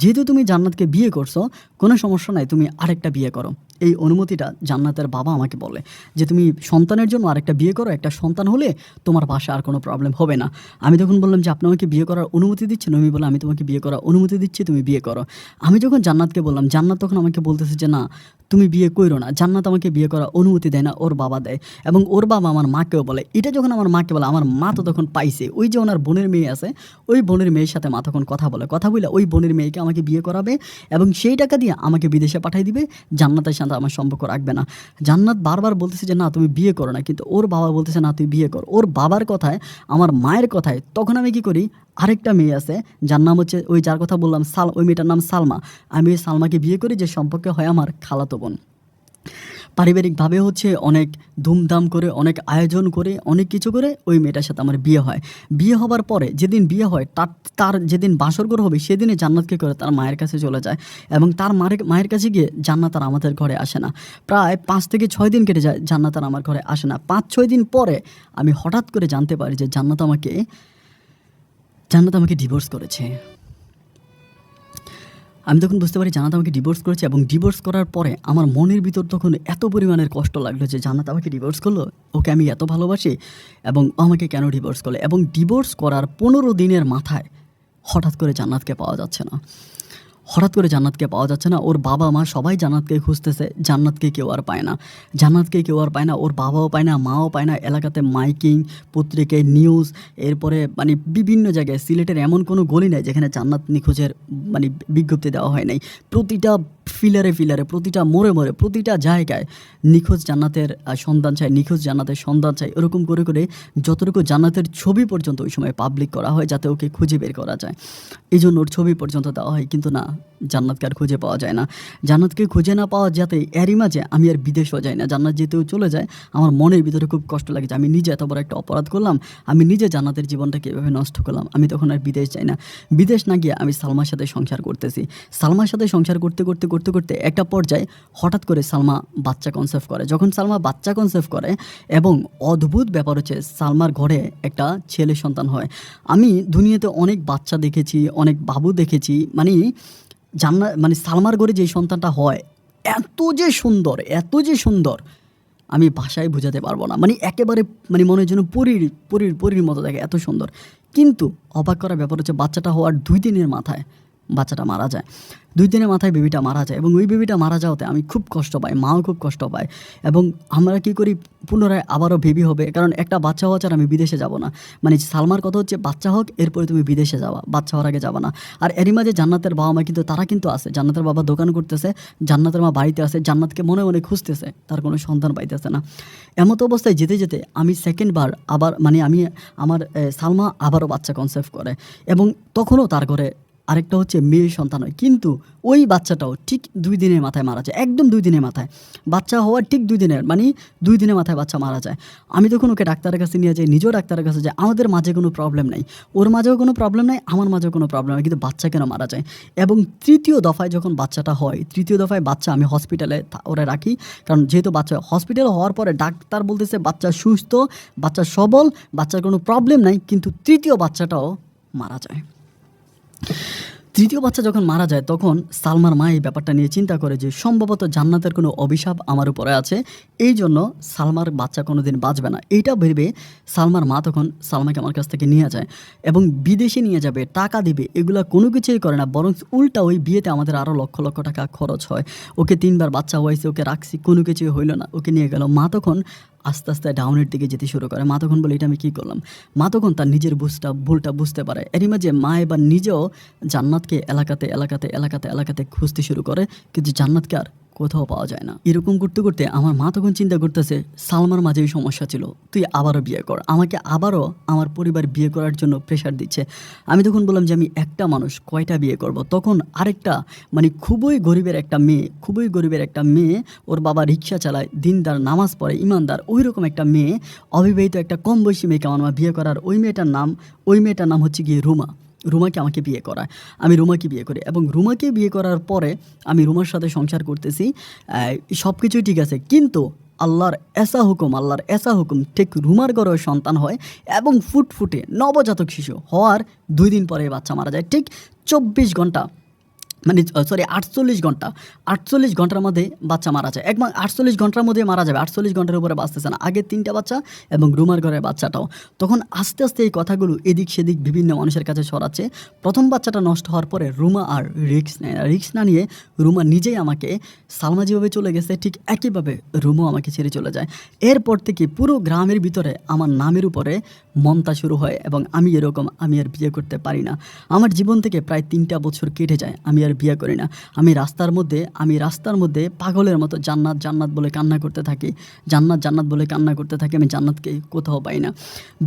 A: যেহেতু তুমি জান্নাতকে বিয়ে করছো, কোনো সমস্যা নাই, তুমি আরেকটা বিয়ে করো। এই অনুমতিটা জান্নাতের বাবা আমাকে বলে যে তুমি সন্তানের জন্য আরেকটা বিয়ে করো, একটা সন্তান হলে তোমার বাসায় আর কোনো প্রবলেম হবে না। আমি তখন বললাম যে আপনি আমাকে বিয়ে করার অনুমতি দিচ্ছেন? আমি বললাম আমি তোমাকে বিয়ে করার অনুমতি দিচ্ছি, তুমি বিয়ে করো। আমি যখন জান্নাতকে বললাম, জান্নাত তখন আমাকে বলতেছে যে না, তুমি বিয়ে করো না। জান্নাত আমাকে বিয়ে করার অনুমতি দেয় না, ওর বাবা দেয়। এবং ওর বাবা আমার মাকেও বলে। এটা যখন আমার মাকে বলে, আমার মা তো তখন পাইছে, ওই যে ওনার বোনের মেয়ে আছে, ওই বোনের মেয়ের সাথে মা তখন কথা বলে, কথা বলে ওই বোনের মেয়েকে আমাকে বিয়ে করাবে এবং সেই টাকা দিয়ে আমাকে বিদেশে পাঠিয়ে দিবে, জান্নাতের সাথে আমার সম্পর্ক রাখবে না। জান্নাত বারবার বলতেছে যে না তুমি বিয়ে করো না, কিন্তু ওর বাবা বলতেছে না তুই বিয়ে কর। ওর বাবার কথায়, আমার মায়ের কথায় তখন আমি কি করি, আরেকটা মেয়ে আছে যার নাম হচ্ছে, ওই যার কথা বললাম ওই মেয়েটার নাম সালমা, আমি ওই সালমাকে বিয়ে করি, যে সম্পর্কে হয় আমার খালাতো বোন। পারিবারিকভাবে হচ্ছে অনেক ধুমধাম করে, অনেক আয়োজন করে, অনেক কিছু করে ওই মেয়েটার সাথে আমার বিয়ে হয়। বিয়ে হবার পরে যেদিন বিয়ে হয়, তার যেদিন বাসরঘর হবে সেদিনে জান্নাতকে করে তার মায়ের কাছে চলে যায় এবং তার মায়ের কাছে গিয়ে জান্নাত আর আমাদের ঘরে আসে না। প্রায় 5 থেকে 6 দিন কেটে যায়, জান্নাত আর আমার ঘরে আসে না। 5-6 দিন পরে আমি হঠাৎ করে জানতে পারি যে জান্নাত আমাকে ডিভোর্স করেছে। আমি তখন বুঝতে পারি জান্নাত আমাকে ডিভোর্স করেছে এবং ডিভোর্স করার পরে আমার মনের ভিতর তখন এত পরিমাণের কষ্ট লাগলো যে জান্নাত আমাকে ডিভোর্স করলো, ওকে আমি এত ভালোবাসি এবং ও আমাকে কেন ডিভোর্স করলো। এবং ডিভোর্স করার 15 দিনের মাথায় হঠাৎ করে জান্নাতকে পাওয়া যাচ্ছে না। ওর বাবা মা সবাই জান্নাতকে খুঁজতেছে, জান্নাতকে কেউ আর পায় না। ওর বাবাও পায় না, মাও পায় না। এলাকাতে মাইকিং, পত্রিকায় নিউজ, এরপরে মানে বিভিন্ন জায়গায়, সিলেটের এমন কোনো গলি নেই যেখানে জান্নাত নিখোঁজের মানে বিজ্ঞপ্তি দেওয়া হয় নাই। প্রতিটা ফিলারে, প্রতিটা মোড়ে, প্রতিটা জায়গায় নিখোঁজ জান্নাতের সন্ধান চাই। এরকম করে করে যতটুকু জান্নাতের ছবি পর্যন্ত ওই সময় পাবলিক করা হয় যাতে ওকে খুঁজে বের করা যায়। এই জন্য ওর ছবি পর্যন্ত দেওয়া হয়, কিন্তু না, জান্নাতকে আর খুঁজে পাওয়া যায় না। জান্নাতকে খুঁজে না পাওয়া যাতে এরই মাঝে আমি আর বিদেশও যাই না। জান্নাত যেতেও চলে যায়, আমার মনের ভিতরে খুব কষ্ট লাগে যে আমি নিজে এত বড় একটা অপরাধ করলাম, আমি নিজে জান্নাতের জীবনটাকে এভাবে নষ্ট করলাম। আমি তখন আর বিদেশ যাই না। বিদেশ না গিয়ে আমি সালমার সাথে সংসার করতেছি। সালমার সাথে সংসার করতে একটা পর্যায়ে হঠাৎ করে সালমা বাচ্চা কনসেপ্ট করে। যখন সালমা বাচ্চা কনসেপ্ট করে, এবং অদ্ভুত ব্যাপার হচ্ছে সালমার ঘরে একটা ছেলে সন্তান হয়। আমি দুনিয়াতে অনেক বাচ্চা দেখেছি, অনেক বাবু দেখেছি, মানে সালমার ঘরে যে সন্তানটা হয় এত যে সুন্দর আমি ভাষায় বোঝাতে পারবো না। মানে একেবারে মানে মনে হয় যেন পরীর মতো দেখে, এত সুন্দর। কিন্তু অবাক করার ব্যাপার হচ্ছে বাচ্চাটা হওয়ার 2 দিনের মাথায় বাচ্চাটা মারা যায়। 2 দিনের মাথায় বেবিটা মারা যায় এবং ওই বেবিটা মারা যাওয়াতে আমি খুব কষ্ট পাই, মাও খুব কষ্ট পায়। এবং আমরা কী করি, পুনরায় আবারও বেবি হবে, কারণ একটা বাচ্চা হওয়া ছাড়া আমি বিদেশে যাব না। মানে সালমার কথা হচ্ছে বাচ্চা হোক, এরপরে তুমি বিদেশে যাবা, বাচ্চা হওয়ার আগে যাবা না। আর এরই মাঝে জান্নাতের বাবা মা তারা কিন্তু আছে, জান্নাতের বাবা দোকান করতেছে, জান্নাতের মা বাড়িতে আছে, জান্নাতকে মনে মনে খুঁজতেছে, তার কোনো সন্তান পাইতেছে না। এমতো অবস্থায় যেতে যেতে আমি সেকেন্ডবার আবার সালমা আবারও বাচ্চা কনসেপ্ট করে এবং তখনও তার ঘরে আরেকটা হচ্ছে মেয়ে সন্তান হয়, কিন্তু ওই বাচ্চাটাও ঠিক 2 দিনের মাথায় মারা যায়, একদম 2 দিনের মাথায়। বাচ্চা হওয়ার ঠিক 2 দিনের, মানে 2 দিনের মাথায় বাচ্চা মারা যায়। আমি তখন ওকে ডাক্তারের কাছে নিয়ে যাই, নিজেও ডাক্তারের কাছে যাই, আমাদের মাঝে কোনো প্রবলেম নাই, ওর মাঝেও কোনো প্রবলেম নাই, আমার মাঝেও কোনো প্রবলেম নেই, কিন্তু বাচ্চা কেন মারা যায়? এবং তৃতীয় দফায় যখন বাচ্চাটা হয়, তৃতীয় দফায় বাচ্চা আমি হসপিটালে ওরা রাখি, কারণ যেহেতু বাচ্চা হসপিটালে হওয়ার পরে ডাক্তার বলতেছে বাচ্চা সুস্থ, বাচ্চা সবল, বাচ্চার কোনো প্রবলেম নাই, কিন্তু তৃতীয় বাচ্চাটাও মারা যায়। তৃতীয় বাচ্চা যখন মারা যায় তখন সালমার মা এই ব্যাপারটা নিয়ে চিন্তা করে যে সম্ভবত জান্নাতের কোনো অভিশাপ আমার উপরে আছে, এই জন্য সালমার বাচ্চা কোনো দিন বাঁচবে না। এইটা ভেবে সালমার মা তখন সালমাকে আমার কাছ থেকে নিয়ে যায় এবং বিদেশে নিয়ে যাবে, টাকা দিবে, এগুলো কোনো কিছুই করে না, বরং উল্টা ওই বিয়েতে আমাদের আরও লক্ষ লক্ষ টাকা খরচ হয়। ওকে 3বার বাচ্চা হয়েছে, ওকে রাখছি, কোনো কিছুই হইল না, ওকে নিয়ে গেল। মা তখন আস্তে আস্তে ডাউনের দিকে যেতে শুরু করে। মা তখন বলে এটা আমি কী করলাম? মা তখন তার নিজের ভুলটা বুঝতে পারে। এরই মাঝে মা এবার নিজেও জান্নাতকে এলাকাতে এলাকাতে এলাকাতে এলাকাতে খুঁজতে শুরু করে, কিন্তু জান্নাতকে আর কোথাও পাওয়া যায় না। এরকম করতে করতে আমার মা তখন চিন্তা করতেছে সালমার মাঝে এই সমস্যা ছিল, তুই আবারও বিয়ে কর, আমাকে আবারও আমার পরিবার বিয়ে করার জন্য প্রেশার দিচ্ছে। আমি তখন বললাম যে আমি একটা মানুষ কয়টা বিয়ে করব? তখন আরেকটা মানে খুবই গরিবের একটা মেয়ে, ওর বাবা রিক্সা চালায়, দিনদার, নামাজ পড়ে, ইমানদার, ওই রকম একটা মেয়ে, অবিবাহিত একটা কম বয়সী মেয়েকে আমার মা বিয়ে করার, ওই মেয়েটার নাম হচ্ছে গিয়ে রুমাকে আমাকে বিয়ে করায়। আমি রুমাকে বিয়ে করি এবং রুমাকে বিয়ে করার পরে আমি রুমার সাথে সংসার করতেছি, সব কিছুই ঠিক আছে, কিন্তু আল্লাহর এসা হুকুম ঠিক রুমার ঘরেও সন্তান হয় এবং ফুটফুটে নবজাতক শিশু হওয়ার 2 দিন পরে বাচ্চা মারা যায়। ঠিক 24 ঘন্টা, মানে 48 ঘন্টার মধ্যে বাচ্চা মারা যায়। 48 ঘন্টার মধ্যে মারা যাবে, 48 ঘন্টার উপরে বাঁচতেছে না। আগে 3টা বাচ্চা এবং রুমার ঘরের বাচ্চাটাও। তখন আস্তে আস্তে এই কথাগুলো এদিক সেদিক বিভিন্ন মানুষের কাছে ছড়াচ্ছে। প্রথম বাচ্চাটা নষ্ট হওয়ার পরে রুমা আর রিক্স না নিয়ে রুমা নিজেই আমাকে, সালমা যেভাবে চলে গেছে ঠিক একইভাবে রুমও আমাকে ছেড়ে চলে যায়। এরপর থেকে পুরো গ্রামের ভিতরে আমার নামের উপরে মমতা শুরু হয় এবং আমি আর বিয়ে করতে পারি না। আমার জীবন থেকে প্রায় 3টা বছর কেটে যায়, আমি আর বিয়ে করি না। আমি রাস্তার মধ্যে পাগলের মতো জান্নাত বলে কান্না করতে থাকি, আমি জান্নাতকে কোথাও পাই না।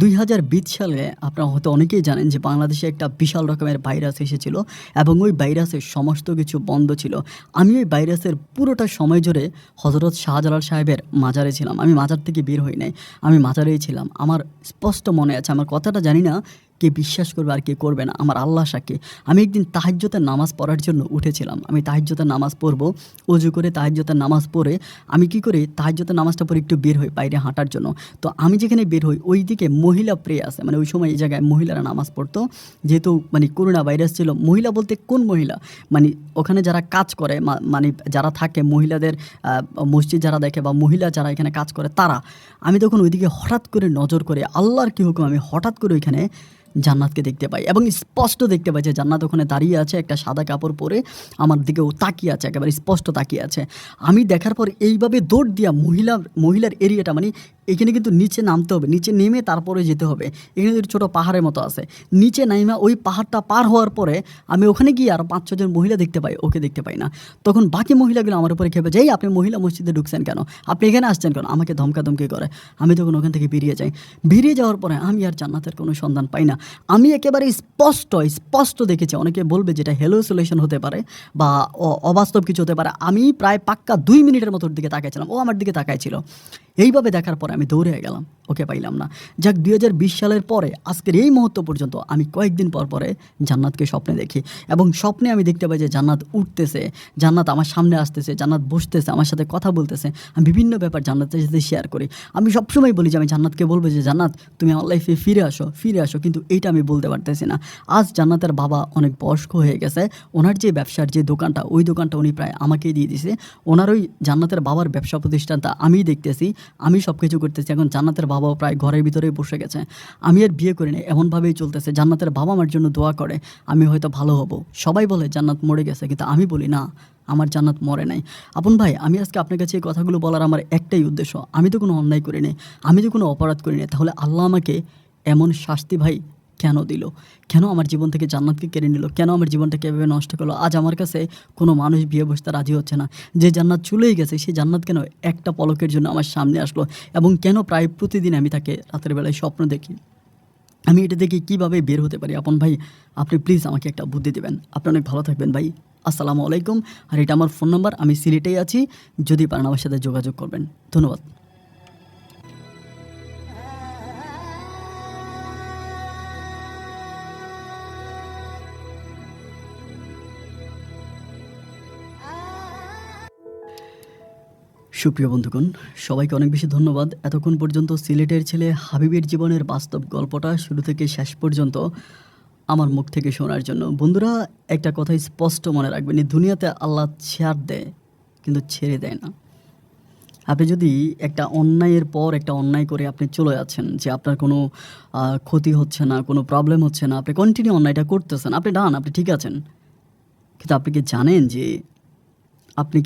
A: 2020 সালে আপনারা হয়তো অনেকেই জানেন যে বাংলাদেশে একটা বিশাল রকমের ভাইরাস এসেছিল এবং ওই ভাইরাসের সমস্ত কিছু বন্ধ ছিল। আমি ওই ভাইরাসের পুরোটা সময় জুড়ে হযরত শাহজালাল সাহেবের মাজারে ছিলাম। আমি মাজার থেকে বের হই নাই, আমি মাজারেই ছিলাম। আমার স্পষ্ট মনে আছে, আমার কথাটা জানি না কে বিশ্বাস করবে আর কে করবে না, আমার আল্লাহ সাক্ষী। আমি একদিন তাহাজ্জুদের নামাজ পড়ার জন্য উঠেছিলাম। আমি তাহাজ্জুদের নামাজ পড়বো, অজু করে তাহাজ্জুদের নামাজ পড়ে আমি কি করি, তাহাজ্জুদের নামাজটা পড়ে একটু বের হই বাইরে হাঁটার জন্য। তো আমি যেখানে বের হই ওই দিকে মহিলা প্রে আছে, মানে ওই সময় এই জায়গায় মহিলারা নামাজ পড়তো, যেহেতু মানে করোনা ভাইরাস ছিল। মহিলা বলতে কোন মহিলা, মানে ওখানে যারা কাজ করে, মানে যারা থাকে মহিলাদের মসজিদ যারা দেখে বা মহিলা যারা এখানে কাজ করে তারা। আমি তখন ওইদিকে হঠাৎ করে নজর করে, আল্লাহর কি হুকুম, আমি হঠাৎ করে ওইখানে জান্নাতকে দেখতে পাই এবং স্পষ্ট দেখতে পাই যে জান্নাত ওখানে দাঁড়িয়ে আছে, একটা সাদা কাপড় পরে আমার দিকেও তাকিয়ে আছে, একেবারে স্পষ্ট তাকিয়ে আছে। আমি দেখার পর এইভাবে দৌড় দিয়া মহিলার এরিয়াটা, মানে এখানে কিন্তু নিচে নামতে হবে, নিচে নেমে তারপরে যেতে হবে। এখানে ছোটো পাহাড়ের মতো আছে, নিচে নাইমা ওই পাহাড়টা পার হওয়ার পরে আমি ওখানে গিয়ে আরও 5-6 জন মহিলা দেখতে পাই, ওকে দেখতে পাই না। তখন বাকি মহিলাগুলো আমার উপরে খেপে যাই, আপনি মহিলা মসজিদে ঢুকছেন কেন, আপনি এখানে আসছেন কেন, আমাকে ধমকাধমকি করে। আমি তখন ওখান থেকে বেরিয়ে যাওয়ার পরে আমি আর জান্নাতের কোনো সন্ধান পাই না। আমি একেবারে স্পষ্ট দেখেছি। অনেকে বলবে যেটা হ্যালুসিনেশন হতে পারে বা অবাস্তব কিছু হতে পারে। আমি প্রায় পাক্কা 2 মিনিটের মতো ওর দিকে তাকাইছিলাম, ও আমার দিকে তাকাইছিল। এইভাবে দেখার পরে আমি দৌড়ে গেলাম, ওকে পাইলাম না। যাক, 2020 সালের পরে আজকের এই মুহূর্ত পর্যন্ত আমি কয়েকদিন পরে জান্নাতকে স্বপ্নে দেখি এবং স্বপ্নে আমি দেখতে পাই যে জান্নাত উঠতেছে, জান্নাত আমার সামনে আসতেছে, জান্নাত বসতেছে, আমার সাথে কথা বলতেছে। আমি বিভিন্ন ব্যাপার জান্নাতের সাথে শেয়ার করি। আমি সবসময় বলি যে আমি জান্নাতকে বলবো যে জান্নাত তুমি আমার লাইফে ফিরে আসো, কিন্তু এইটা আমি বলতে পারতেছি না। আজ জান্নাতের বাবা অনেক বয়স্ক হয়ে গেছে, ওনার যে ব্যবসার যে দোকানটা, ওই দোকানটা উনি প্রায় আমাকেই দিয়ে দিছে। ওনার ওই জান্নাতের বাবার ব্যবসা প্রতিষ্ঠানটা আমিই দেখতেছি, আমি সব কিছু করতেছি। এখন জান্নাতের বাবাও প্রায় ঘরের ভিতরেই বসে গেছে। আমি আর বিয়ে করি না, এমনভাবেই চলতেছে। জান্নাতের বাবা আমার জন্য দোয়া করে আমি হয়তো ভালো হব। সবাই বলে জান্নাত মরে গেছে, কিন্তু আমি বলি না, আমার জান্নাত মরে নাই। আপন ভাই, আমি আজকে আপনার কাছে এই কথাগুলো বলার আমার একটাই উদ্দেশ্য, আমি তো কোনো অন্যায় করি নাই, আমি তো কোনো অপরাধ করি নাই। তাহলে আল্লাহ আমাকে এমন শাস্তি ভাই কেন দিল? কেন আমার জীবন থেকে জান্নাতকে কেড়ে নিল? কেন আমার জীবনটাকে এভাবে নষ্ট করলো? আজ আমার কাছে কোনো মানুষ বিয়ে বসতে রাজি হচ্ছে না। যে জান্নাত চলেই গেছে, সেই জান্নাত কেন একটা পলকের জন্য আমার সামনে আসলো? এবং কেন প্রায় প্রতিদিন আমি তাকে রাতের বেলায় স্বপ্ন দেখি? আমি এটা থেকে কিভাবে বের হতে পারি? আপন ভাই, আপনি প্লিজ আমাকে একটা বুদ্ধি দেবেন। আপনি অনেক ভালো থাকবেন ভাই। আসসালামু আলাইকুম। আর এটা আমার ফোন নাম্বার, আমি সিলেটেই আছি, যদি পারেন আমার সাথে যোগাযোগ করবেন। ধন্যবাদ। সুপ্রিয় বন্ধুগণ, সবাইকে অনেক বেশি ধন্যবাদ এতক্ষণ পর্যন্ত সিলেটের ছেলে হাবিবের জীবনের বাস্তব গল্পটা শুরু থেকে শেষ পর্যন্ত আমার মুখ থেকে শোনার জন্য। বন্ধুরা, একটা কথাই স্পষ্ট মনে রাখবেন, এই দুনিয়াতে আল্লাহ ছাড় দেয় কিন্তু ছেড়ে দেয় না। আপনি যদি একটা অন্যায়ের পর একটা অন্যায় করে আপনি চলে যাচ্ছেন, যে আপনার কোনো ক্ষতি হচ্ছে না, কোনো প্রবলেম হচ্ছে না, আপনি কন্টিনিউ অন্যায়টা করতেছেন, আপনি ডান, আপনি ঠিক আছেন, কিন্তু আপনি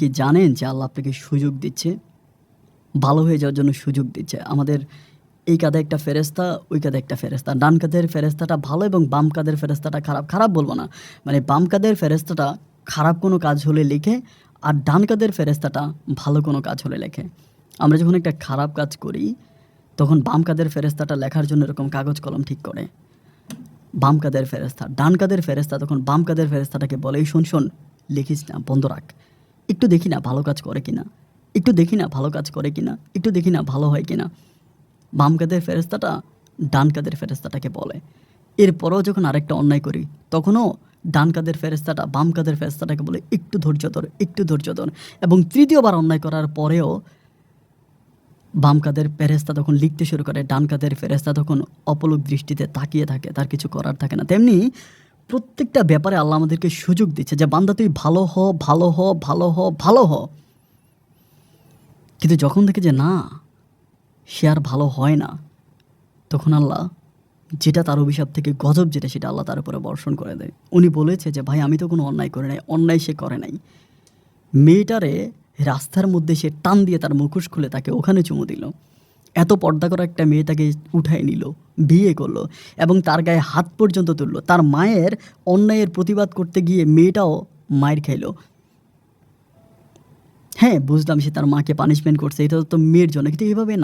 A: কি জানেন যে আল্লাহ আপনাকে সুযোগ দিচ্ছে, ভালো হয়ে যাওয়ার জন্য সুযোগ দিচ্ছে। আমাদের এই কাঁধে একটা ফেরেস্তা, ওই কাঁধে একটা ফেরেস্তা। ডান কাঁধের ফেরেস্তাটা ভালো এবং বাম কাঁধের ফেরেস্তাটা খারাপ। খারাপ বলবো না, মানে বাম কাঁধের ফেরেস্তাটা খারাপ কোনো কাজ হলে লেখে, আর ডান কাঁধের ফেরেস্তাটা ভালো কোনো কাজ হলে লেখে। আমরা যখন একটা খারাপ কাজ করি, তখন বাম কাঁধের ফেরেস্তাটা লেখার জন্য এরকম কাগজ কলম ঠিক করে। বাম কাঁধের ফেরেস্তা, ডান কাঁধের ফেরেস্তা তখন বাম কাঁধের ফেরেস্তাটাকে বলে, এই শোন শোন, লিখিস না, বন্ধ রাখ, একটু দেখি না ভালো কাজ করে কিনা, একটু দেখি না ভালো কাজ করে কিনা, একটু দেখি না ভালো হয় কিনা। বাম কাঁধের ফেরেস্তাটা ডান কাঁধের ফেরেস্তাটাকে বলে। এরপরেও যখন আরেকটা অন্যায় করি, তখনও ডান কাঁধের ফেরেস্তাটা বাম কাঁধের ফেরেস্তাটাকে বলে, একটু ধৈর্য ধর, একটু ধৈর্য ধর। এবং তৃতীয়বার অন্যায় করার পরেও বাম কাঁধের ফেরেস্তা তখন লিখতে শুরু করে, ডান কাঁধের ফেরেস্তা তখন অপলক দৃষ্টিতে তাকিয়ে থাকে, তার কিছু করার থাকে না। তেমনি প্রত্যেকটা ব্যাপারে আল্লাহ আমাদেরকে সুযোগ দিচ্ছে যে বান্দা তুই ভালো হ, ভালো হ, ভালো হ, ভালো হ। কিন্তু যখন দেখে যে না, সে আর ভালো হয় না, তখন আল্লাহ যেটা তার অভিশাপ থেকে গজব, যেটা সেটা আল্লাহ তার উপরে বর্ষণ করে দেয়। উনি বলেছে যে ভাই আমি তো কোনো অন্যায় করে নাই, অন্যায় সে করে নাই। মেয়েটারে রাস্তার মধ্যে সে টান দিয়ে তার মুখোশ খুলে তাকে ওখানে চুমু দিল। এত পর্দা করা একটা মেয়ে তাকে উঠায় নিল, বিয়ে করলো এবং তার গায়ে হাত পর্যন্ত তুললো। তার মায়ের অন্যায়ের প্রতিবাদ করতে গিয়ে মেয়েটাও মায়ের খাইলো। হ্যাঁ, বুঝলাম সে তার মাকে পানিশমেন্ট করছে, এটা তো মেয়ের জন্য, কিন্তু এইভাবে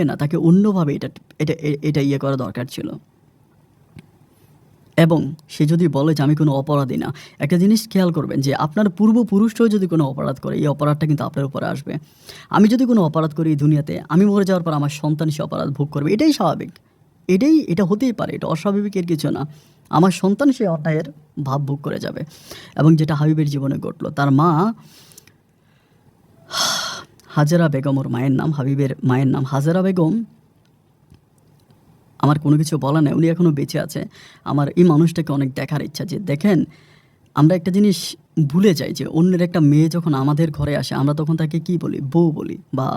A: না, তাকে অন্যভাবে এটা এটা এটা ইয়ে করা দরকার ছিল। এবং সে যদি বলে যে আমি কোনো অপরাধী না, একটা জিনিস খেয়াল করবেন যে আপনার পূর্বপুরুষরাও যদি কোনো অপরাধ করে, এই অপরাধটা কিন্তু আপনার উপরে আসবে। আমি যদি কোনো অপরাধ করি এই দুনিয়াতে, আমি মরে যাওয়ার পর আমার সন্তান সে অপরাধ ভোগ করবে, এটাই স্বাভাবিক, এটা হতেই পারে, এটা অস্বাভাবিকের কিছু না। আমার সন্তান সে অন্যায়ের ভাব ভোগ করে যাবে। এবং যেটা হাবিবের জীবনে ঘটলো, তার মা হাজেরা বেগম, ওর মায়ের নাম, হাবিবের মায়ের নাম হাজেরা বেগম। আমার কোনো কিছু বলা নেই, উনি এখনও বেঁচে আছে। আমার এই মানুষটাকে অনেক দেখার ইচ্ছা। যে দেখেন, আমরা একটা জিনিস ভুলে যাই যে অন্যের একটা মেয়ে যখন আমাদের ঘরে আসে, আমরা তখন তাকে কি বলি, বউ বলি, বা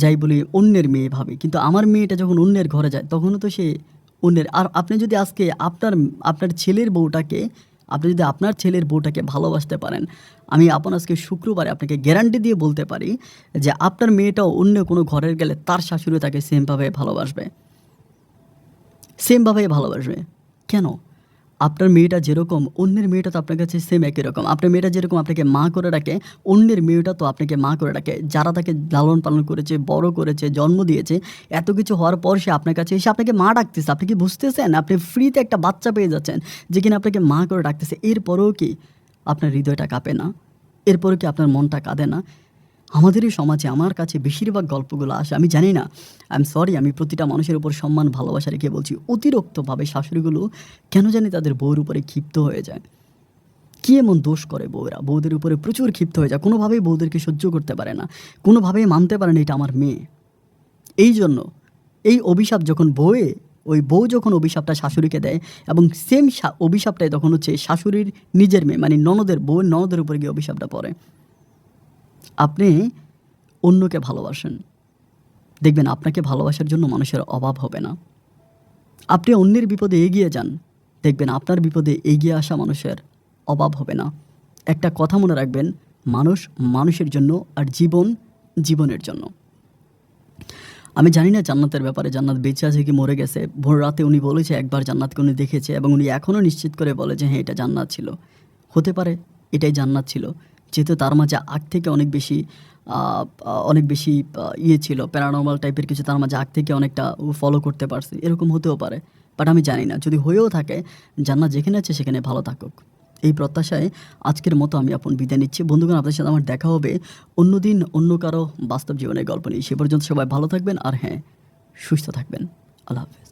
A: যাই বলি অন্যের মেয়ে ভাবি। কিন্তু আমার মেয়েটা যখন অন্যের ঘরে যায়, তখনও তো সে অন্যের। আর আপনি যদি আজকে আপনার ছেলের বউটাকে, আপনি যদি আপনার ছেলের বউটাকে ভালোবাসতে পারেন, আমি আজকে শুক্রবারে আপনাকে গ্যারান্টি দিয়ে বলতে পারি যে আপনার মেয়েটাও অন্য কোনো ঘরের গেলে তার শাশুড়ি তাকে সেমভাবে ভালোবাসবে, সেমভাবেই ভালোবাসবে। কেন? আপনার মেয়েটা যেরকম, অন্যের মেয়েটা তো আপনার কাছে সেম একই রকম। আপনার মেয়েটা যেরকম আপনাকে মা করে ডাকে, অন্যের মেয়েটা তো আপনাকে মা করে ডাকে। যারা তাকে লালন পালন করেছে, বড় করেছে, জন্ম দিয়েছে, এত কিছু হওয়ার পর সে আপনার কাছে এসে আপনাকে মা ডাকতেছে। আপনি কি বুঝতেছেন? আপনি ফ্রিতে একটা বাচ্চা পেয়ে যাচ্ছেন যে কিনা আপনাকে মা করে ডাকতেছে। এরপরেও কি আপনার হৃদয়টা কাঁপে না? এরপরেও কি আপনার মনটা কাঁদে না? আমাদের এই সমাজে আমার কাছে বেশিরভাগ গল্পগুলো আসে, আমি জানি না, আই এম সরি, আমি প্রতিটা মানুষের উপর সম্মান ভালোবাসা রেখে বলছি, অতিরিক্তভাবে শাশুড়িগুলো কেন জানি তাদের বউর উপরে ক্ষিপ্ত হয়ে যায়। কী এমন দোষ করে বউরা? বউদের উপরে প্রচুর ক্ষিপ্ত হয়ে যায়, কোনোভাবেই বউদেরকে সহ্য করতে পারে না, কোনোভাবেই মানতে পারে না এটা আমার মেয়ে। এই জন্য এই অভিশাপ যখন ওই বউ যখন অভিশাপটা শাশুড়িকে দেয়, এবং সেম অভিশাপটাই তখন হচ্ছে শাশুড়ির নিজের মেয়ে, মানে বউয়ের ননদের উপরে গিয়ে অভিশাপটা পড়ে। আপনি অন্যকে ভালোবাসেন, দেখবেন আপনাকে ভালোবাসার জন্য মানুষের অভাব হবে না। আপনি অন্যের বিপদে এগিয়ে যান, দেখবেন আপনার বিপদে এগিয়ে আসা মানুষের অভাব হবে না। একটা কথা মনে রাখবেন, মানুষ মানুষের জন্য, আর জীবন জীবনের জন্য। আমি জানি না জান্নাতের ব্যাপারে, জান্নাত বেঁচে আছে কি মরে গেছে। ভোর রাতে উনি বলেছে একবার জান্নাতকে উনি দেখেছে, এবং উনি এখনও নিশ্চিত করে বলে যে হ্যাঁ এটা জান্নাত ছিল। হতে পারে এটাই জান্নাত ছিল, যেহেতু তার মাঝে আগ থেকে অনেক বেশি অনেক বেশি ইয়ে ছিল, প্যারানর্মাল টাইপের কিছু তার মাঝে আগ থেকে অনেকটা ফলো করতে পারছি, এরকম হতেও পারে। বাট আমি জানি না, যদি হয়েও থাকে জান্নাত যেখানে আছে সেখানে ভালো থাকুক, এই প্রত্যাশায় আজকের মতো আমি আপন বিদায় নিচ্ছি। বন্ধুগণ, আপনাদের সাথে আমার দেখা হবে অন্যদিন অন্য কারো বাস্তব জীবনের গল্প নিয়ে। সে পর্যন্ত সবাই ভালো থাকবেন, আর হ্যাঁ, সুস্থ থাকবেন। আল্লাহ হাফেজ।